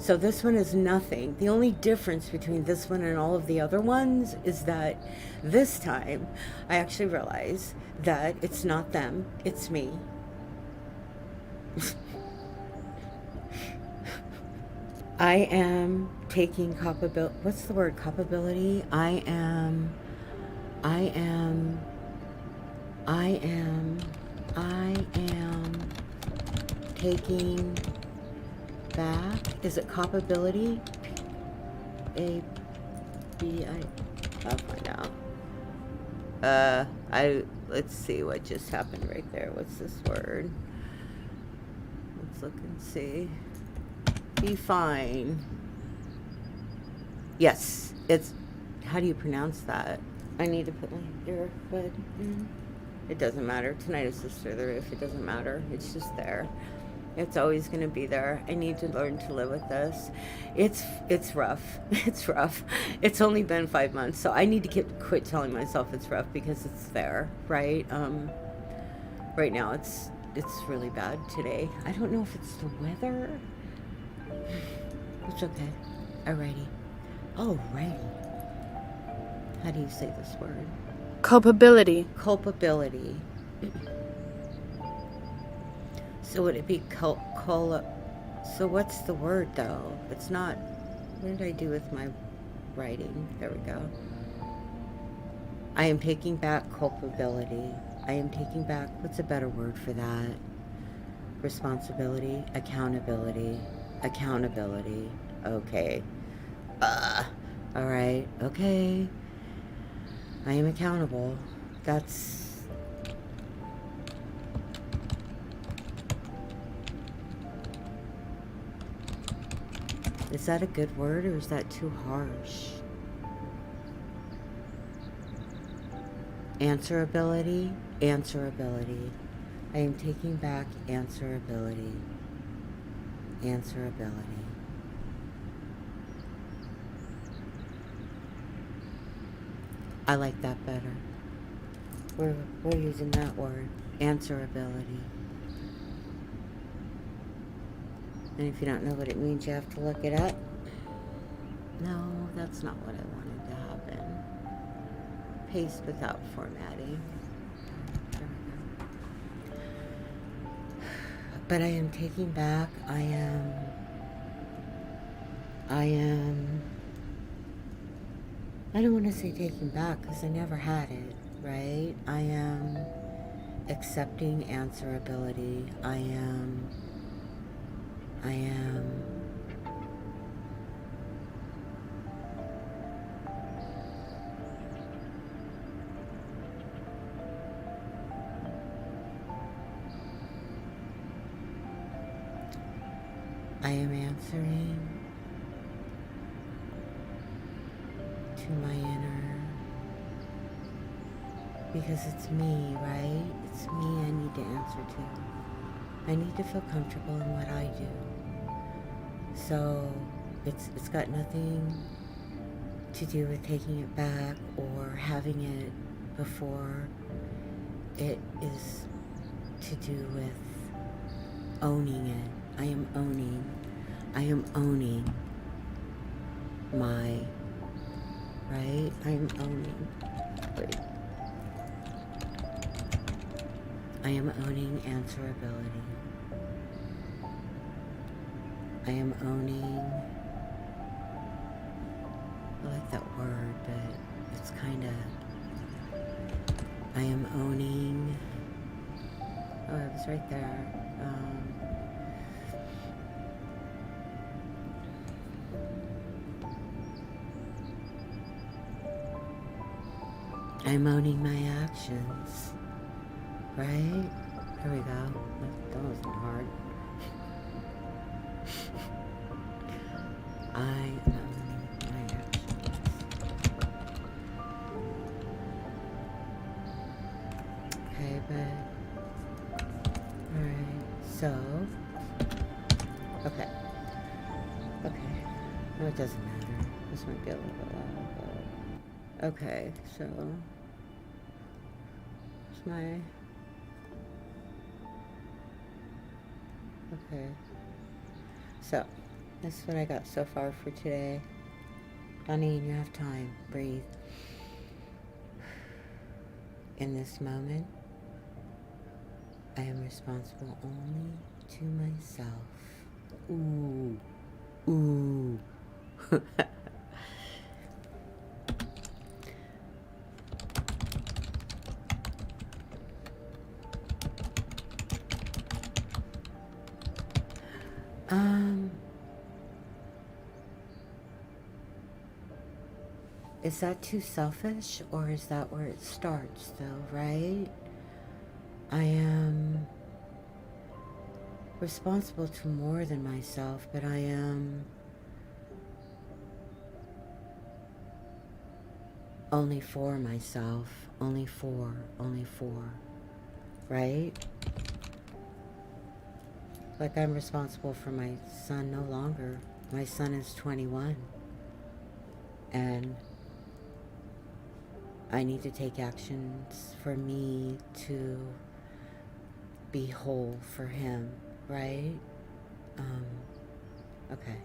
So this one is nothing. The only difference between this one and all of the other ones is that this time I actually realize that it's not them, it's me. I am taking culpability. What's the word? Culpability? I am taking back. Is it culpability? I'll find out. Let's see what just happened right there. What's this word? Let's look and see. Define. Yes, it's, how do you pronounce that? I need to put my earbud in. It doesn't matter. Tonight is just through the roof. It doesn't matter. It's just there. It's always going to be there. I need to learn to live with this. It's rough. It's rough. It's only been 5 months, so I need to quit telling myself it's rough, because it's there, right? Right now it's really bad today. I don't know if it's the weather. It's okay. Alrighty. How do you say this word? Culpability. So would it be so what's the word though? It's not, what did I do with my writing? There we go. I am taking back culpability. I am taking back, what's a better word for that? Responsibility, accountability. Okay. All right. Okay. I am accountable. Is that a good word, or is that too harsh? Answerability. I am taking back answerability. I like that better. We're using that word, answerability. And if you don't know what it means, you have to look it up. No, that's not what I wanted to happen. Paste without formatting. There we go. But I am taking back, I don't want to say taking back, because I never had it, right? I am accepting answerability. I am answering to my inner because it's me, right? It's me I need to answer to. I need to feel comfortable in what I do. So it's got nothing to do with taking it back or having it before. It is to do with owning it. I am owning my, right? I am owning, wait. I am owning answerability. I am owning, I like that word, but it's kind of, I am owning, oh, it was right there. I'm owning my actions, right? There we go. That wasn't hard. I am owning my actions. Okay, but, alright, so, okay, no, it doesn't matter. This might be a little bit loud, but, okay, so, it's my, okay, so, this is what I got so far for today. Honey, you have time. Breathe. In this moment, I am responsible only to myself. Ooh. Ooh. Is that too selfish, or is that where it starts, though, right? I am responsible to more than myself, but I am only for myself, only for, right? Like I'm responsible for my son no longer. My son is 21, and I need to take actions for me to be whole for him, right? Okay.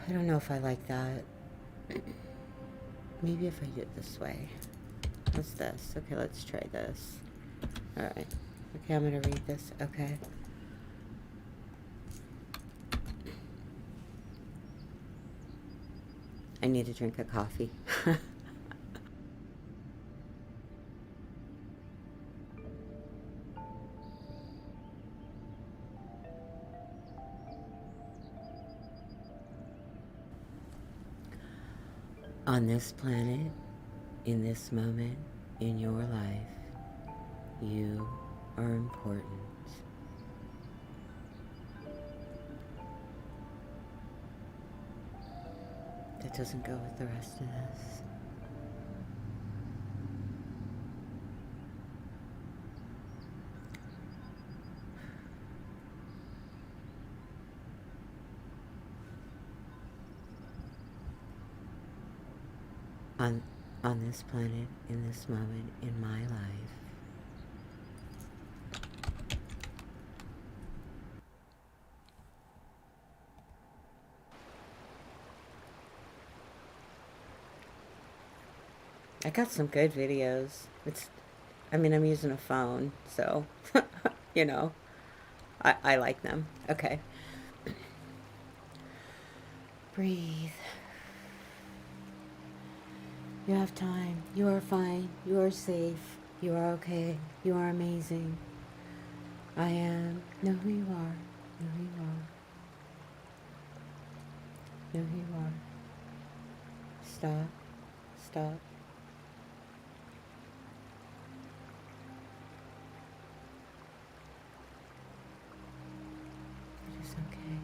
I don't know if I like that. Maybe if I do it this way. What's this? Okay, let's try this. Alright. Okay, I'm gonna read this. Okay. I need to drink a coffee. On this planet, in this moment, in your life, you are important. That doesn't go with the rest of this. On this planet, in this moment, in my life, I got some good videos. I'm using a phone, so, you know, I like them. Okay. Breathe. You have time. You are fine. You are safe. You are okay. You are amazing. I am. Know who you are. Know who you are. Know who you are. Stop. Stop. It is okay.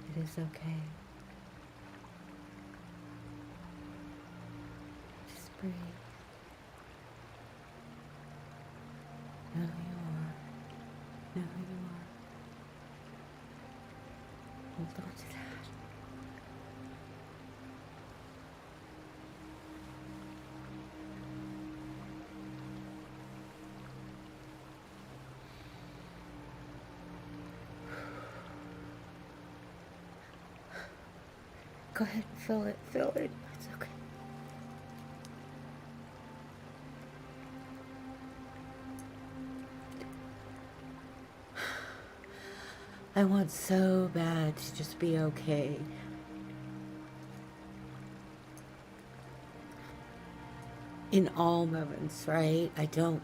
It is okay. free. Know who you are. Know who you are. Hold on to that. Go ahead and feel it. Feel it. It's okay. I want so bad to just be okay. In all moments, right?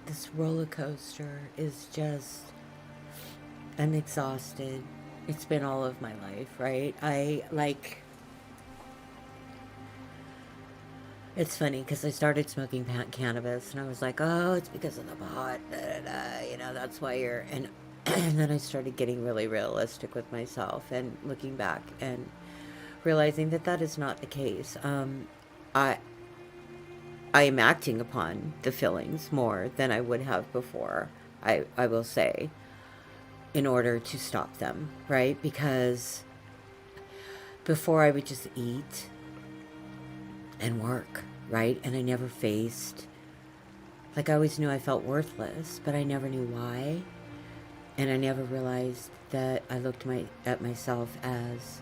This roller coaster is just, I'm exhausted. It's been all of my life, right? It's funny because I started smoking cannabis and I was like, oh, it's because of the pot, da, da, da, that's why you're, and, and then I started getting really realistic with myself and looking back and realizing that that is not the case. I, I am acting upon the feelings more than I would have before, I will say, in order to stop them, right? Because before I would just eat and work, right? And I never faced, like I always knew I felt worthless, but I never knew why. And I never realized that I looked at myself as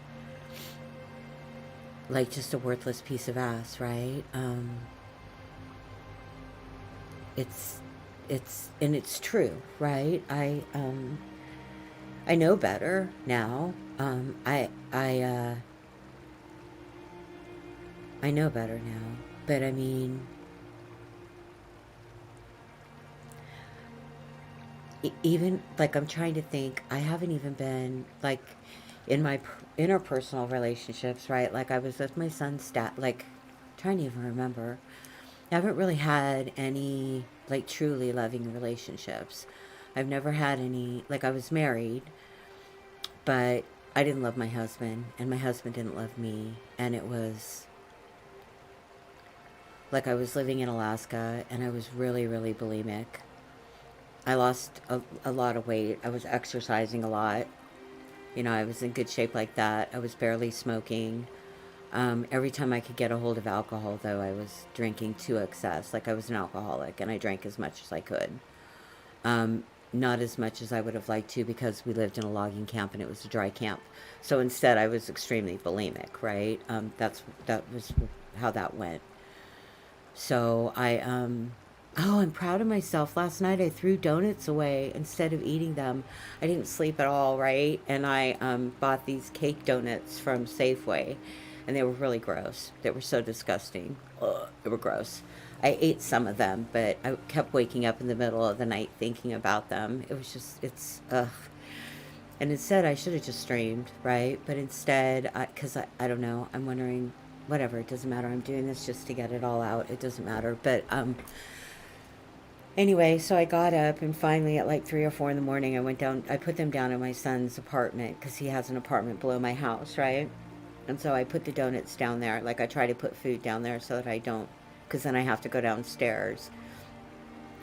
like just a worthless piece of ass, right? And it's true, right? I know better now. I know better now, but I mean, even like I'm trying to think, I haven't even been like in my interpersonal relationships, right? Like I was with my son's dad, like trying to even remember. I haven't really had any like truly loving relationships. I've never had any, like I was married, but I didn't love my husband and my husband didn't love me. And it was like I was living in Alaska and I was really, really bulimic. I lost a lot of weight. I was exercising a lot. I was in good shape like that. I was barely smoking. Every time I could get a hold of alcohol, though, I was drinking to excess. Like I was an alcoholic, and I drank as much as I could. Not as much as I would have liked to because we lived in a logging camp and it was a dry camp. So instead, I was extremely bulimic, right? That was how that went. So I'm proud of myself. Last night I threw donuts away instead of eating them. I didn't sleep at all, right? And I bought these cake donuts from Safeway, and they were really gross. They were so disgusting. Ugh, they were gross. I ate some of them, but I kept waking up in the middle of the night thinking about them. It was just, it's, ugh. And instead, I should have just streamed, right? But instead, because I don't know, I'm wondering, whatever, it doesn't matter. I'm doing this just to get it all out. It doesn't matter. But anyway, so I got up and finally at like 3 or 4 in the morning, I went down, I put them down in my son's apartment because he has an apartment below my house, right? And so I put the donuts down there. Like I try to put food down there so that I don't, because then I have to go downstairs,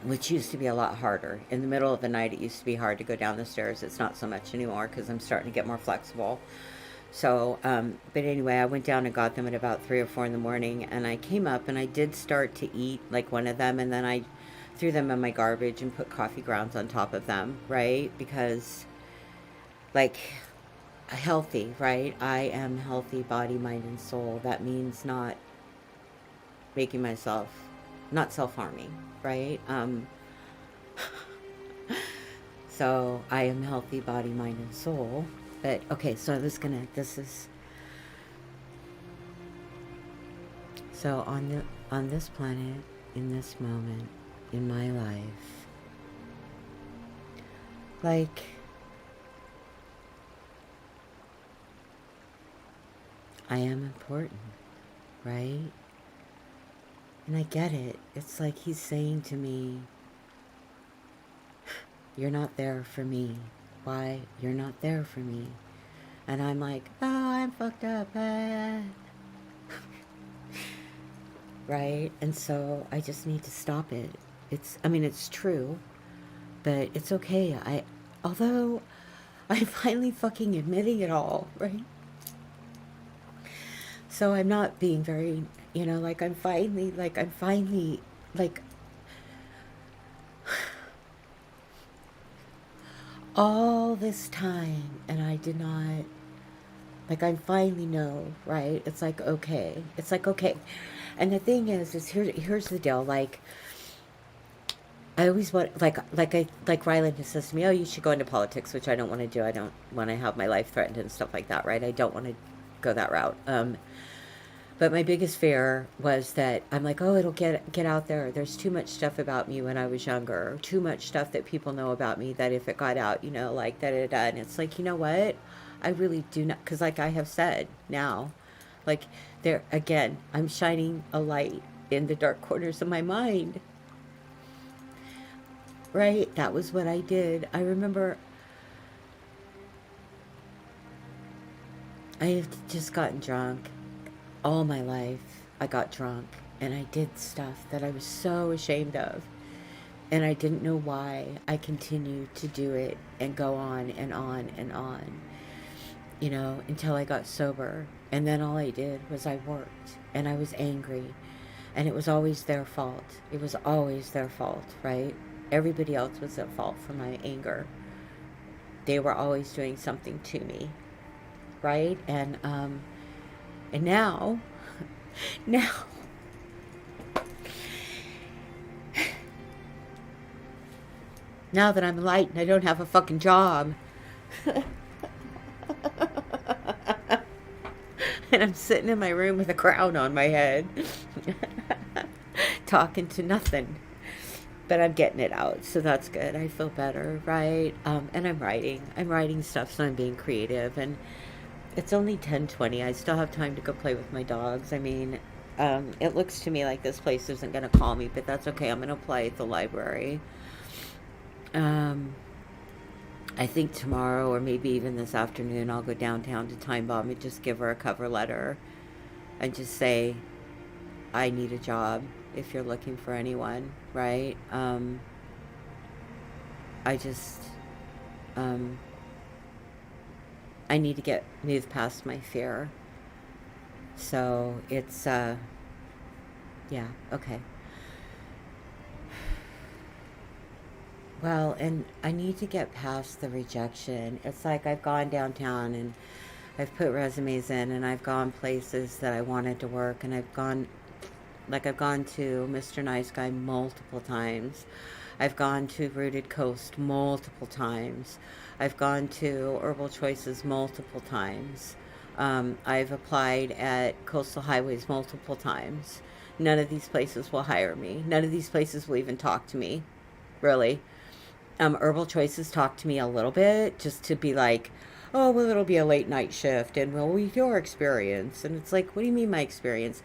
which used to be a lot harder. In the middle of the night, it used to be hard to go down the stairs. It's not so much anymore because I'm starting to get more flexible. So, but anyway, I went down and got them at about 3 or 4 in the morning, and I came up and I did start to eat like one of them, and then I threw them in my garbage and put coffee grounds on top of them, right? Because, like, healthy, right? I am healthy body, mind, and soul. That means not making myself, not self-harming, right? So I am healthy body, mind, and soul. But okay, so I was gonna, this is, so on this planet, in this moment, in my life, like, I am important, right? And I get it. It's like he's saying to me, you're not there for me. Why? You're not there for me. And I'm like, oh, I'm fucked up. right? And so I just need to stop it. I mean, it's true, but it's okay. Although I'm finally fucking admitting it all, right? So I'm not being very, like I'm finally, like, all this time, and I did not, like, I finally know, right? It's like, okay. It's like, okay. And the thing is here's the deal. Like, I always want, like Rylan just says to me, oh, you should go into politics, which I don't want to do. I don't want to have my life threatened and stuff like that, right? I don't want to go that route. But my biggest fear was that I'm like, oh, it'll get out there. There's too much stuff about me when I was younger, or too much stuff that people know about me that if it got out, like da da da. And it's like, you know what? I really do not, because like I have said now, like there again, I'm shining a light in the dark corners of my mind. Right? That was what I did. I remember I have just gotten drunk all my life. I got drunk and I did stuff that I was so ashamed of. And I didn't know why I continued to do it and go on and on and on, until I got sober. And then all I did was I worked and I was angry. And it was always their fault. It was always their fault, right? Everybody else was at fault for my anger. They were always doing something to me, right? And now, now, now that I'm light and I don't have a fucking job, and I'm sitting in my room with a crown on my head, talking to nothing. But I'm getting it out, so that's good. I feel better, right? And I'm writing. I'm writing stuff, so I'm being creative. And it's only 10:20. I still have time to go play with my dogs. I mean, it looks to me like this place isn't going to call me, but that's okay. I'm going to play at the library. I think tomorrow or maybe even this afternoon I'll go downtown to Time Bomb and just give her a cover letter and just say, I need a job if you're looking for anyone, right? I just, I need to move past my fear. So it's, yeah, okay. Well, and I need to get past the rejection. It's like I've gone downtown and I've put resumes in and I've gone places that I wanted to work and I've gone to Mr. Nice Guy multiple times. I've gone to Rooted Coast multiple times. I've gone to Herbal Choices multiple times. I've applied at Coastal Highways multiple times. None of these places will hire me. None of these places will even talk to me, really. Herbal Choices talked to me a little bit just to be like, oh, well, it'll be a late night shift and well, your experience. And it's like, what do you mean my experience?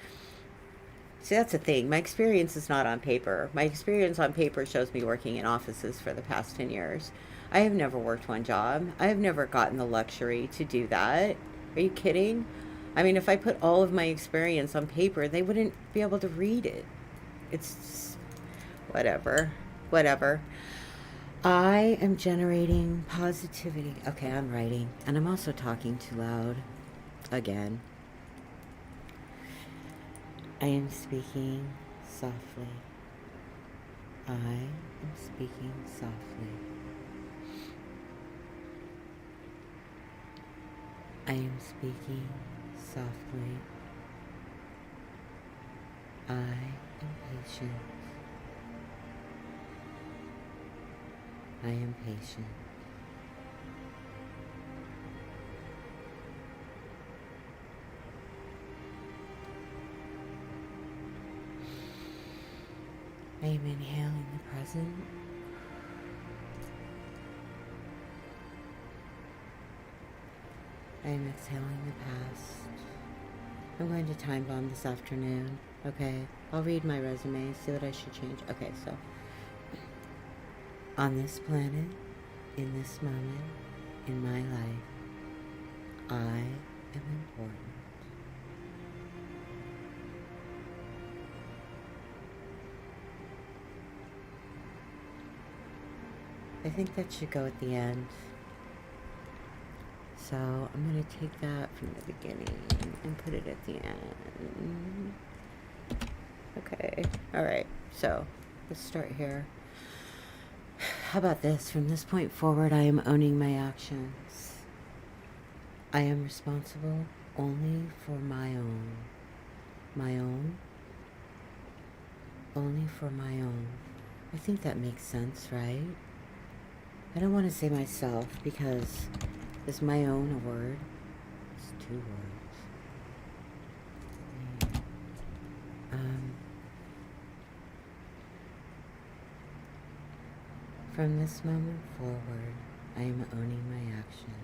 See, that's the thing. My experience is not on paper. My experience on paper shows me working in offices for the past 10 years. I have never worked one job. I have never gotten the luxury to do that. Are you kidding? I mean, if I put all of my experience on paper, they wouldn't be able to read it. It's just, whatever. Whatever. I am generating positivity. Okay, I'm writing. And I'm also talking too loud. Again. I am speaking softly. I am speaking softly. I am speaking softly. I am patient. I am patient. I am inhaling the present. I am exhaling the past. I'm going to time bomb this afternoon. Okay, I'll read my resume, see what I should change. Okay, so on this planet, in this moment, in my life, I am important. I think that should go at the end. So I'm going to take that from the beginning and put it at the end. Okay. All right. So let's start here. How about this? From this point forward, I am owning my actions. I am responsible only for my own. My own. Only for my own. I think that makes sense, right? I don't want to say myself because is my own a word? It's two words. From this moment forward, I am owning my actions.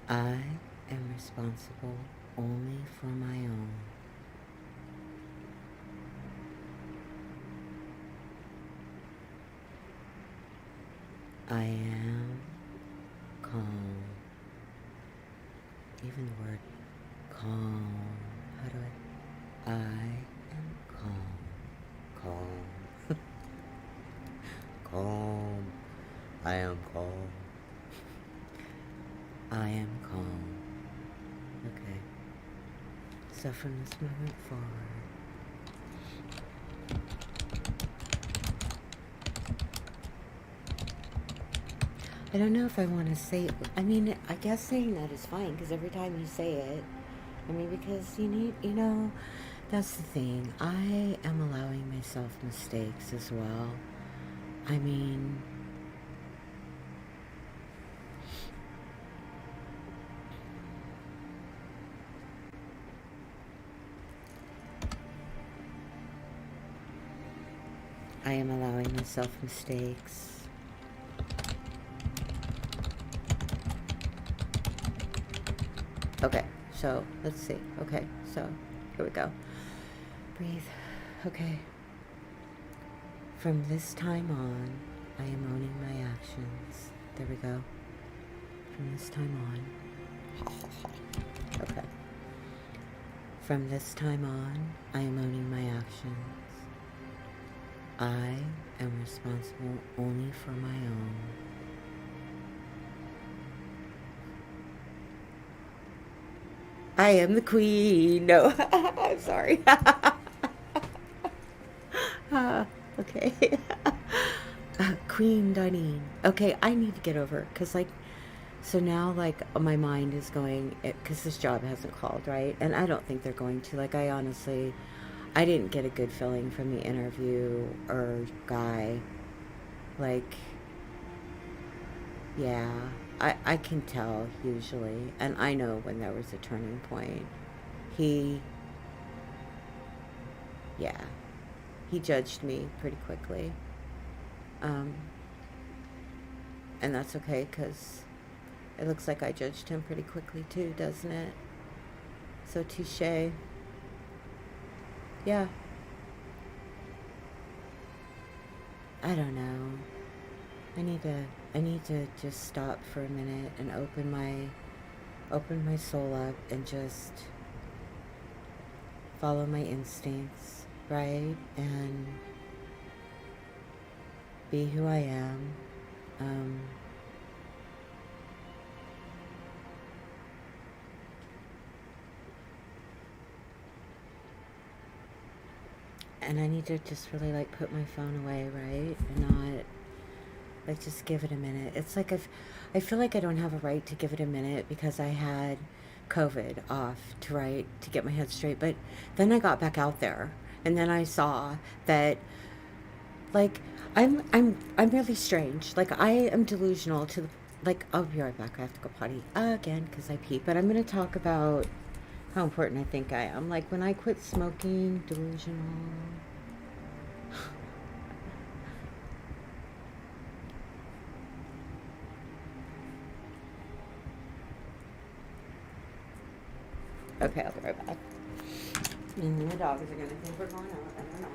I am responsible only for my own. I am calm. Even the word calm. How do I am calm. Calm. Calm. I am calm. I am calm. Okay. So from this moment forward, I don't know if I want to say it. I mean, I guess saying that is fine because every time you say it, I mean, because you need, that's the thing. I am allowing myself mistakes as well. I mean, I am allowing myself mistakes. Okay, so let's see. Okay, so here we go. Breathe. Okay. From this time on, I am owning my actions. There we go. From this time on. Okay. From this time on, I am owning my actions. I am responsible only for my own. I am the queen. No, I'm sorry. Okay. Queen Darlene. Okay, I need to get over it because, so now, my mind is going, because this job hasn't called, right? And I don't think they're going to. I didn't get a good feeling from the interview or guy. Yeah, I can tell usually. And I know when there was a turning point. Yeah, he judged me pretty quickly. And that's okay because it looks like I judged him pretty quickly too, doesn't it? So touche. Yeah. I don't know. I need to just stop for a minute and open my soul up and just follow my instincts, right? And be who I am. And I need to just really put my phone away, right? And not just give it a minute. It's like I feel like I don't have a right to give it a minute because I had COVID off to get my head straight. But then I got back out there and then I saw that I'm really strange. I am delusional to I'll be right back. I have to go potty again because I pee. But I'm gonna talk about how important I think I am. When I quit smoking, delusional. Okay, I'll be right back. And then the dogs are gonna think we're going out. I don't know.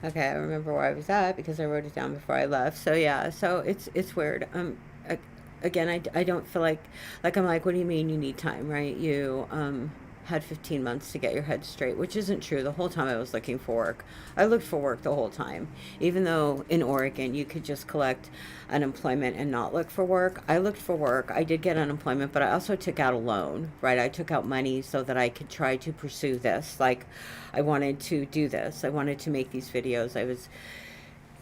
Okay, I remember where I was at because I wrote it down before I left. So yeah, so it's weird. A- again, I don't feel like I'm like, what do you mean you need time, right? You had 15 months to get your head straight, which isn't true. The whole time I was looking for work, I looked for work the whole time. Even though in Oregon you could just collect unemployment and not look for work, I looked for work. I did get unemployment, but I also took out a loan, right? I took out money so that I could try to pursue this. Like, I wanted to do this. I wanted to make these videos. I was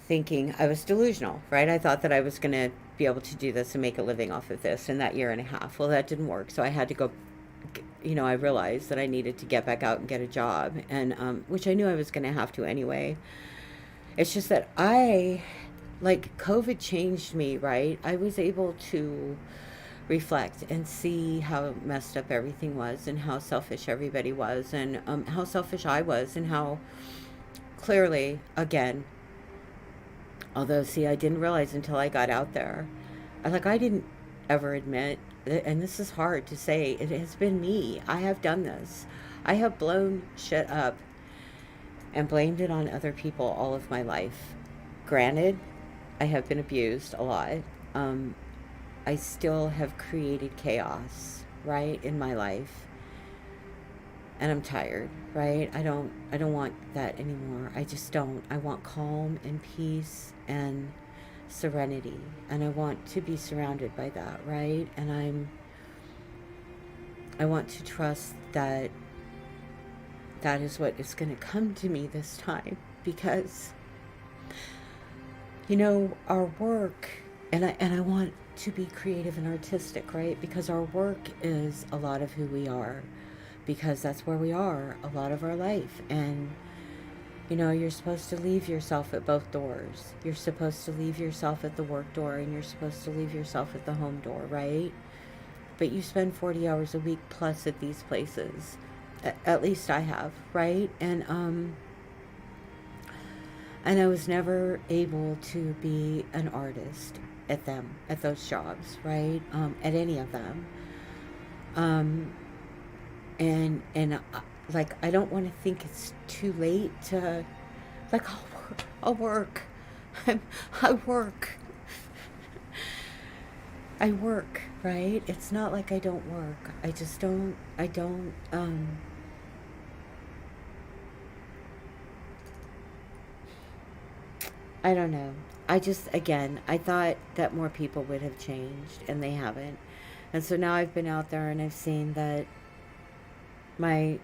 thinking I was delusional, right? I thought that I was going to be able to do this and make a living off of this in that year and a half. Well, that didn't work. So I had to go, I realized that I needed to get back out and get a job, and which I knew I was going to have to anyway. It's just that like, COVID changed me, right? I was able to reflect and see how messed up everything was and how selfish everybody was, and how selfish I was, and how clearly, again, although, see, I didn't realize until I got out there. I didn't ever admit, and this is hard to say, it has been me. I have done this. I have blown shit up and blamed it on other people all of my life. Granted, I have been abused a lot. Um, I still have created chaos, right, in my life. And I'm tired, right? I don't want that anymore. I just don't. I want calm and peace and serenity, and I want to be surrounded by that, right? And I want to trust that that is what is going to come to me this time, because our work, and I want to be creative and artistic, right? Because our work is a lot of who we are, because that's where we are a lot of our life. And you're supposed to leave yourself at both doors. You're supposed to leave yourself at the work door, and you're supposed to leave yourself at the home door, right? But you spend 40 hours a week plus at these places. At least I have, right? And I was never able to be an artist at those jobs, right? At any of them. Um, and like, I don't want to think it's too late to, like, I'll work. I'm, I work. I work, right? It's not like I don't work. I just don't. I don't. I don't know. I just, again, I thought that more people would have changed, and they haven't. And so now I've been out there and I've seen that my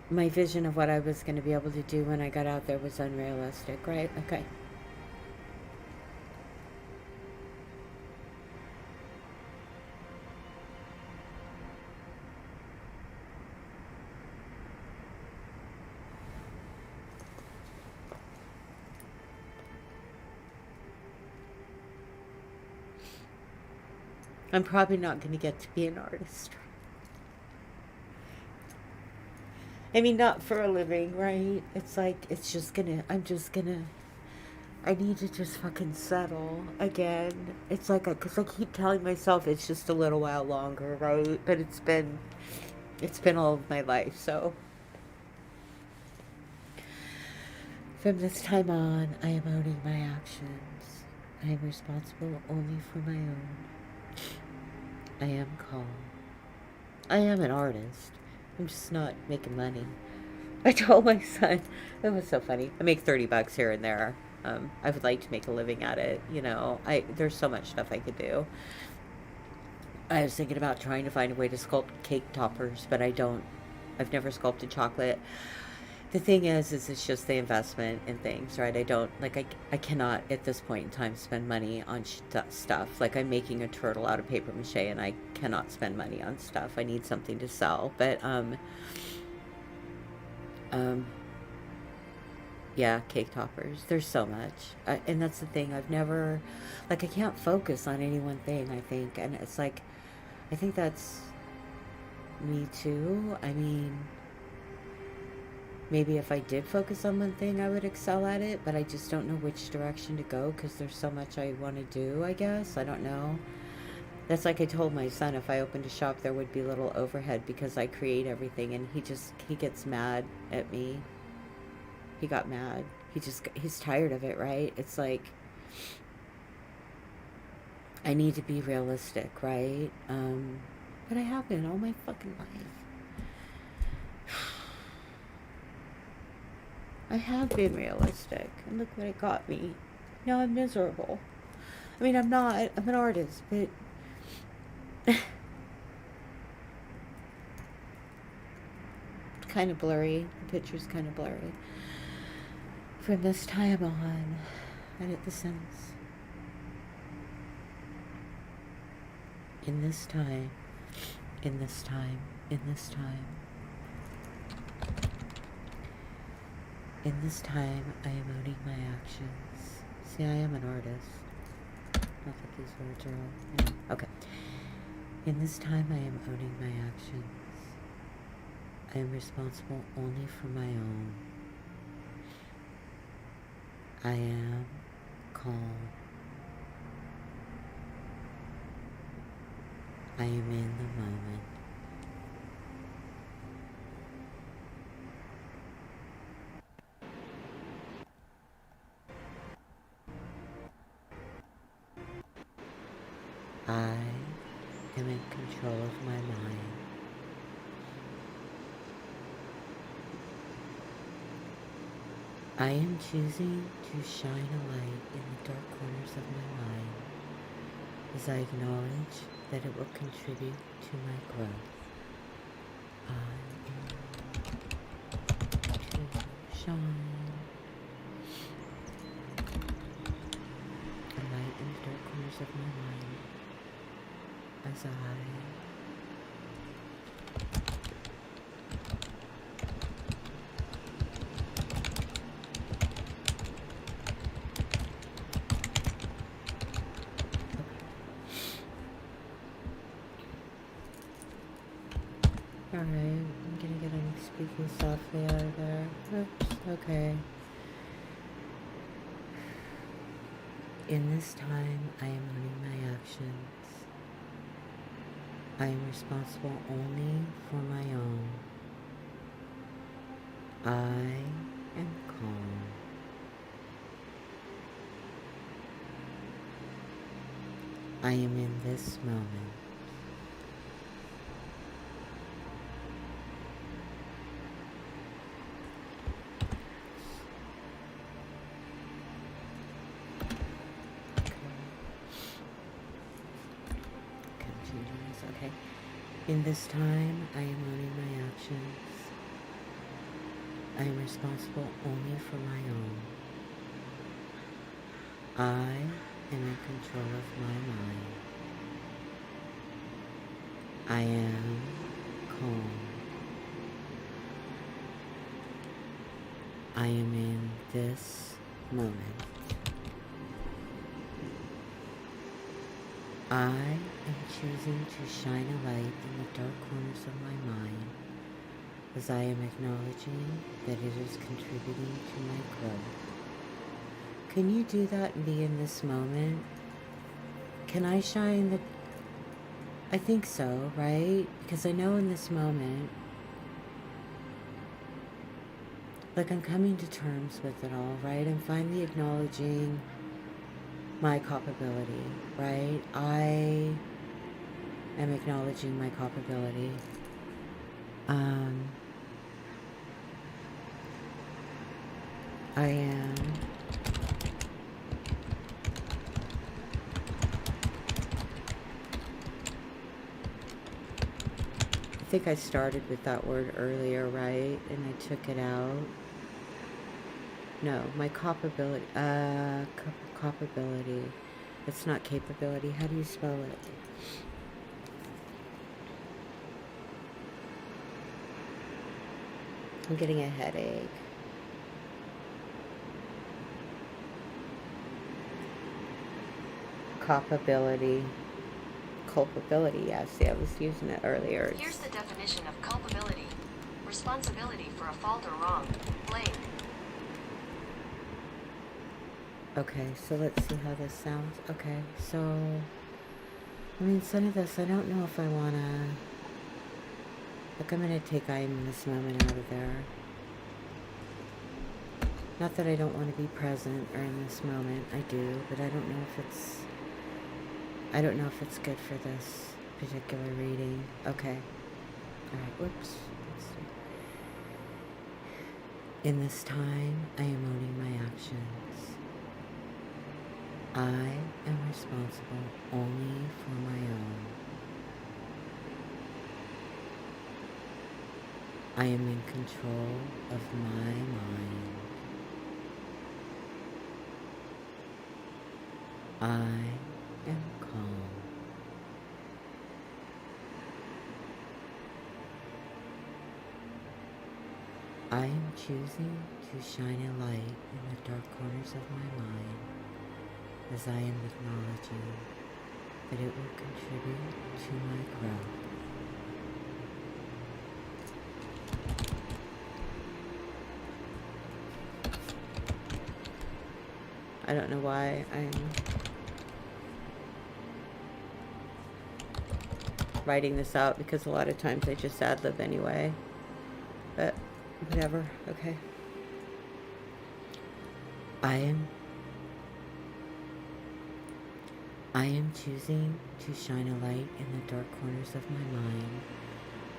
my vision of what I was going to be able to do when I got out there was unrealistic, right? Okay. I'm probably not going to get to be an artist. I mean, not for a living, right? It's like, I'm just gonna, I need to just fucking settle again. It's like, because I keep telling myself it's just a little while longer, right? But it's been all of my life. So from this time on, I am owning my actions. I am responsible only for my own. I am calm. I am an artist. I'm just not making money. I told my son, it was so funny. I make $30 here and there. I would like to make a living at it. There's so much stuff I could do. I was thinking about trying to find a way to sculpt cake toppers, but I don't. I've never sculpted chocolate. The thing is it's just the investment in things, right? I don't, like, I cannot at this point in time spend money on stuff. Like, I'm making a turtle out of paper mache, and I cannot spend money on stuff. I need something to sell. But um yeah, cake toppers, there's so much. And that's the thing, I've never, like, I can't focus on any one thing, I think. And it's like, I think that's me too. I mean, maybe if I did focus on one thing, I would excel at it, but I just don't know which direction to go, because there's so much I want to do, I guess. I don't know. That's like I told my son, if I opened a shop, there would be little overhead because I create everything, and he gets mad at me. He got mad. He's tired of it, right? It's like, I need to be realistic, right? But I have been all my fucking life. I have been realistic, and look what it got me. Now I'm miserable. I mean, I'm not. I'm an artist, but it's kind of blurry. The picture's kind of blurry. From this time on, edit the sentence. In this time, in this time, in this time. In this time, I am owning my actions. See, I am an artist. Not that these words are all... Yeah. Okay. In this time, I am owning my actions. I am responsible only for my own. I am calm. I am in the moment. I am in control of my mind. I am choosing to shine a light in the dark corners of my mind as I acknowledge that it will contribute to my growth. I am to shine a light in the dark corners of my mind as I Alright, I'm gonna get him speaking softly out of there. Oops, okay. In this time, I am owning my actions. I am responsible only for my own. I am calm. I am in this moment. Okay. In this time, I am owning my actions. I am responsible only for my own. I am in control of my mind. I am calm. I am in this moment. I am choosing to shine a light in the dark corners of my mind as I am acknowledging that it is contributing to my growth. Can you do that and be in this moment? Can I shine the... I think so, right? Because I know in this moment, like I'm coming to terms with it all, right? I'm finally acknowledging my culpability, right? I am acknowledging my culpability. I am I think I started with that word earlier, right? And I took it out. No, my culpability. Culpability. It's not capability. How do you spell it? I'm getting a headache. Culpability. Culpability, yeah. See, I was using it earlier. Here's the definition of culpability. Responsibility for a fault or wrong. Blame. Okay, so let's see how this sounds. Okay, so... I mean, some of this, I don't know if I want to... Like, I'm going to take I am in this moment out of there. Not that I don't want to be present or in this moment. I do, but I don't know if it's good for this particular reading. Okay. All right. Whoops. Let's see. In this time, I am owning my actions. I am responsible only for my own. I am in control of my mind. I am calm. I am choosing to shine a light in the dark corners of my mind as I am acknowledging that it will contribute to my growth. I don't know why I'm writing this out, because a lot of times I just ad-lib anyway. But whatever, okay. I am choosing to shine a light in the dark corners of my mind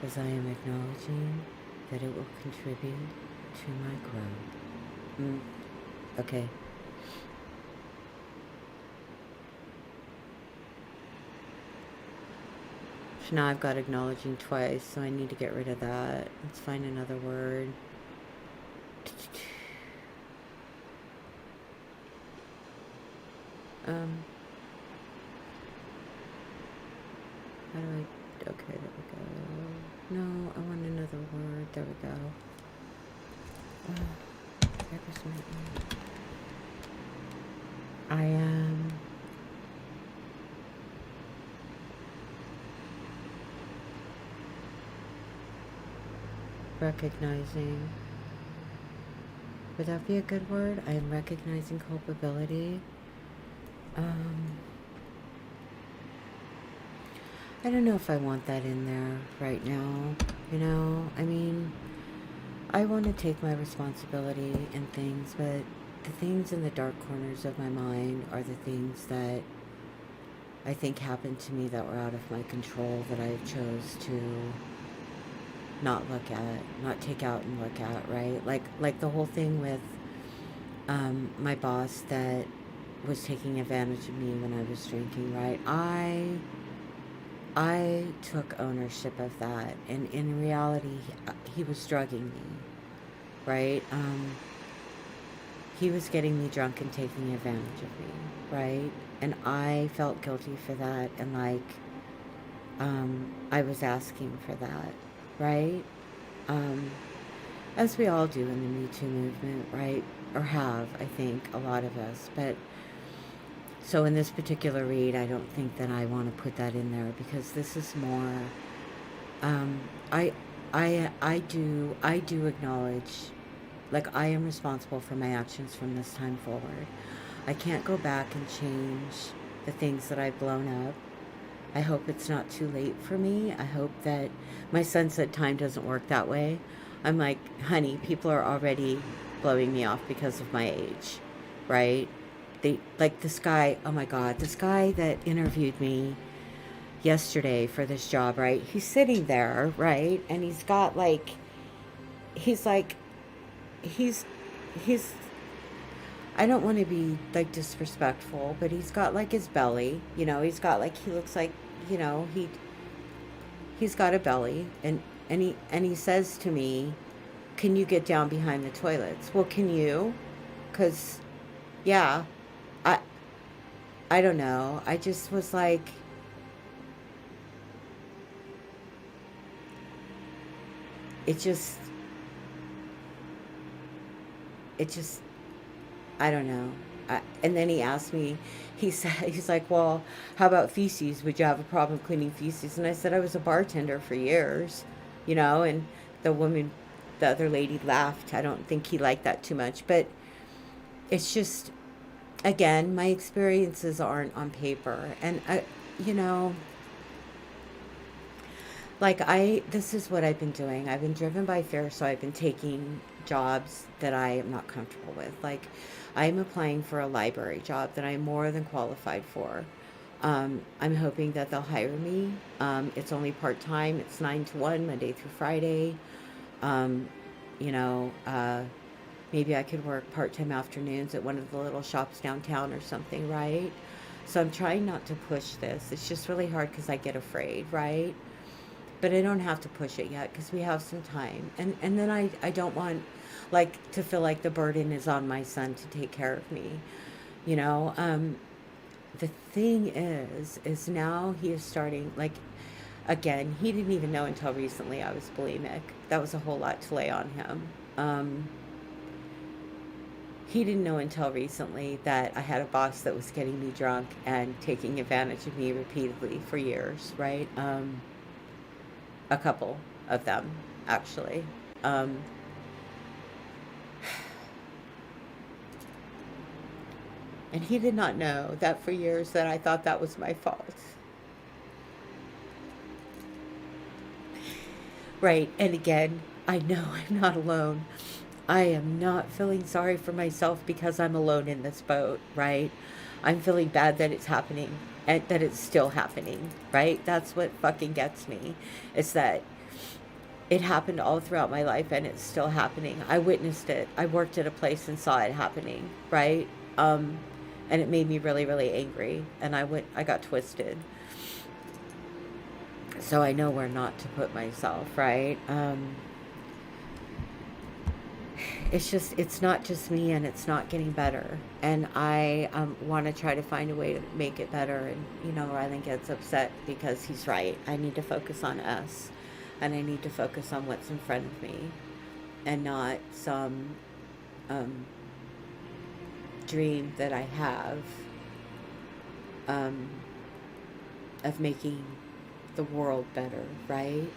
as I am acknowledging that it will contribute to my growth. Okay. So now I've got acknowledging twice, so I need to get rid of that. Let's find another word. How do I... Okay, there we go. No, I want another word. There we go. There goes my E. I am... recognizing... Would that be a good word? I am recognizing culpability. I don't know if I want that in there right now, you know? I mean, I want to take my responsibility in things, but the things in the dark corners of my mind are the things that I think happened to me that were out of my control, that I chose to not look at, not take out and look at, right? Like the whole thing with my boss that was taking advantage of me when I was drinking, right? I took ownership of that, and in reality, he was drugging me, right? He was getting me drunk and taking advantage of me, right? And I felt guilty for that, and I was asking for that, right? As we all do in the Me Too movement, right? Or have, I think, a lot of us. But so in this particular read, I don't think that I want to put that in there, because this is more. I do acknowledge, like, I am responsible for my actions from this time forward. I can't go back and change the things that I've blown up. I hope it's not too late for me. I hope that my son said time doesn't work that way. I'm like, honey, people are already blowing me off because of my age, right? They, like this guy, oh my God, this guy that interviewed me yesterday for this job, right? He's sitting there, right? And he's got like, he's I don't want to be like disrespectful, but he's got like his belly, you know, he's got like, he looks like, you know, he's got a belly, and he says to me, can you get down behind the toilets? Well, can you? Because, yeah, I don't know. I just was like, it just, I don't know. And then he asked me, he's like, well, how about feces? Would you have a problem cleaning feces? And I said, I was a bartender for years, you know, and the other lady laughed. I don't think he liked that too much, but it's just, again, my experiences aren't on paper. And you know, like this is what I've been doing. I've been driven by fear, so I've been taking jobs that I am not comfortable with. Like, I'm applying for a library job that I'm more than qualified for. I'm hoping that they'll hire me. It's only part time. It's 9 to 1, Monday through Friday. Um, you know, maybe I could work part time afternoons at one of the little shops downtown or something, right? So I'm trying not to push this. It's just really hard because I get afraid, right? But I don't have to push it yet because we have some time. And then I don't want like to feel like the burden is on my son to take care of me. You know, the thing is now he is starting like again, he didn't even know until recently I was bulimic. That was a whole lot to lay on him. He didn't know until recently that I had a boss that was getting me drunk and taking advantage of me repeatedly for years, right? A couple of them, actually. Um, and he did not know that for years that I thought that was my fault. Right, and again, I know I'm not alone. I am not feeling sorry for myself because I'm alone in this boat, right? I'm feeling bad that it's happening and that it's still happening, right? That's what fucking gets me. It's that it happened all throughout my life and it's still happening. I witnessed it. I worked at a place and saw it happening, right? Um, and it made me really, really angry. And I got twisted. So I know where not to put myself, right? It's just, it's not just me and it's not getting better. And I want to try to find a way to make it better. And, Rylan gets upset because he's right. I need to focus on us and I need to focus on what's in front of me and not some um, dream that I have um, of making the world better, right?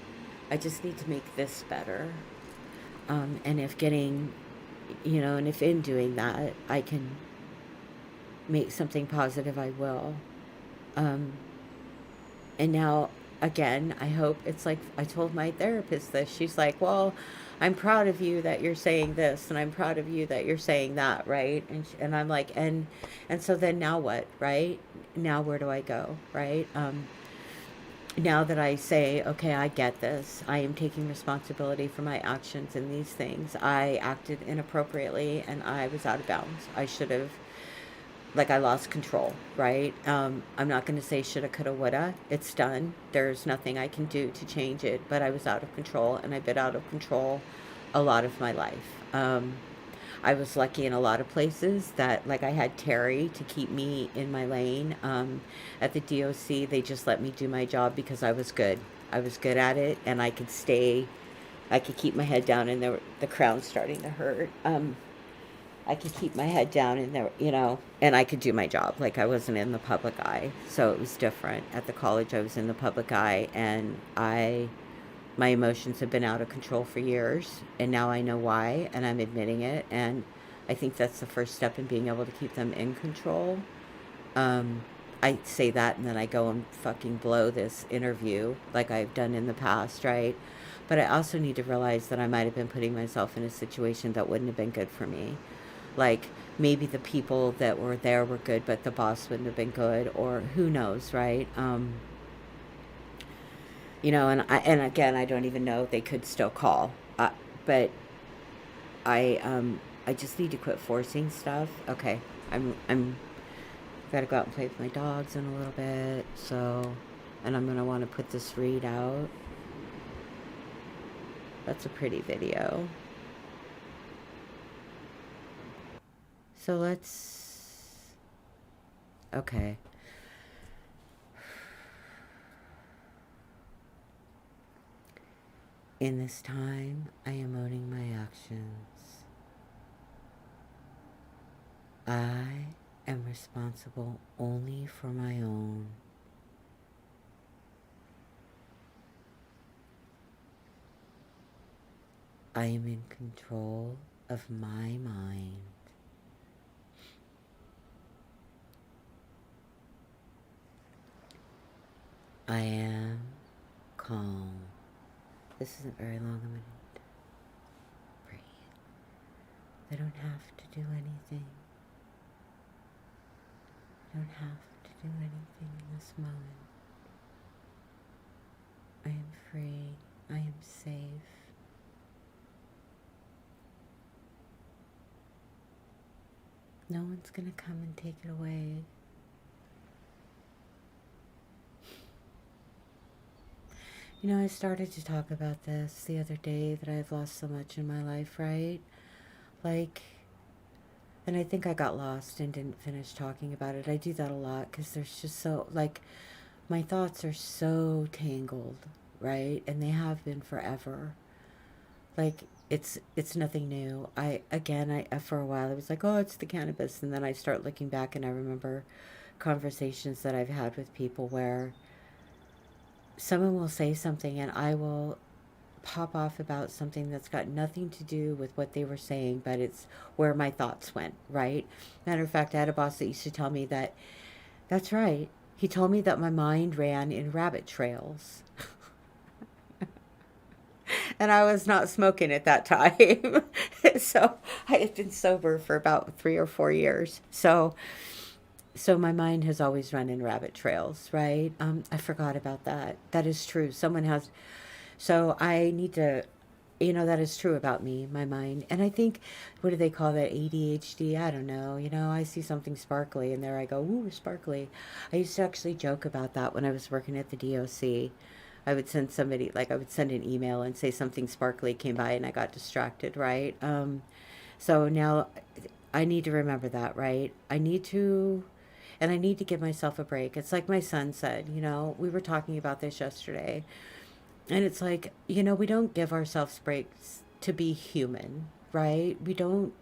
I just need to make this better. And if getting, and if in doing that, I can make something positive, I will. Um, and now, again, I hope it's like I told my therapist this. She's like, well, I'm proud of you that you're saying this, and I'm proud of you that you're saying that, right? And I'm like, and so then now what, right? Now where do I go, right? Now that I say, okay, I get this, I am taking responsibility for my actions in these things. I acted inappropriately and I was out of bounds. I should have, like, I lost control, right? I'm not going to say shoulda, coulda, woulda. It's done. There's nothing I can do to change it, but I was out of control and I've been out of control a lot of my life. I was lucky in a lot of places that, like, I had Terry to keep me in my lane. At the DOC, they just let me do my job because I was good. I was good at it, and I could stay. I could keep my head down, and the crown's starting to hurt. I could keep my head down, and and I could do my job. Like, I wasn't in the public eye, so it was different. At the college, I was in the public eye, and my emotions have been out of control for years, and now I know why, and I'm admitting it, and I think that's the first step in being able to keep them in control. um, I say that and then I go and fucking blow this interview like I've done in the past, right? But I also need to realize that I might have been putting myself in a situation that wouldn't have been good for me. Like, maybe the people that were there were good, but the boss wouldn't have been good, or who knows, right? And again, I don't even know, they could still call. But I just need to quit forcing stuff. Okay, I'm gotta go out and play with my dogs in a little bit. So, and I'm gonna want to put this read out. That's a pretty video. So let's. Okay. In this time, I am owning my actions. I am responsible only for my own. I am in control of my mind. I am calm. This isn't very long. I'm going to breathe. I don't have to do anything. I don't have to do anything in this moment. I am free. I am safe. No one's going to come and take it away. You know, I started to talk about this the other day that I've lost so much in my life, right? Like, and I think I got lost and didn't finish talking about it. I do that a lot because there's just so, like, my thoughts are so tangled, right? And they have been forever. Like, it's nothing new. I for a while I was like, oh, it's the cannabis, and then I start looking back and I remember conversations that I've had with people where someone will say something and I will pop off about something that's got nothing to do with what they were saying, but it's where my thoughts went, right? Matter of fact, I had a boss that used to tell me that, that's right. He told me that my mind ran in rabbit trails. And I was not smoking at that time. So I had been sober for about 3 or 4 years. So my mind has always run in rabbit trails, right? I forgot about that. That is true. Someone has, so I need to, that is true about me, my mind. And I think, what do they call that? ADHD? I don't know. I see something sparkly and there I go, ooh, sparkly. I used to actually joke about that when I was working at the DOC. I would send somebody, like I would send an email and say something sparkly came by and I got distracted, right? So now I need to remember that, right? And I need to give myself a break. It's like my son said, we were talking about this yesterday. And it's like, we don't give ourselves breaks to be human, right? We don't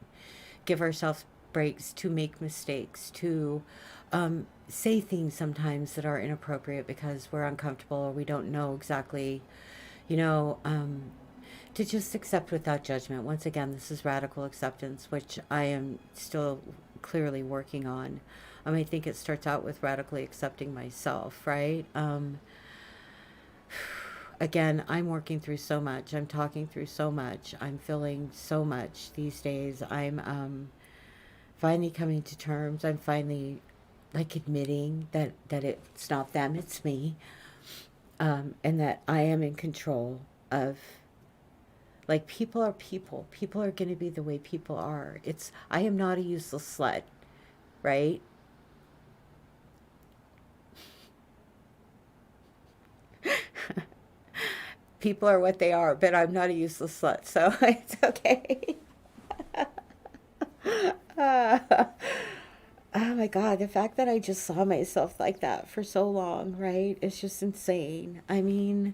give ourselves breaks to make mistakes, to say things sometimes that are inappropriate because we're uncomfortable or we don't know exactly, you know, um, to just accept without judgment. Once again, this is radical acceptance, which I am still clearly working on. I think it starts out with radically accepting myself, right? Again, I'm working through so much. I'm talking through so much. I'm feeling so much these days. I'm finally coming to terms. I'm finally like admitting that it's not them, it's me, and that I am in control of. Like, people are people. People are going to be the way people are. I am not a useless slut, right? People are what they are, but I'm not a useless slut, so it's okay. Uh, oh my God, the fact that I just saw myself like that for so long, right? It's just insane. And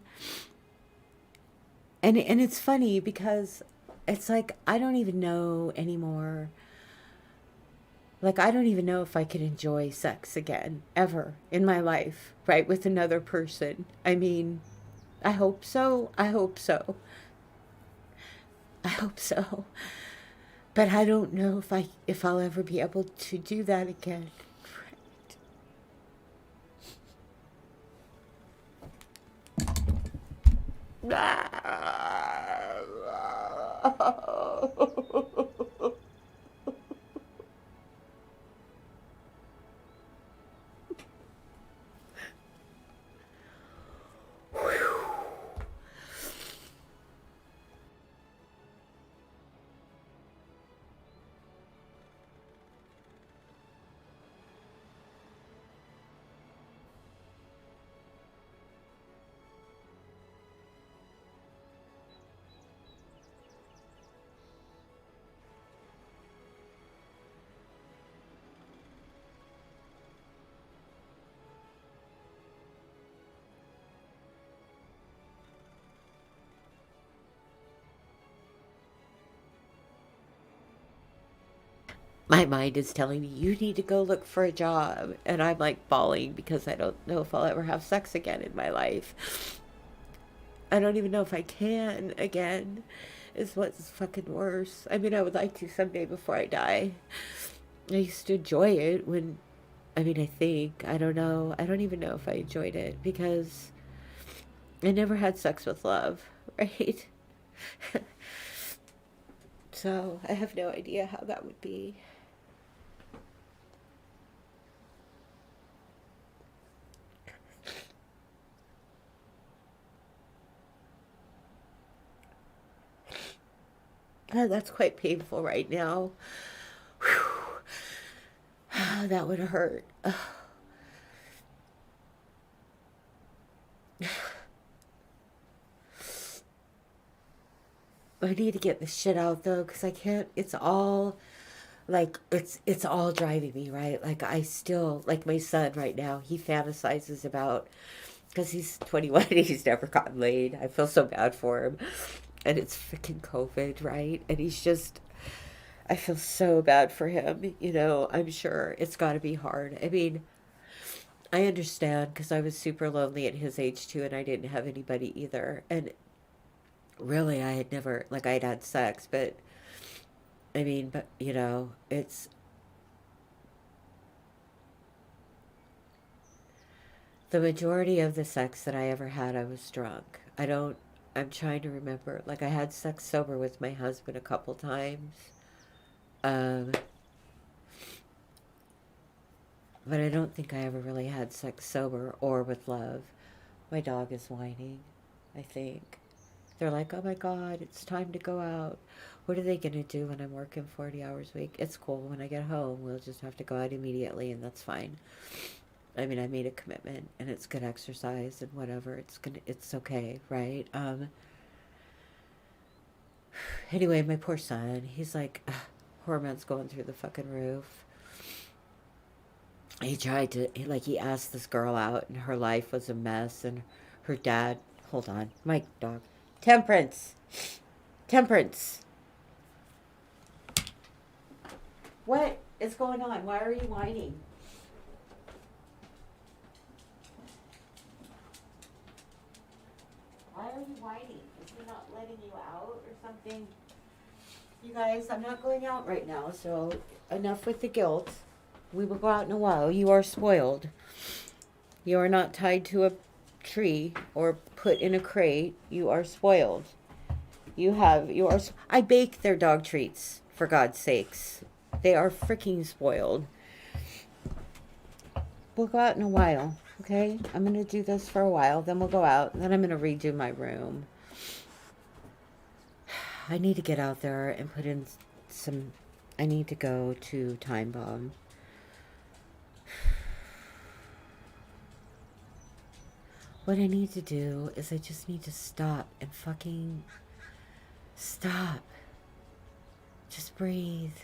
it's funny because it's like I don't even know anymore. Like, I don't even know if I could enjoy sex again, ever in my life, right? With another person. I hope so. I hope so. I hope so. But I don't know if I'll ever be able to do that again. My mind is telling me, you need to go look for a job. And I'm like bawling because I don't know if I'll ever have sex again in my life. I don't even know if I can again, is what's fucking worse. I would like to someday before I die. I used to enjoy it I think, I don't know. I don't even know if I enjoyed it because I never had sex with love, right? So I have no idea how that would be. That's quite painful right now. Whew. That would hurt. I need to get this shit out though, because I can't. It's all like it's all driving me, right? Like I still like my son right now. He fantasizes about, because he's 21 and he's never gotten laid. I feel so bad for him, and it's freaking COVID, right? And he's just. I feel so bad for him. You know, I'm sure it's got to be hard. I mean, I understand because I was super lonely at his age too, and I didn't have anybody either. And really, I had never, like, I'd had sex, but I mean, but you know, it's the majority of the sex that I ever had, I was drunk. I'm trying to remember. Like, I had sex sober with my husband a couple times. Um, but I don't think I ever really had sex sober or with love. My dog is whining, I think. They're like, oh my God, it's time to go out. What are they going to do when I'm working 40 hours a week? It's cool. When I get home, we'll just have to go out immediately, and that's fine. I mean, I made a commitment, and it's good exercise and whatever. It's okay, right? Anyway, my poor son, he's like, hormones going through the fucking roof. He asked this girl out, and her life was a mess, and her dad, hold on, my dog, Temperance, Temperance, what is going on? Why are you whining? Why are you whining? Is he not letting you out or something? You guys, I'm not going out right now, so enough with the guilt. We will go out in a while. You are spoiled. You are not tied to a tree or put in a crate. You are spoiled. I bake their dog treats, for God's sakes. They are freaking spoiled. We'll go out in a while, okay? I'm going to do this for a while, then we'll go out, and then I'm going to redo my room. I need to get out there and put in some. I need to go to Time Bomb. What I need to do is I just need to stop and fucking stop. Just breathe.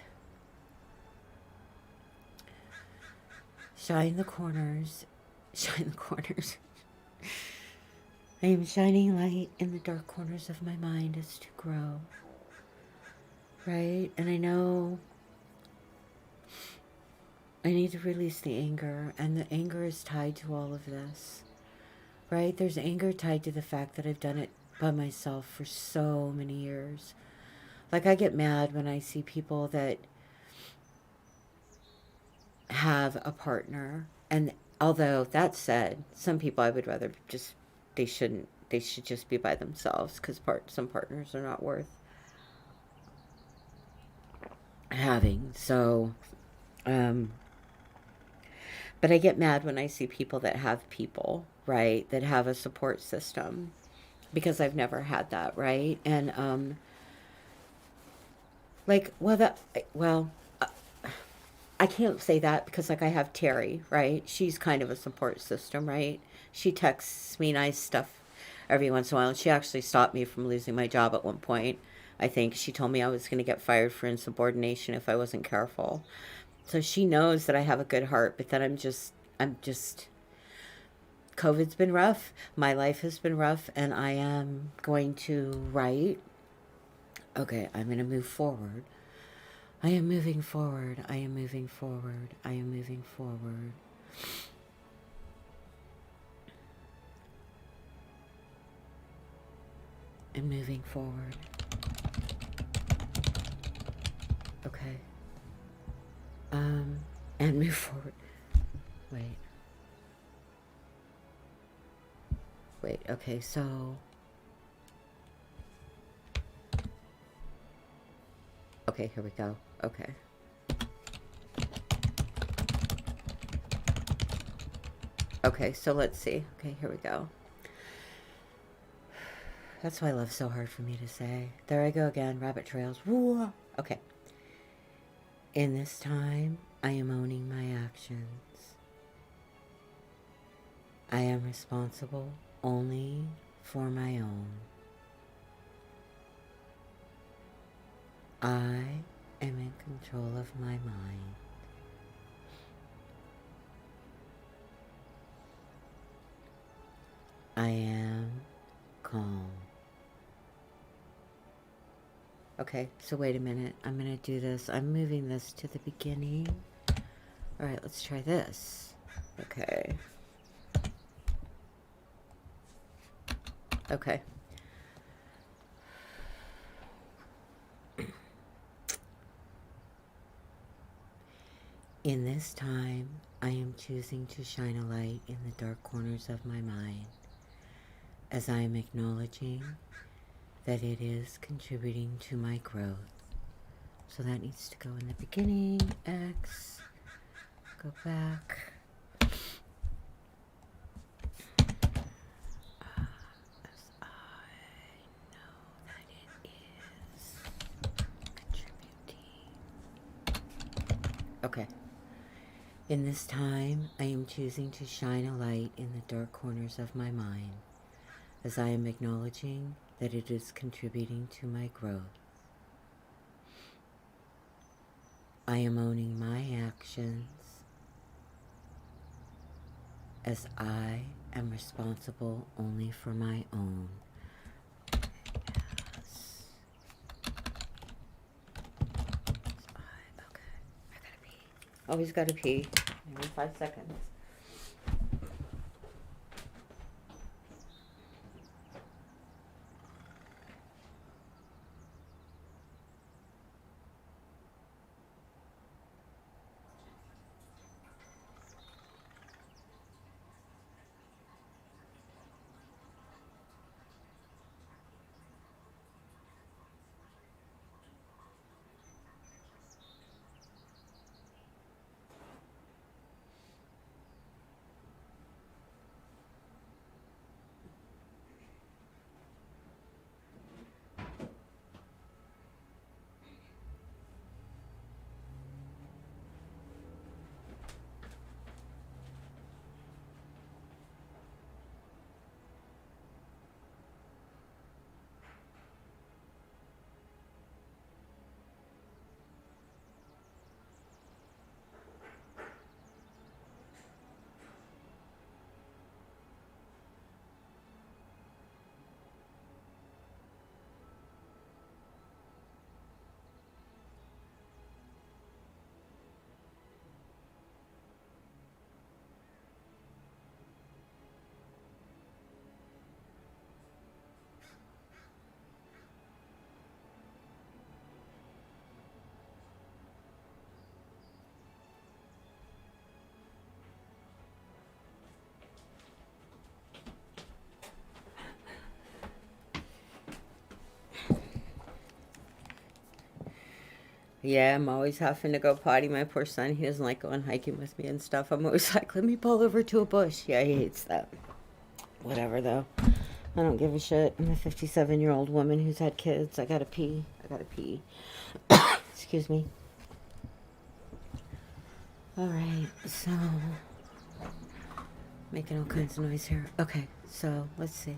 Shine the corners. Shine the corners. I am shining light in the dark corners of my mind as to grow. Right? And I know I need to release the anger, and the anger is tied to all of this. Right? There's anger tied to the fact that I've done it by myself for so many years. Like, I get mad when I see people that have a partner, and although that said, some people I would rather just, they should just be by themselves, because some partners are not worth having. So, but I get mad when I see people that have people, right, that have a support system, because I've never had that, right? And like, well, I can't say that because, like, I have Terry, right? She's kind of a support system, right? She texts me nice stuff every once in a while, and she actually stopped me from losing my job at one point. I think she told me I was going to get fired for insubordination if I wasn't careful. So she knows that I have a good heart, but then I'm just, COVID's been rough. My life has been rough, and I am going to write. Okay, I'm going to move forward. I am moving forward. I am moving forward. I am moving forward. I'm moving forward. Okay. And move forward. Wait. Okay, so Okay, here we go. Okay. Okay, so let's see. Okay, here we go. That's why love's so hard for me to say. There I go again, rabbit trails. Woo! Okay. In this time, I am owning my actions. I am responsible only for my own. I am in control of my mind. I am calm. Okay, so wait a minute. I'm going to do this. I'm moving this to the beginning. All right, let's try this. Okay. Okay. In this time, I am choosing to shine a light in the dark corners of my mind as I am acknowledging that it is contributing to my growth. So that needs to go in the beginning. X. Go back. As I know that it is contributing. Okay. In this time, I am choosing to shine a light in the dark corners of my mind as I am acknowledging that it is contributing to my growth. I am owning my actions as I am responsible only for my own. Yes. Okay, I gotta pee. Always gotta pee. Maybe 5 seconds. Yeah, I'm always having to go potty. My poor son, he doesn't like going hiking with me and stuff. I'm always like, let me pull over to a bush. Yeah, he hates that. Whatever, though. I don't give a shit. I'm a 57-year-old woman who's had kids. I gotta pee. I gotta pee. Excuse me. All right, so making all kinds of noise here. Okay, so let's see.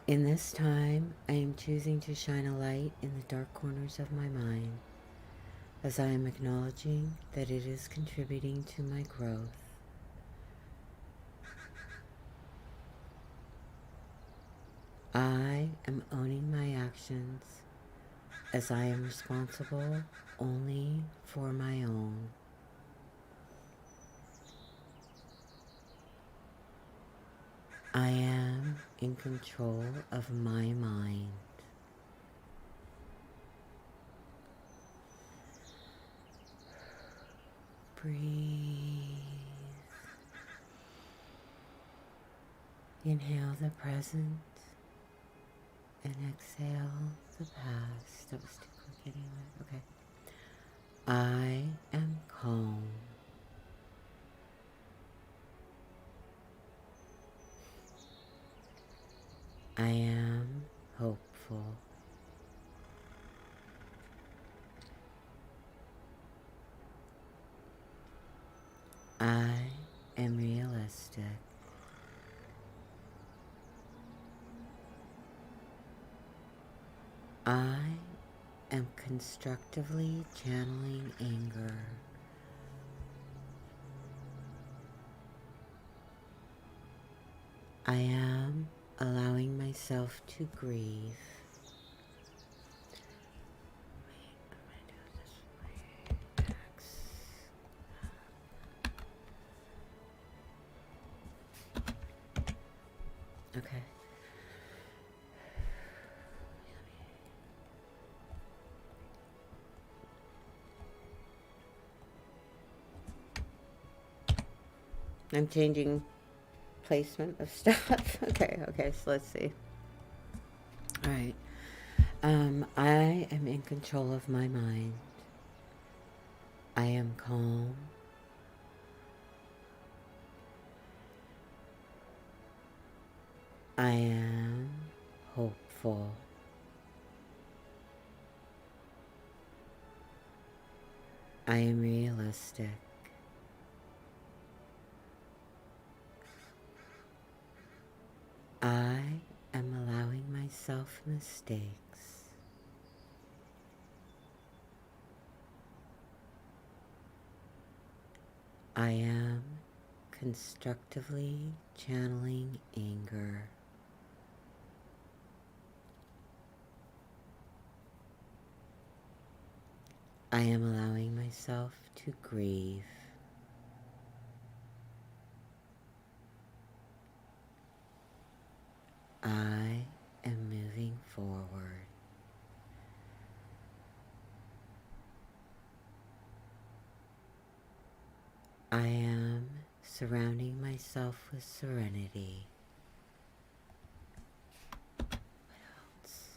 In this time, I am choosing to shine a light in the dark corners of my mind as I am acknowledging that it is contributing to my growth. I am owning my actions as I am responsible only for my own. I am in control of my mind. Breathe. Inhale the present. And exhale the past. That was too quick anyway. Okay. I am calm. I am hopeful. I am realistic. I am constructively channeling anger. I am allowing myself to grieve. Okay. I'm changing placement of stuff. Okay, so let's see. All right. I am in control of my mind. I am calm. I am hopeful. I am realistic. I am allowing myself mistakes. I am constructively channeling anger. I am allowing myself to grieve. I am moving forward. I am surrounding myself with serenity. What else?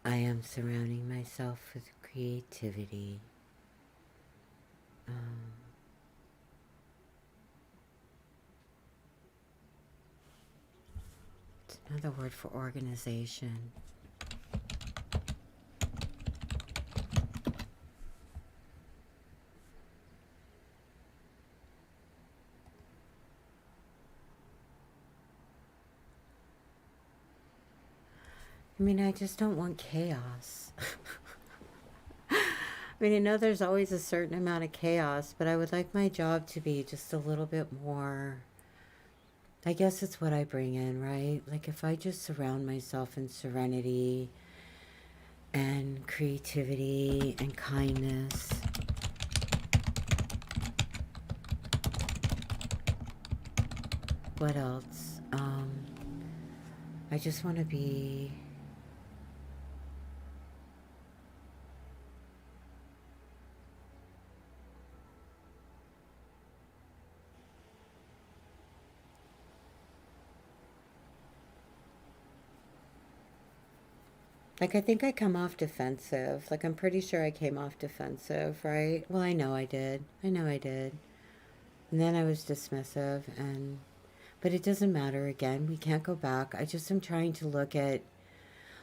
I am surrounding myself with creativity. It's another word for organization. I mean, I just don't want chaos. I mean, I know there's always a certain amount of chaos, but I would like my job to be just a little bit more. I guess it's what I bring in, right? Like if I just surround myself in serenity and creativity and kindness. What else? I just want to be like, I think I come off defensive. Like, I'm pretty sure I came off defensive, right? Well, I know I did. I know I did. And then I was dismissive, and but it doesn't matter. Again, we can't go back. I just am trying to look at,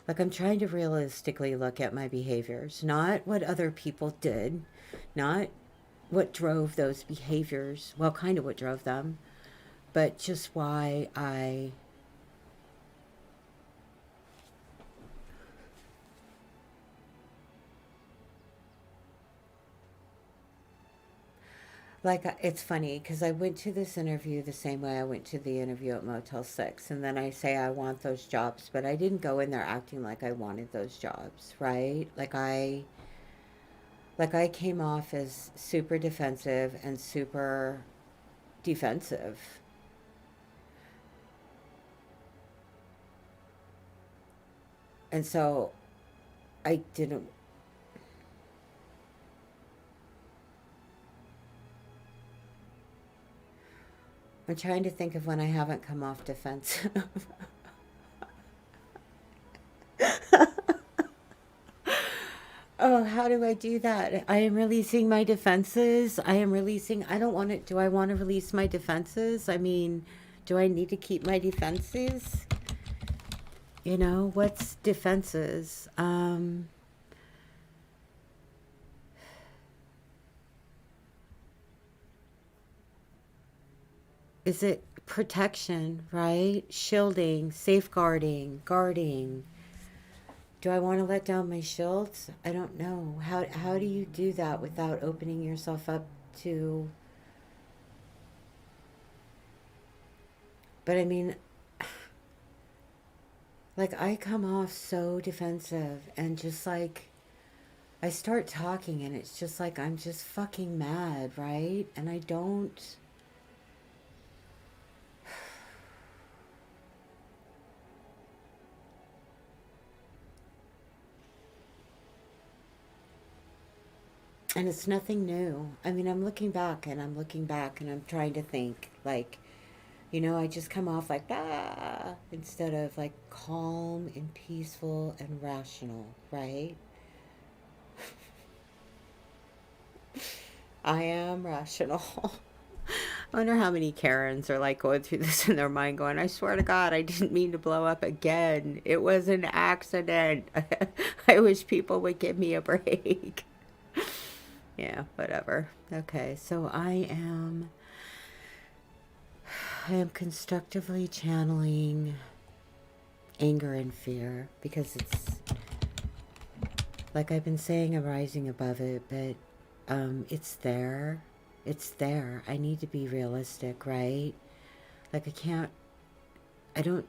like, I'm trying to realistically look at my behaviors, not what other people did, not what drove those behaviors. Well, kind of what drove them, but just why I like. It's funny because I went to this interview the same way I went to the interview at Motel 6, and then I say I want those jobs, but I didn't go in there acting like I wanted those jobs, right? Like I came off as super defensive and super defensive. And so I didn't I'm trying to think of when I haven't come off defensive. Oh, how do I do that? I am releasing my defenses. I am releasing, I don't want to, do I want to release my defenses? I mean, do I need to keep my defenses? You know, what's defenses? Is it protection, right? Shielding, safeguarding, guarding. Do I want to let down my shields? I don't know. How do you do that without opening yourself up to, but I mean, like I come off so defensive and just like I start talking and it's just like I'm just fucking mad, right? And I don't, and it's nothing new. I mean, I'm looking back and I'm looking back and I'm trying to think like, you know, I just come off like ah instead of like calm and peaceful and rational, right? I am rational. I wonder how many Karens are like going through this in their mind going, I swear to God, I didn't mean to blow up again. It was an accident. I wish people would give me a break. Yeah, whatever. Okay, so I am constructively channeling anger and fear because it's like I've been saying, I'm rising above it, but it's there. It's there. I need to be realistic, right? Like I don't,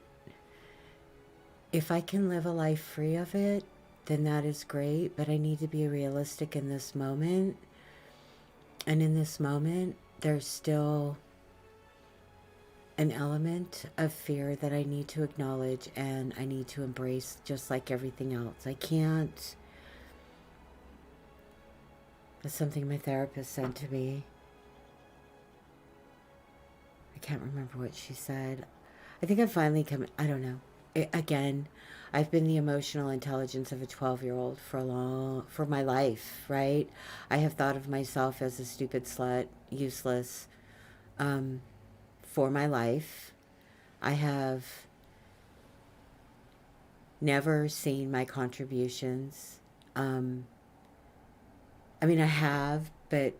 if I can live a life free of it, then that is great, but I need to be realistic in this moment. And in this moment, there's still an element of fear that I need to acknowledge and I need to embrace just like everything else. I can't, that's something my therapist said to me. I can't remember what she said. I think I'm finally coming, I don't know. Again, I've been the emotional intelligence of a 12-year-old for my life, right? I have thought of myself as a stupid slut, useless, for my life. I have never seen my contributions. I mean, I have, but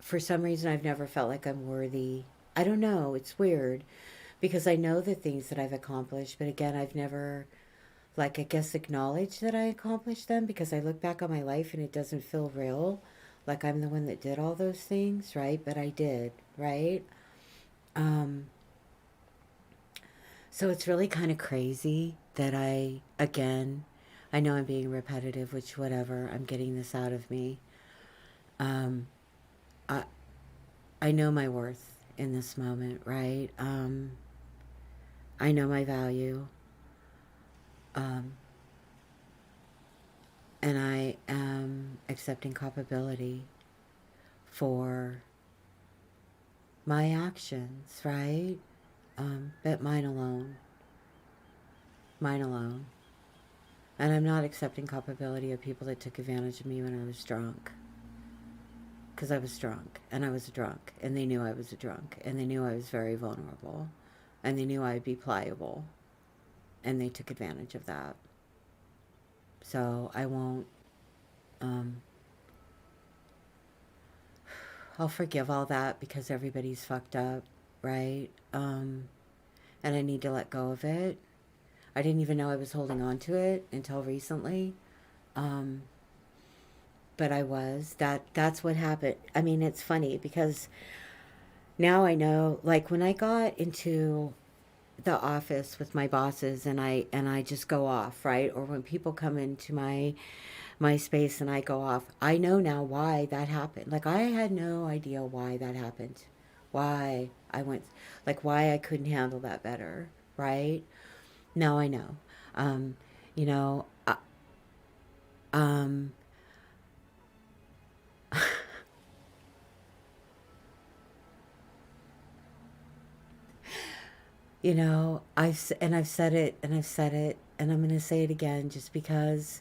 for some reason, I've never felt like I'm worthy. I don't know. It's weird because I know the things that I've accomplished, but again, I've never, like, I guess, acknowledged that I accomplished them because I look back on my life and it doesn't feel real. Like I'm the one that did all those things, right? But I did, right? Um, so it's really kind of crazy that again, I know I'm being repetitive, which whatever, I'm getting this out of me. Um, I, I know my worth in this moment, right? I know my value. Um, and I am accepting culpability for my actions, right? But mine alone. Mine alone. And I'm not accepting culpability of people that took advantage of me when I was drunk. Because I was drunk, and I was a drunk, and they knew I was a drunk, and they knew I was very vulnerable, and they knew I'd be pliable, and they took advantage of that. So I won't, um, I'll forgive all that because everybody's fucked up, right? And I need to let go of it. I didn't even know I was holding on to it until recently. Um, but I was. That's what happened. I mean, it's funny because now I know, like when I got into the office with my bosses and I just go off, right? Or when people come into my space and I go off, I know now why that happened. Like I had no idea why that happened. Why I went, like why I couldn't handle that better, right? Now I know. Um, you know, um I've said it and I've said it and I'm going to say it again just because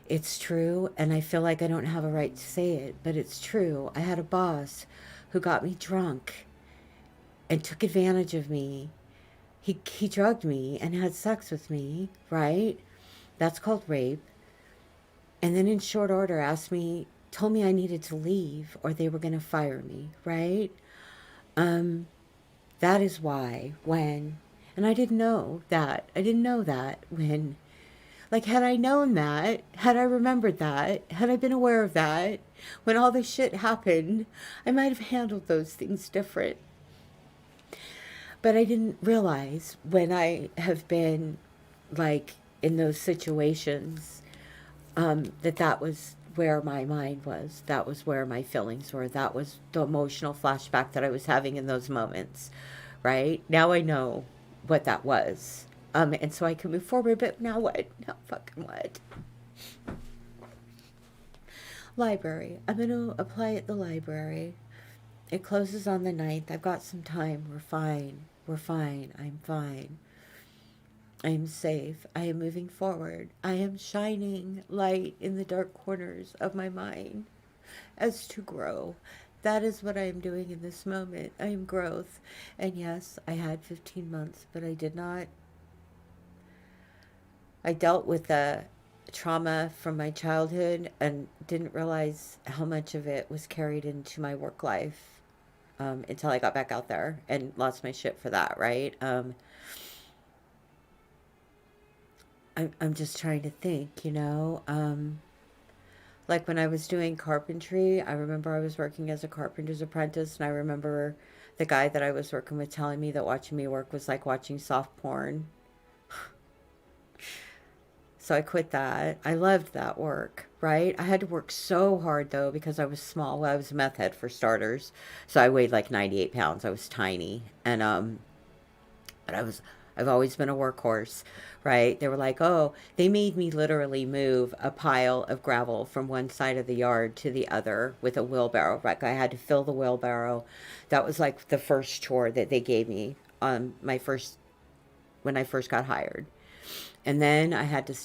it's true and I feel like I don't have a right to say it, but it's true. I had a boss who got me drunk and took advantage of me. He drugged me and had sex with me, right? That's called rape. And then in short order told me I needed to leave or they were going to fire me, right? Um, that is why and I didn't know that. I didn't know that when, like, had I known that, had I remembered that, had I been aware of that, when all this shit happened, I might have handled those things different. But I didn't realize when I have been, like, in those situations, that was where my mind was. That was where my feelings were. That was the emotional flashback that I was having in those moments, right? Now I know what that was. And so I can move forward, but now what? Now fucking what? Library. I'm going to apply at the library. It closes on the 9th. I've got some time. We're fine. We're fine. I'm fine. I am safe. I am moving forward. I am shining light in the dark corners of my mind as to grow. That is what I am doing in this moment. I am growth. And yes, I had 15 months, but I did not. I dealt with the trauma from my childhood and didn't realize how much of it was carried into my work life until I got back out there and lost my shit for that, right? I'm just trying to think, like when I was doing carpentry, I remember I was working as a carpenter's apprentice, and I remember the guy that I was working with telling me that watching me work was like watching soft porn. So I quit that. I loved that work, right? I had to work so hard though because I was small. Well, I was a meth head for starters. So I weighed like 98 pounds. I was tiny. But I've always been a workhorse, right? They were like, oh, they made me literally move a pile of gravel from one side of the yard to the other with a wheelbarrow. Like I had to fill the wheelbarrow. That was like the first chore that they gave me when I first got hired. And then I had to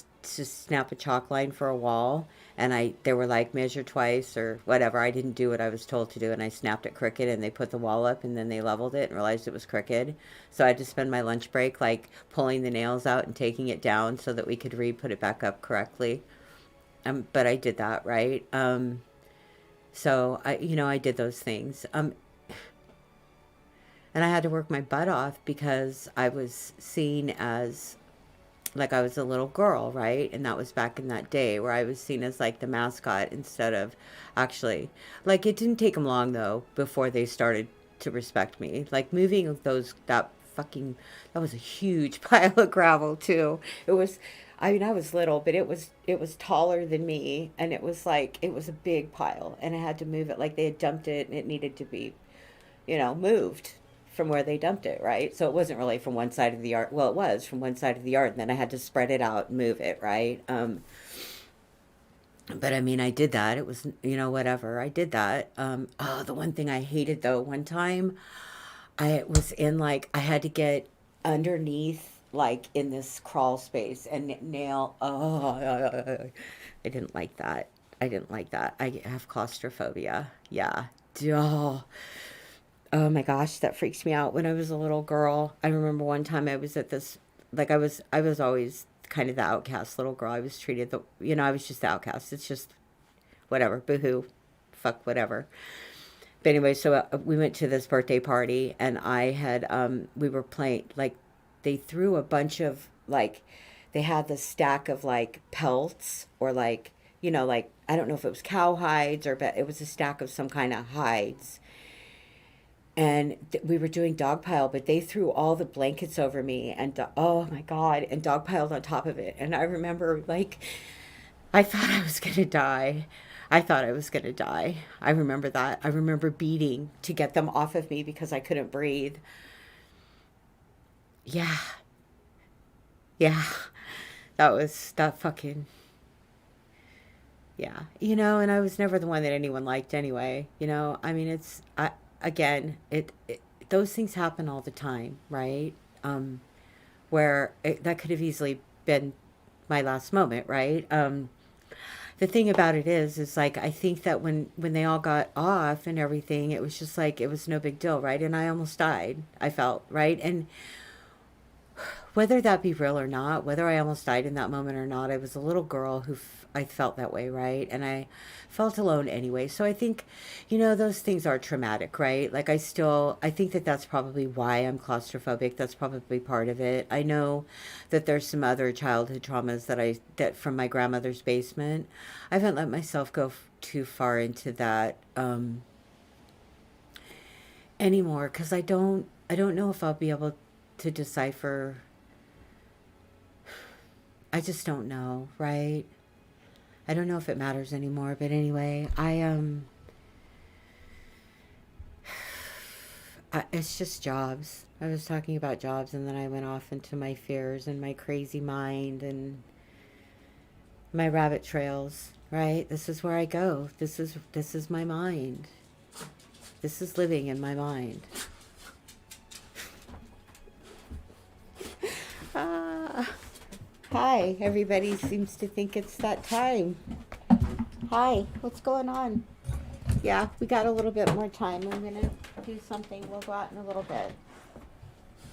snap a chalk line for a wall, and they were like measure twice or whatever. I didn't do what I was told to do, and I snapped it crooked, and they put the wall up, and then they leveled it and realized it was crooked. So I had to spend my lunch break like pulling the nails out and taking it down so that we could put it back up correctly. But I did that, right? So I did those things. And I had to work my butt off because I was seen as like I was a little girl, right? And that was back in that day where I was seen as like the mascot instead of actually, like it didn't take them long though before they started to respect me. Like moving that was a huge pile of gravel too. It was, I mean, I was little, but it was taller than me, and it was a big pile, and I had to move it like they had dumped it and it needed to be moved from where they dumped it, right? So it wasn't really from one side of the yard. Well, it was from one side of the yard, and then I had to spread it out and move it, right? But I mean, I did that. It was, whatever. I did that. Oh, the one thing I hated though, one time I was in like, I had to get underneath, like in this crawl space and nail. Oh, I didn't like that. I didn't like that. I have claustrophobia. Yeah. Oh, oh my gosh, that freaks me out. When I was a little girl, I remember one time I was at this, like I was always kind of the outcast little girl. I was treated I was just the outcast. It's just whatever, boohoo, fuck whatever. But anyway, so we went to this birthday party, and we were playing, like, they threw a bunch of, like, they had this stack of, like, pelts, or, like, like, I don't know if it was cow hides, but it was a stack of some kind of hides. And we were doing dogpile, but they threw all the blankets over me, and oh my God, and dogpiled on top of it. And I remember, like, I thought I was gonna die. I thought I was gonna die. I remember that. I remember beating to get them off of me because I couldn't breathe. Yeah, yeah, that fucking, yeah. And I was never the one that anyone liked anyway. I mean, again, those things happen all the time, right? that could have easily been my last moment, right? The thing about it is like I think that when they all got off and everything, it was just like it was no big deal, right? And I almost died. I felt right, and whether that be real or not, whether I almost died in that moment or not, I was a little girl I felt that way, right? And I felt alone anyway. So I think, those things are traumatic, right? Like I think that that's probably why I'm claustrophobic. That's probably part of it. I know that there's some other childhood traumas that from my grandmother's basement. I haven't let myself go too far into that anymore because I don't know if I'll be able to decipher. I just don't know, right? I don't know if it matters anymore, but anyway, it's just jobs. I was talking about jobs and then I went off into my fears and my crazy mind and my rabbit trails, right? This is where I go. This is my mind. This is living in my mind. Ah. Hi, everybody seems to think it's that time. Hi, what's going on? Yeah, we got a little bit more time. I'm going to do something. We'll go out in a little bit.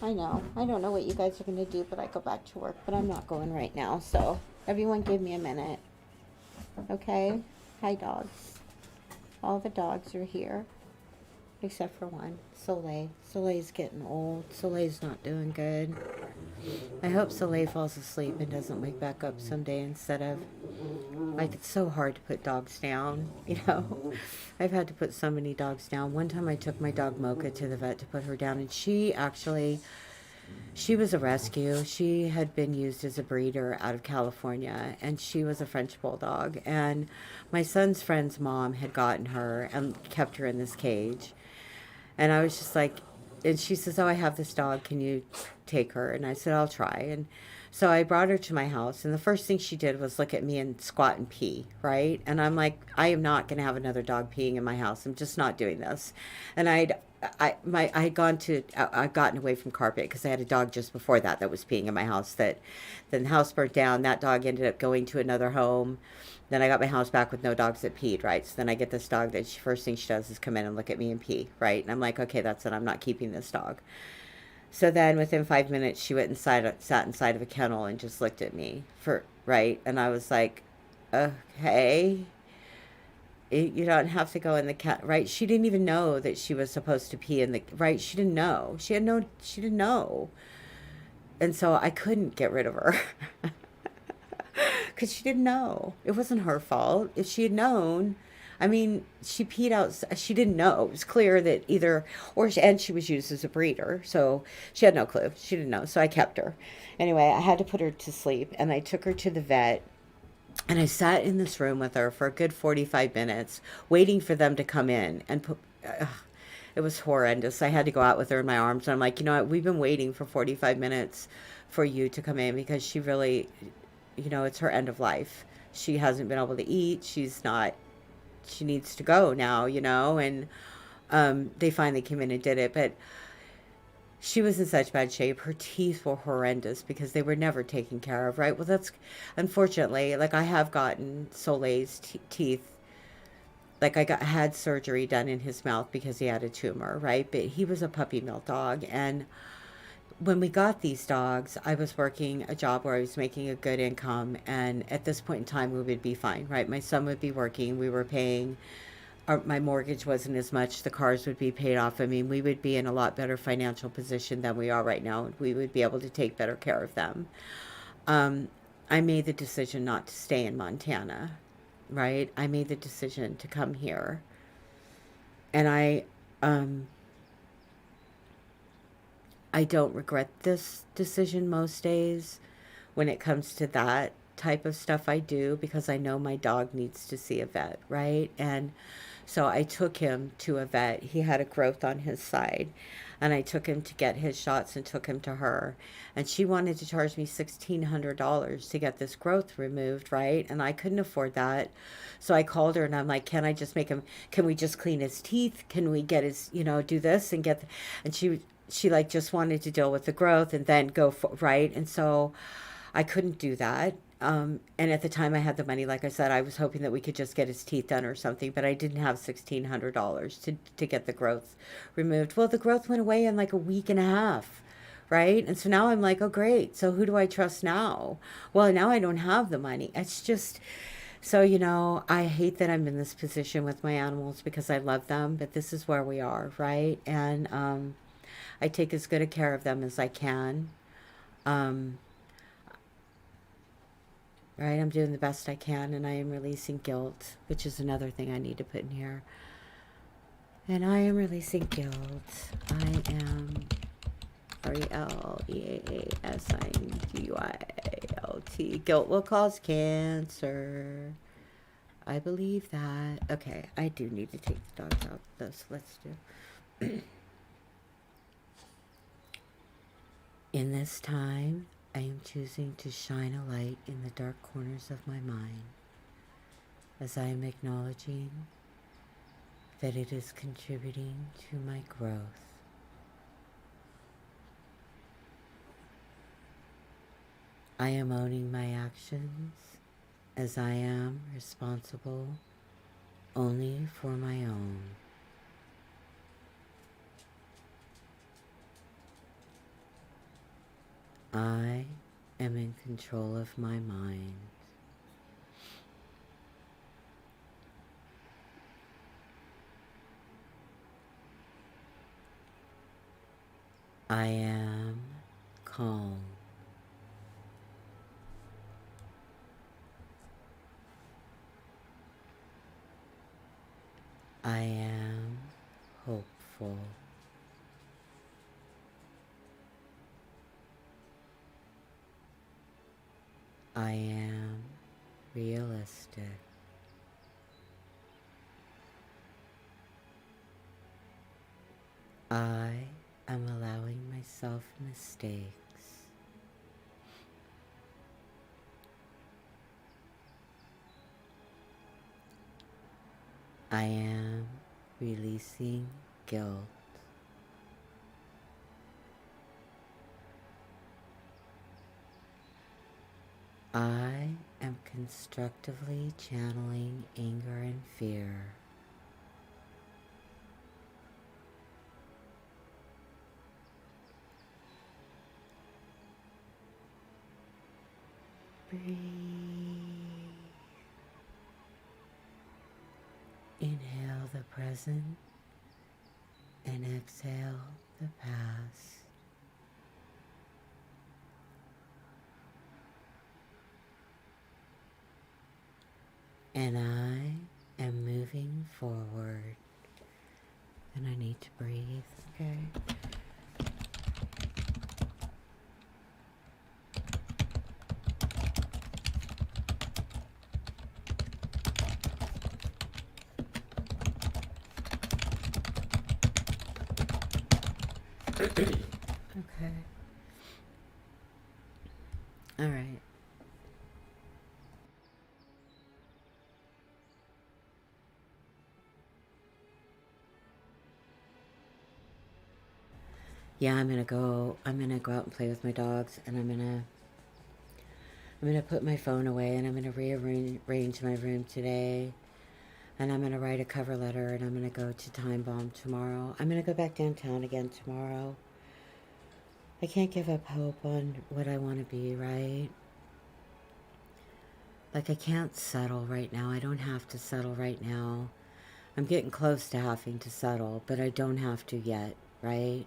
I know. I don't know what you guys are going to do, but I go back to work, but I'm not going right now. So everyone give me a minute. Okay? Hi, dogs. All the dogs are here, except for one, Soleil. Soleil's getting old. Soleil's not doing good. I hope Soleil falls asleep and doesn't wake back up someday instead of, like, it's so hard to put dogs down, I've had to put so many dogs down. One time I took my dog Mocha to the vet to put her down, and she was a rescue. She had been used as a breeder out of California, and she was a French bulldog. And my son's friend's mom had gotten her and kept her in this cage. And I was just like, and she says, "Oh, I have this dog. Can you take her?" And I said, "I'll try." And so I brought her to my house, and the first thing she did was look at me and squat and pee, right? And I'm like, I am not going to have another dog peeing in my house. I'm just not doing this. And I'd gotten away from carpet because I had a dog just before that was peeing in my house. That then the house burnt down. That dog ended up going to another home. Then I got my house back with no dogs that peed, right? So then I get this dog that first thing she does is come in and look at me and pee, right? And I'm like, okay, that's it. I'm not keeping this dog. So then within 5 minutes, she went sat inside of a kennel and just looked at me right? And I was like, okay, you don't have to go in the cat, right? She didn't even know that she was supposed to pee in the, right? She didn't know. She didn't know. And so I couldn't get rid of her. Because she didn't know. It wasn't her fault. If she had known, I mean, she peed out. She didn't know. It was clear that and she was used as a breeder. So she had no clue. She didn't know. So I kept her. Anyway, I had to put her to sleep. And I took her to the vet. And I sat in this room with her for a good 45 minutes, waiting for them to come in. It was horrendous. I had to go out with her in my arms. And I'm like, you know what? We've been waiting for 45 minutes for you to come in because she really, it's her end of life. She hasn't been able to eat. She needs to go now, and they finally came in and did it. But she was in such bad shape. Her teeth were horrendous because they were never taken care of, right? Well, that's unfortunately, like I have gotten Soleil's teeth. Like had surgery done in his mouth because he had a tumor, right? But he was a puppy mill dog, and when we got these dogs, I was working a job where I was making a good income, and at this point in time, we would be fine, right? My son would be working, we were paying, my mortgage wasn't as much, the cars would be paid off. I mean, we would be in a lot better financial position than we are right now, and we would be able to take better care of them. I made the decision not to stay in Montana, right? I made the decision to come here, and I don't regret this decision most days when it comes to that type of stuff. I do because I know my dog needs to see a vet, right? And so I took him to a vet. He had a growth on his side, and I took him to get his shots and took him to her. And she wanted to charge me $1,600 to get this growth removed, right? And I couldn't afford that. So I called her and I'm like, can we just clean his teeth? Can we get his, do this and and she like just wanted to deal with the growth and then go for, right. And so I couldn't do that. And at the time I had the money, like I said, I was hoping that we could just get his teeth done or something, but I didn't have $1,600 to get the growth removed. Well, the growth went away in like a week and a half, right? And so now I'm like, oh, great. So who do I trust now? Well, now I don't have the money. It's just, so, I hate that I'm in this position with my animals because I love them, but this is where we are, right? And I take as good a care of them as I can. Um, right? I'm doing the best I can, and I am releasing guilt, which is another thing I need to put in here. And I am releasing guilt. I am RELEASINGUILT. Guilt will cause cancer. I believe that. Okay, I do need to take the dogs out though, so let's do. In this time, I am choosing to shine a light in the dark corners of my mind as I am acknowledging that it is contributing to my growth. I am owning my actions as I am responsible only for my own. I am in control of my mind. I am calm. I am hopeful. I am realistic. I am allowing myself mistakes. I am releasing guilt. I am constructively channeling anger and fear. Breathe. Inhale the present and exhale the past. And I am moving forward. And I need to breathe, okay? Okay. All right. Yeah, I'm gonna go out and play with my dogs, and I'm gonna put my phone away, and I'm gonna rearrange my room today, and I'm gonna write a cover letter, and I'm gonna go to Time Bomb tomorrow. I'm gonna go back downtown again tomorrow. I can't give up hope on what I want to be, right? Like, I can't settle right now. I don't have to settle right now. I'm getting close to having to settle, but I don't have to yet, right?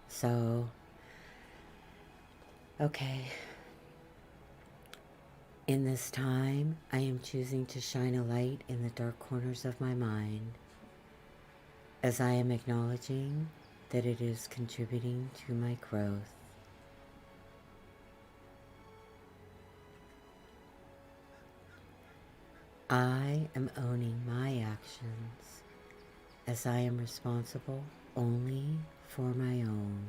So, okay. In this time, I am choosing to shine a light in the dark corners of my mind as I am acknowledging that it is contributing to my growth. I am owning my actions as I am responsible only for my own.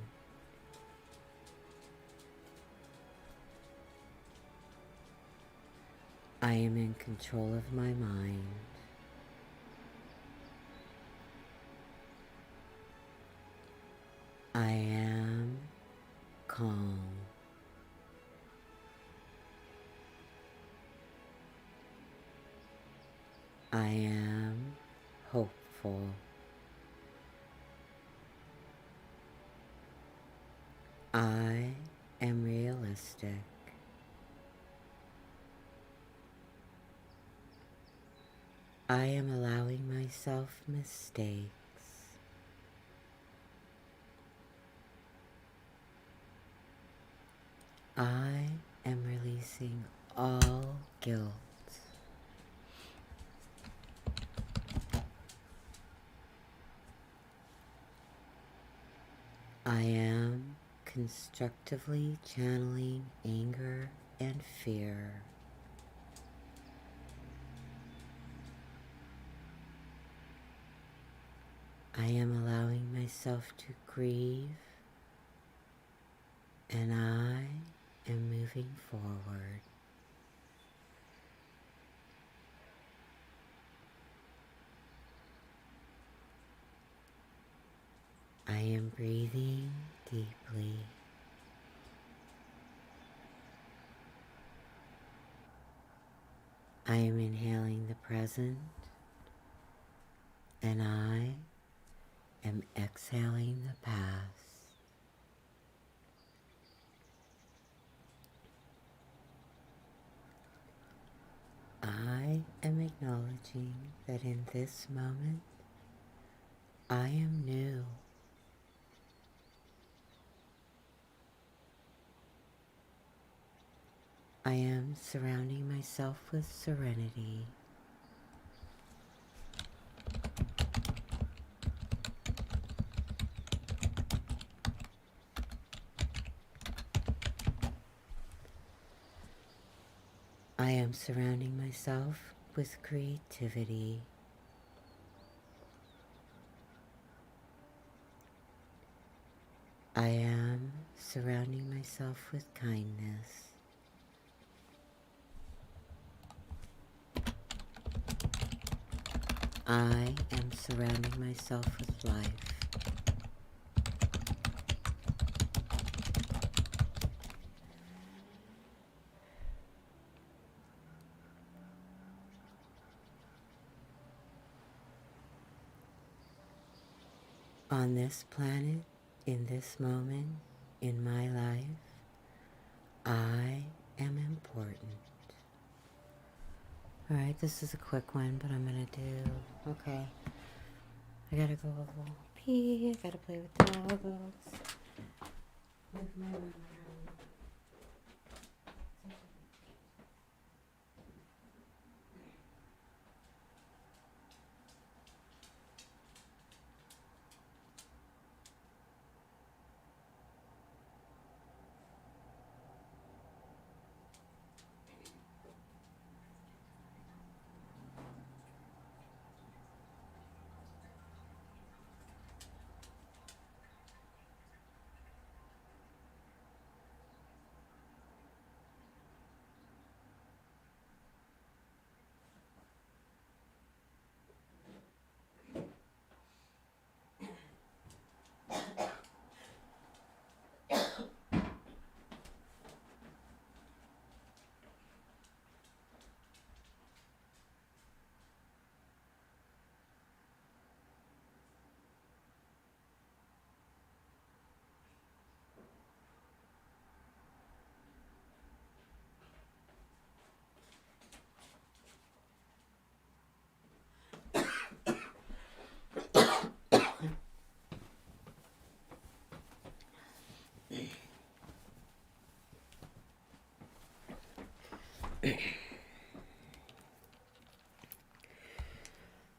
I am in control of my mind. I I am hopeful. I am realistic. I am allowing myself mistakes. I am releasing all guilt. I am constructively channeling anger and fear. I am allowing myself to grieve, and I am moving forward. I am breathing deeply. I am inhaling the present, and I am exhaling the past. I am acknowledging that in this moment, I am new. I am surrounding myself with serenity. I am surrounding myself with creativity. I am surrounding myself with kindness. I am surrounding myself with life. On this planet, in this moment, in my life, I am important. Alright, this is a quick one, but I'm gonna do, okay. I gotta go pee, I gotta play with dogs. Move my room around.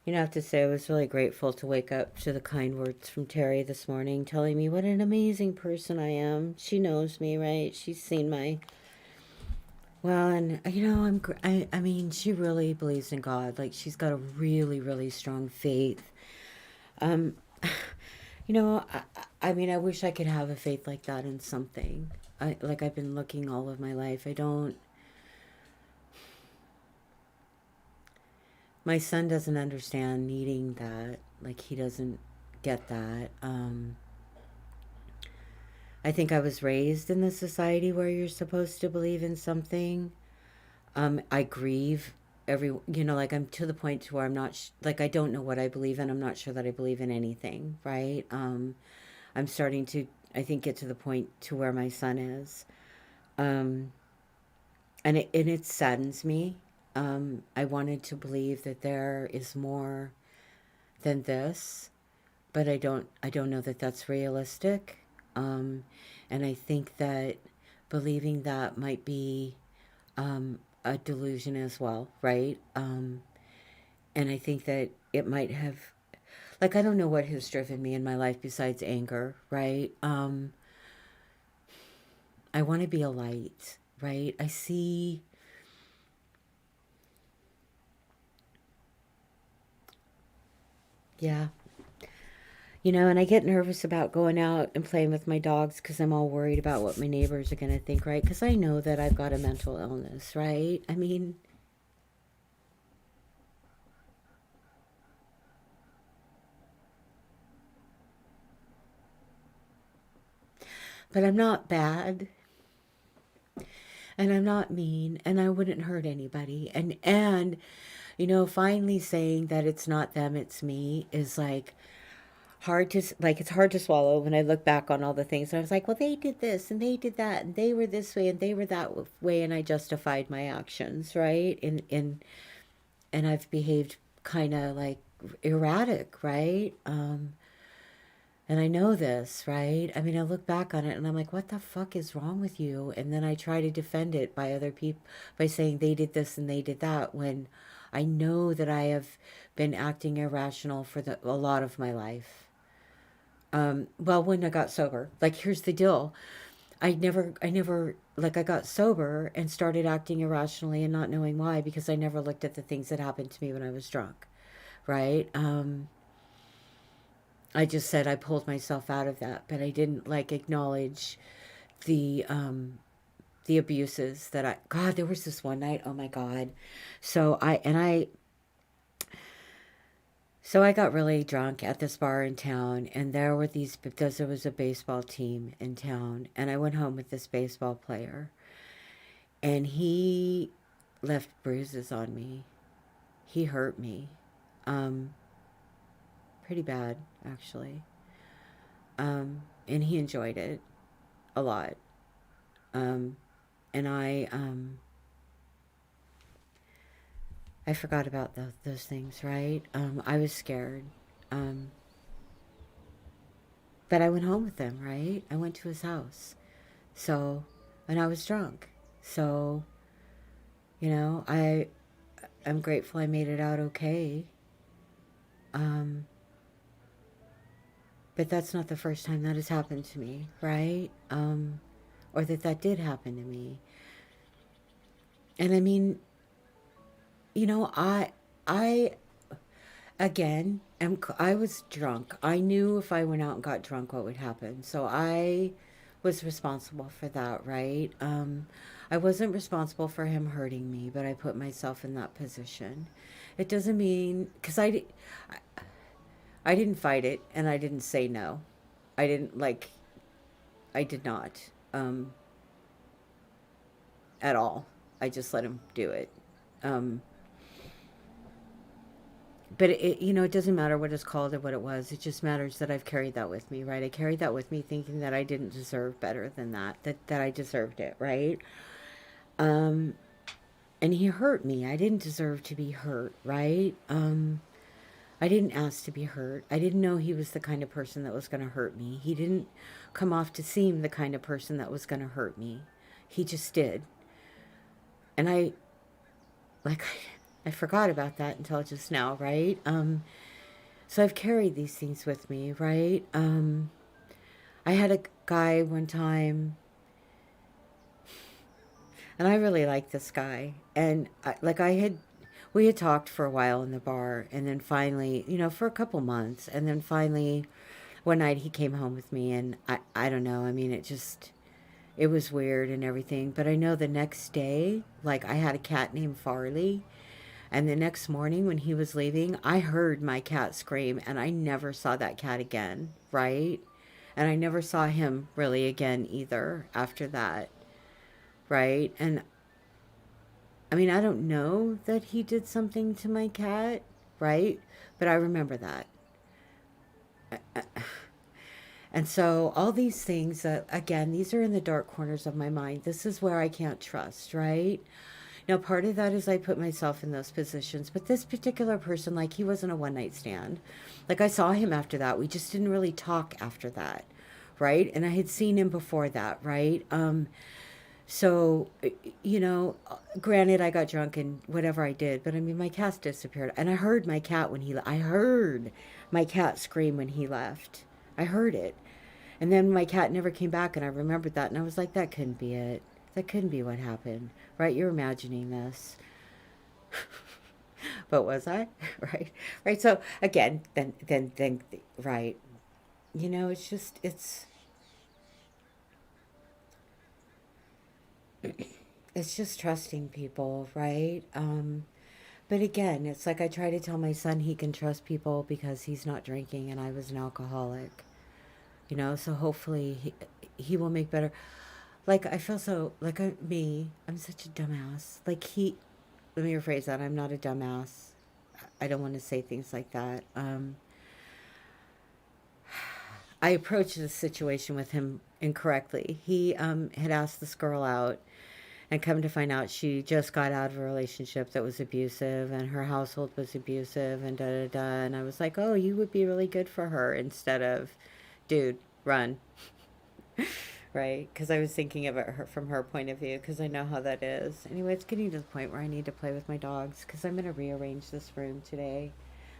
You know, I have to say, I was really grateful to wake up to the kind words from Terry this morning, telling me what an amazing person I am. She knows me, right? She's seen my, well, and you know, I mean, she really believes in God. Like, she's got a really, really strong faith. Um, you know, I mean, I wish I could have a faith like that in something. I've been looking all of my life. My son doesn't understand needing that. Like, he doesn't get that. I think I was raised in the society where you're supposed to believe in something. I grieve like I'm to the point to where I'm not, like, I don't know what I believe in. I'm not sure that I believe in anything, right? I'm starting to, I think, get to the point to where my son is. Um, and it saddens me. I wanted to believe that there is more than this, but I don't know that that's realistic. Um, and I think that believing that might be a delusion as well, right? And I think that it might have, like, I don't know what has driven me in my life besides anger, right? I want to be a light, right? I see, yeah. And I get nervous about going out and playing with my dogs because I'm all worried about what my neighbors are going to think, right? Because I know that I've got a mental illness, right? I mean, but I'm not bad and I'm not mean and I wouldn't hurt anybody. And finally saying that it's not them, it's me is like it's hard to swallow when I look back on all the things. And I was like, well, they did this and they did that and they were this way and they were that way and I justified my actions, right? And I've behaved kind of like erratic, right? And I know this, right? I mean, I look back on it and I'm like, what the fuck is wrong with you? And then I try to defend it by other people by saying they did this and they did that when I know that I have been acting irrational for a lot of my life. Well, when I got sober, like, here's the deal. Like, I got sober and started acting irrationally and not knowing why because I never looked at the things that happened to me when I was drunk, right? I just said I pulled myself out of that, but I didn't like acknowledge the the abuses that God, there was this one night, oh my God. So I got really drunk at this bar in town and there were these because there was a baseball team in town and I went home with this baseball player and he left bruises on me. He hurt me. Um Pretty bad actually. And he enjoyed it a lot. Um, and I forgot about those things, right? I was scared. Um, but I went home with them, right? I went to his house. So, and I was drunk. So, I'm grateful I made it out okay. Um, but that's not the first time that has happened to me, right? Or that did happen to me. And I mean, you know, I again, I was drunk. I knew if I went out and got drunk, what would happen. So I was responsible for that, right? I wasn't responsible for him hurting me, but I put myself in that position. It doesn't mean because I didn't fight it and I didn't say no. I didn't like. I did not at all. I just let him do it. Um, but it doesn't matter what it's called or what it was. It just matters that I've carried that with me, right? I carried that with me thinking that I didn't deserve better than that I deserved it, right? um and he hurt me. I didn't deserve to be hurt, right? I didn't ask to be hurt. I didn't know he was the kind of person that was going to hurt me. He didn't come off to seem the kind of person that was going to hurt me. He just did. And like I forgot about that until just now, right? So I've carried these things with me, right? I had a guy one time, and I really liked this guy, and we had talked for a while in the bar, and then finally, for a couple months, and then finally, one night he came home with me, and I don't know. I mean, it was weird and everything, but I know the next day, like I had a cat named Farley. And the next morning when he was leaving, I heard my cat scream and I never saw that cat again, right? And I never saw him really again either after that, right? And I mean, I don't know that he did something to my cat, right? But I remember that. And so all these things, again, these are in the dark corners of my mind. This is where I can't trust, right? Now, part of that is I put myself in those positions, but this particular person, like, he wasn't a one night stand. Like, I saw him after that. We just didn't really talk after that, right? And I had seen him before that, right? So, granted, I got drunk and whatever I did, but I mean, my cat disappeared. And I heard my cat when I heard my cat scream when he left. I heard it. And then my cat never came back, and I remembered that, and I was like, that couldn't be it. That couldn't be what happened, right? You're imagining this. But was I? Right? Right. So again, then, right. It's just, it's just trusting people, right? But again, it's like I try to tell my son he can trust people because he's not drinking and I was an alcoholic. So hopefully he will make better. Like I feel so like I'm such a dumbass. Like let me rephrase that. I'm not a dumbass. I don't want to say things like that. I approached the situation with him incorrectly. He had asked this girl out, and come to find out, she just got out of a relationship that was abusive, and her household was abusive, and da da da. And I was like, oh, you would be really good for her, instead of, dude, run. Right? Because I was thinking of it from her point of view, because I know how that is. Anyway, it's getting to the point where I need to play with my dogs, because I'm going to rearrange this room today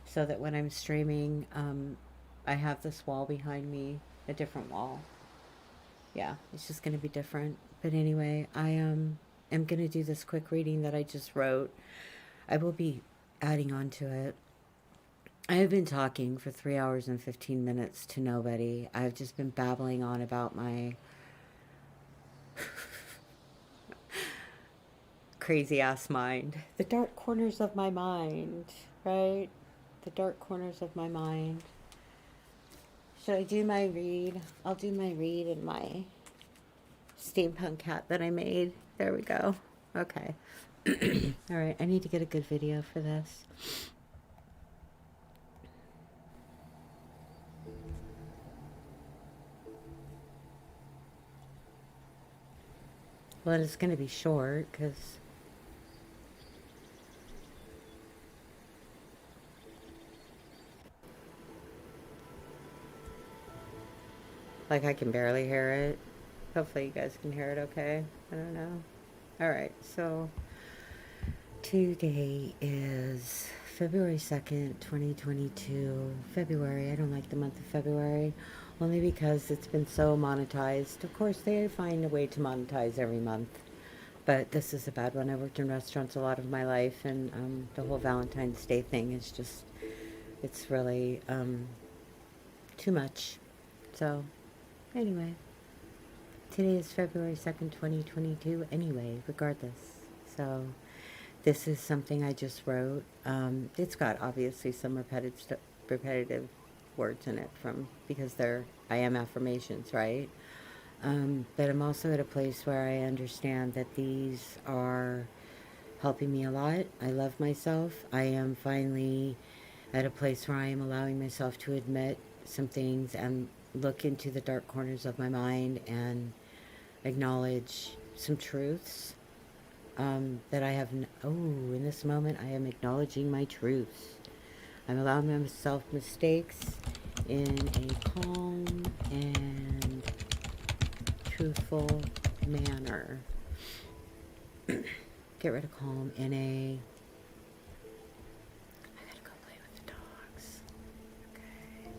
so that when I'm streaming, I have this wall behind me, a different wall. Yeah, it's just going to be different. But anyway, I am going to do this quick reading that I just wrote. I will be adding on to it. I have been talking for 3 hours and 15 minutes to nobody. I've just been babbling on about my crazy ass mind. The dark corners of my mind, right? The dark corners of my mind. Should I do my read? I'll do my read in my steampunk cat that I made. There we go. Okay. All right, I need to get a good video for this. Well, it's going to be short because like I can barely hear it. Hopefully you guys can hear it okay. I don't know. All right, so today is February 2nd, 2022. February, I don't like the month of February, only because it's been so monetized. Of course, they find a way to monetize every month, but this is a bad one. I worked in restaurants a lot of my life, and the whole Valentine's Day thing is just, it's really too much. So, anyway, today is February 2nd, 2022, anyway, regardless. So, this is something I just wrote. It's got obviously some repetitive words in it because I am affirmations, right? But I'm also at a place where I understand that these are helping me a lot. I love myself. I am finally at a place where I am allowing myself to admit some things and look into the dark corners of my mind and acknowledge some truths that I have. In this moment, I am acknowledging my truths. I'm allowing myself mistakes in a calm and truthful manner. Get rid of calm in a... I gotta go play with the dogs. Okay.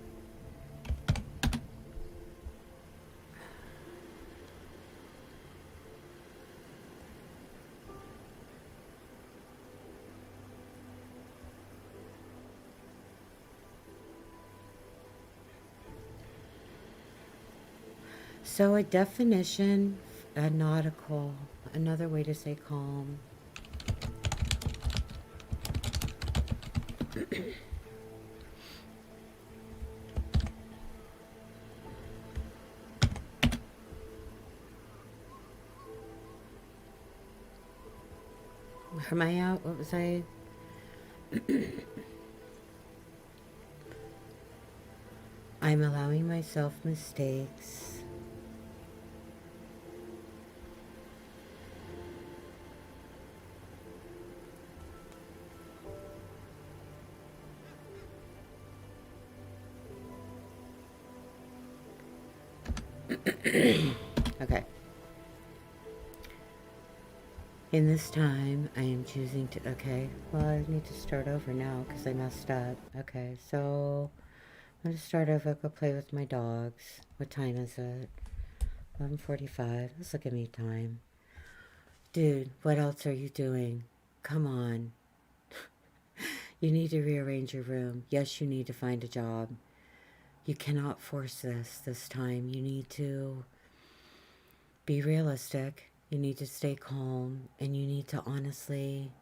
So a definition, a nautical, another way to say calm. Am I out? What was I? I'm allowing myself mistakes. Okay. In this time, I am choosing to. Okay. Well, I need to start over now because I messed up. Okay. So I'm going to start over. Go play with my dogs. What time is it? 11:45. Let's look at me time. Dude, what else are you doing? Come on. You need to rearrange your room. Yes, you need to find a job. You cannot force this time. You need to be realistic. You need to stay calm. And you need to honestly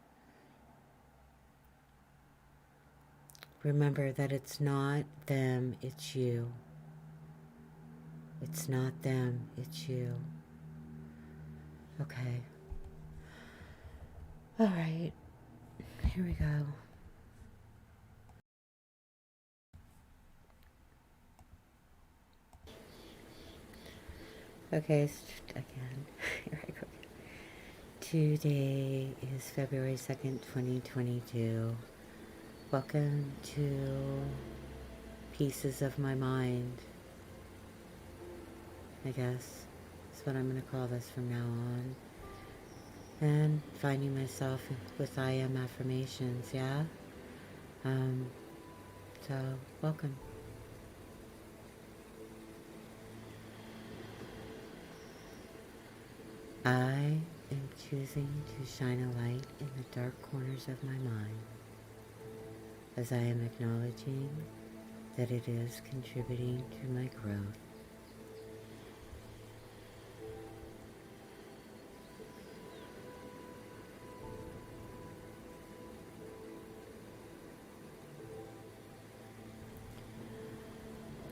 remember that it's not them, it's you. It's not them, it's you. Okay. All right. Here we go. Okay, again. Here I go. Today is February 2nd, 2022. Welcome to Pieces of My Mind, I guess. That's what I'm going to call this from now on. And finding myself with I am affirmations, yeah? So, welcome. I am choosing to shine a light in the dark corners of my mind as I am acknowledging that it is contributing to my growth.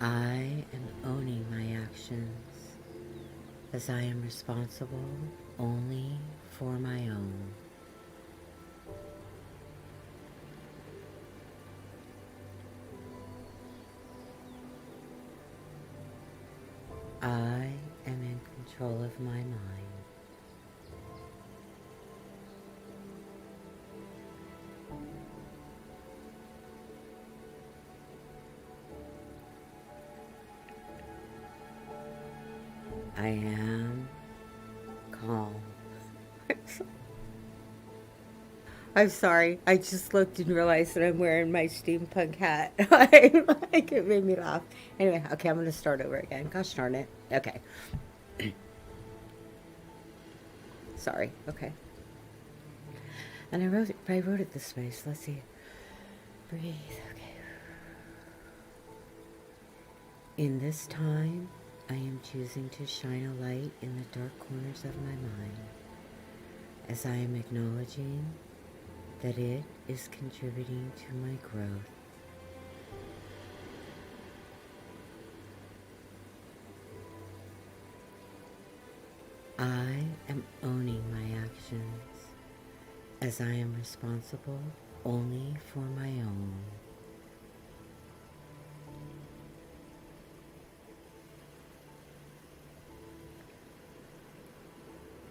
I am owning my actions as I am responsible only for my own. I am in control of my mind. I am calm. I'm sorry. I just looked and realized that I'm wearing my steampunk hat. Like, it made me laugh. Anyway, okay, I'm going to start over again. Gosh darn it. Okay. Sorry. Okay. And I wrote it this way, so let's see. Breathe. Okay. In this time, I am choosing to shine a light in the dark corners of my mind as I am acknowledging that it is contributing to my growth. I am owning my actions as I am responsible only for my own.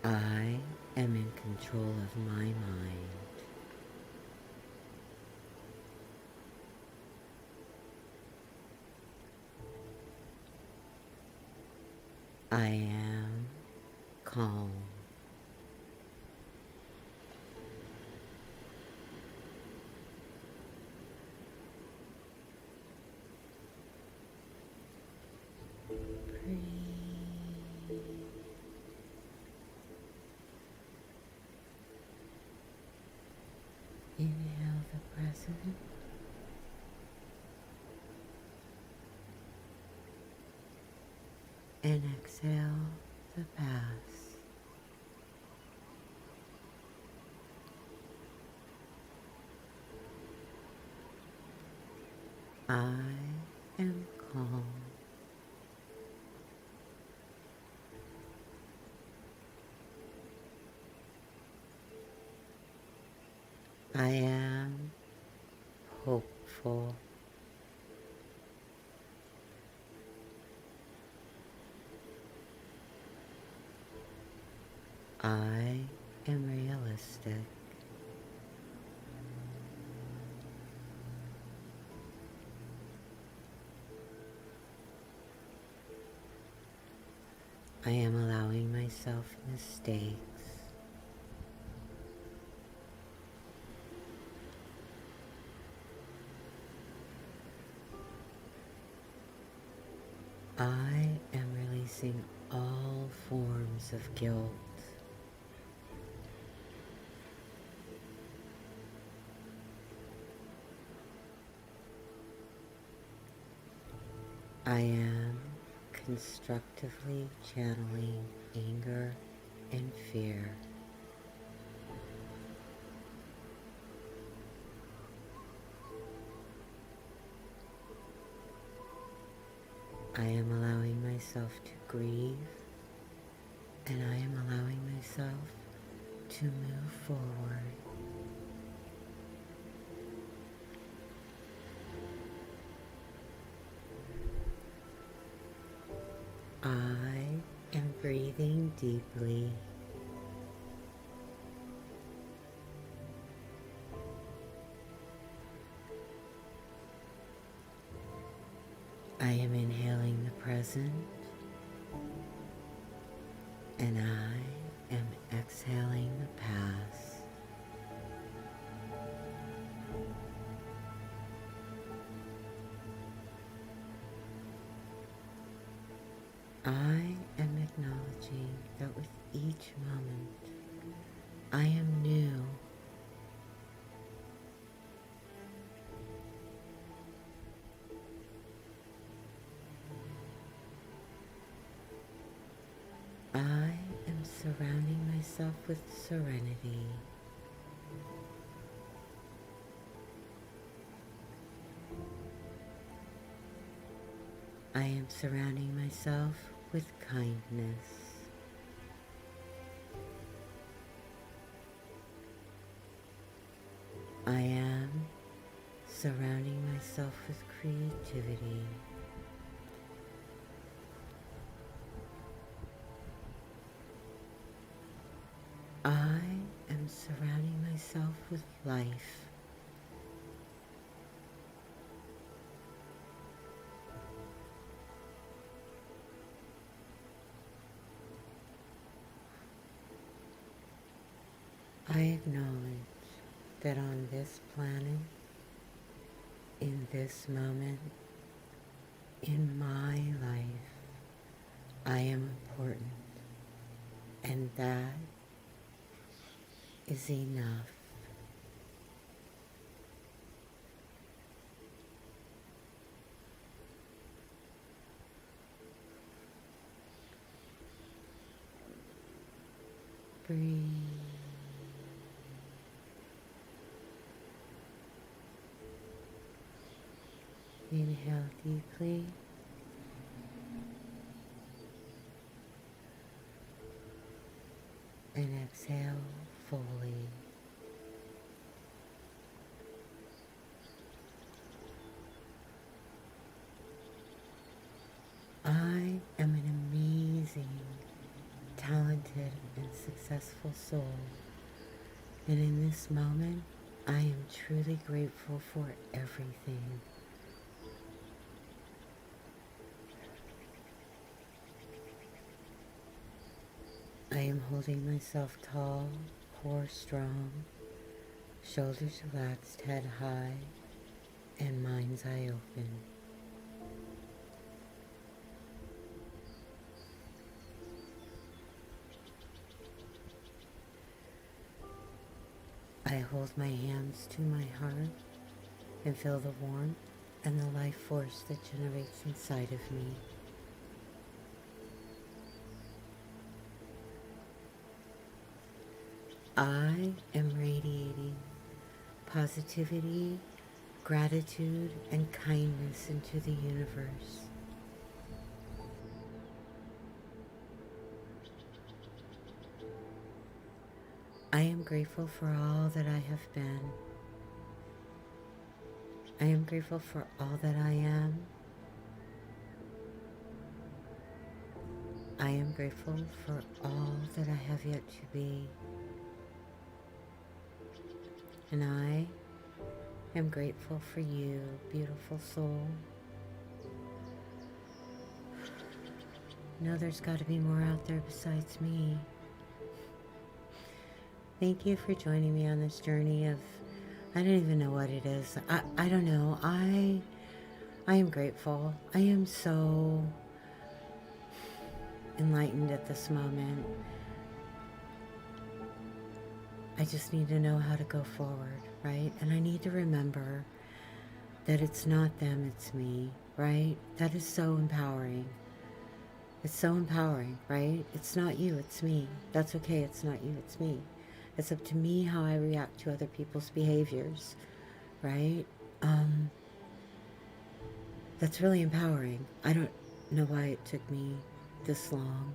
I am in control of my mind. I am calm. Breathe. Inhale the present. And exhale the past. I am calm. I am hopeful. I am realistic. I am allowing myself mistakes. I am releasing all forms of guilt. I am constructively channeling anger and fear. I am allowing myself to grieve, and I am allowing myself to move forward. I am breathing deeply. I am inhaling the present, and I am exhaling the past. I am acknowledging that with each moment, I am new. I am surrounding myself with serenity. I am surrounding myself with kindness. I am surrounding myself with creativity. I am surrounding myself with life. I acknowledge that on this planet, in this moment, in my life, I am important, and that is enough. Breathe. Inhale deeply. And exhale fully. I am an amazing, talented, and successful soul. And in this moment, I am truly grateful for everything. I am holding myself tall, core strong, shoulders relaxed, head high, and mind's eye open. I hold my hands to my heart and feel the warmth and the life force that generates inside of me. I am radiating positivity, gratitude, and kindness into the universe. I am grateful for all that I have been I am grateful for all that I am. I am grateful for all that I have yet to be. And I am grateful for you, beautiful soul. No, there's got to be more out there besides me. Thank you for joining me on this journey of, I don't even know what it is. I don't know. I am grateful. I am so enlightened at this moment. I just need to know how to go forward, right? And I need to remember that it's not them, it's me, right? That is so empowering. It's so empowering, right? It's not you, it's me. That's okay, it's not you, it's me. It's up to me how I react to other people's behaviors, right? That's really empowering. I don't know why it took me this long.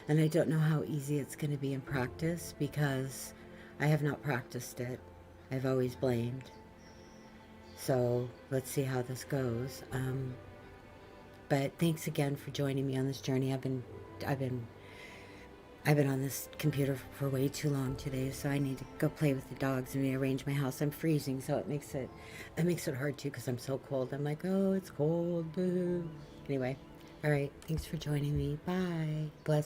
And I don't know how easy it's going to be in practice because I have not practiced it. I've always blamed. So let's see how this goes. But thanks again for joining me on this journey. I've been on this computer for way too long today, so I need to go play with the dogs and rearrange my house. I'm freezing, so it makes it hard too because I'm so cold. I'm like, oh, it's cold, boo. Anyway, all right. Thanks for joining me. Bye. Bless.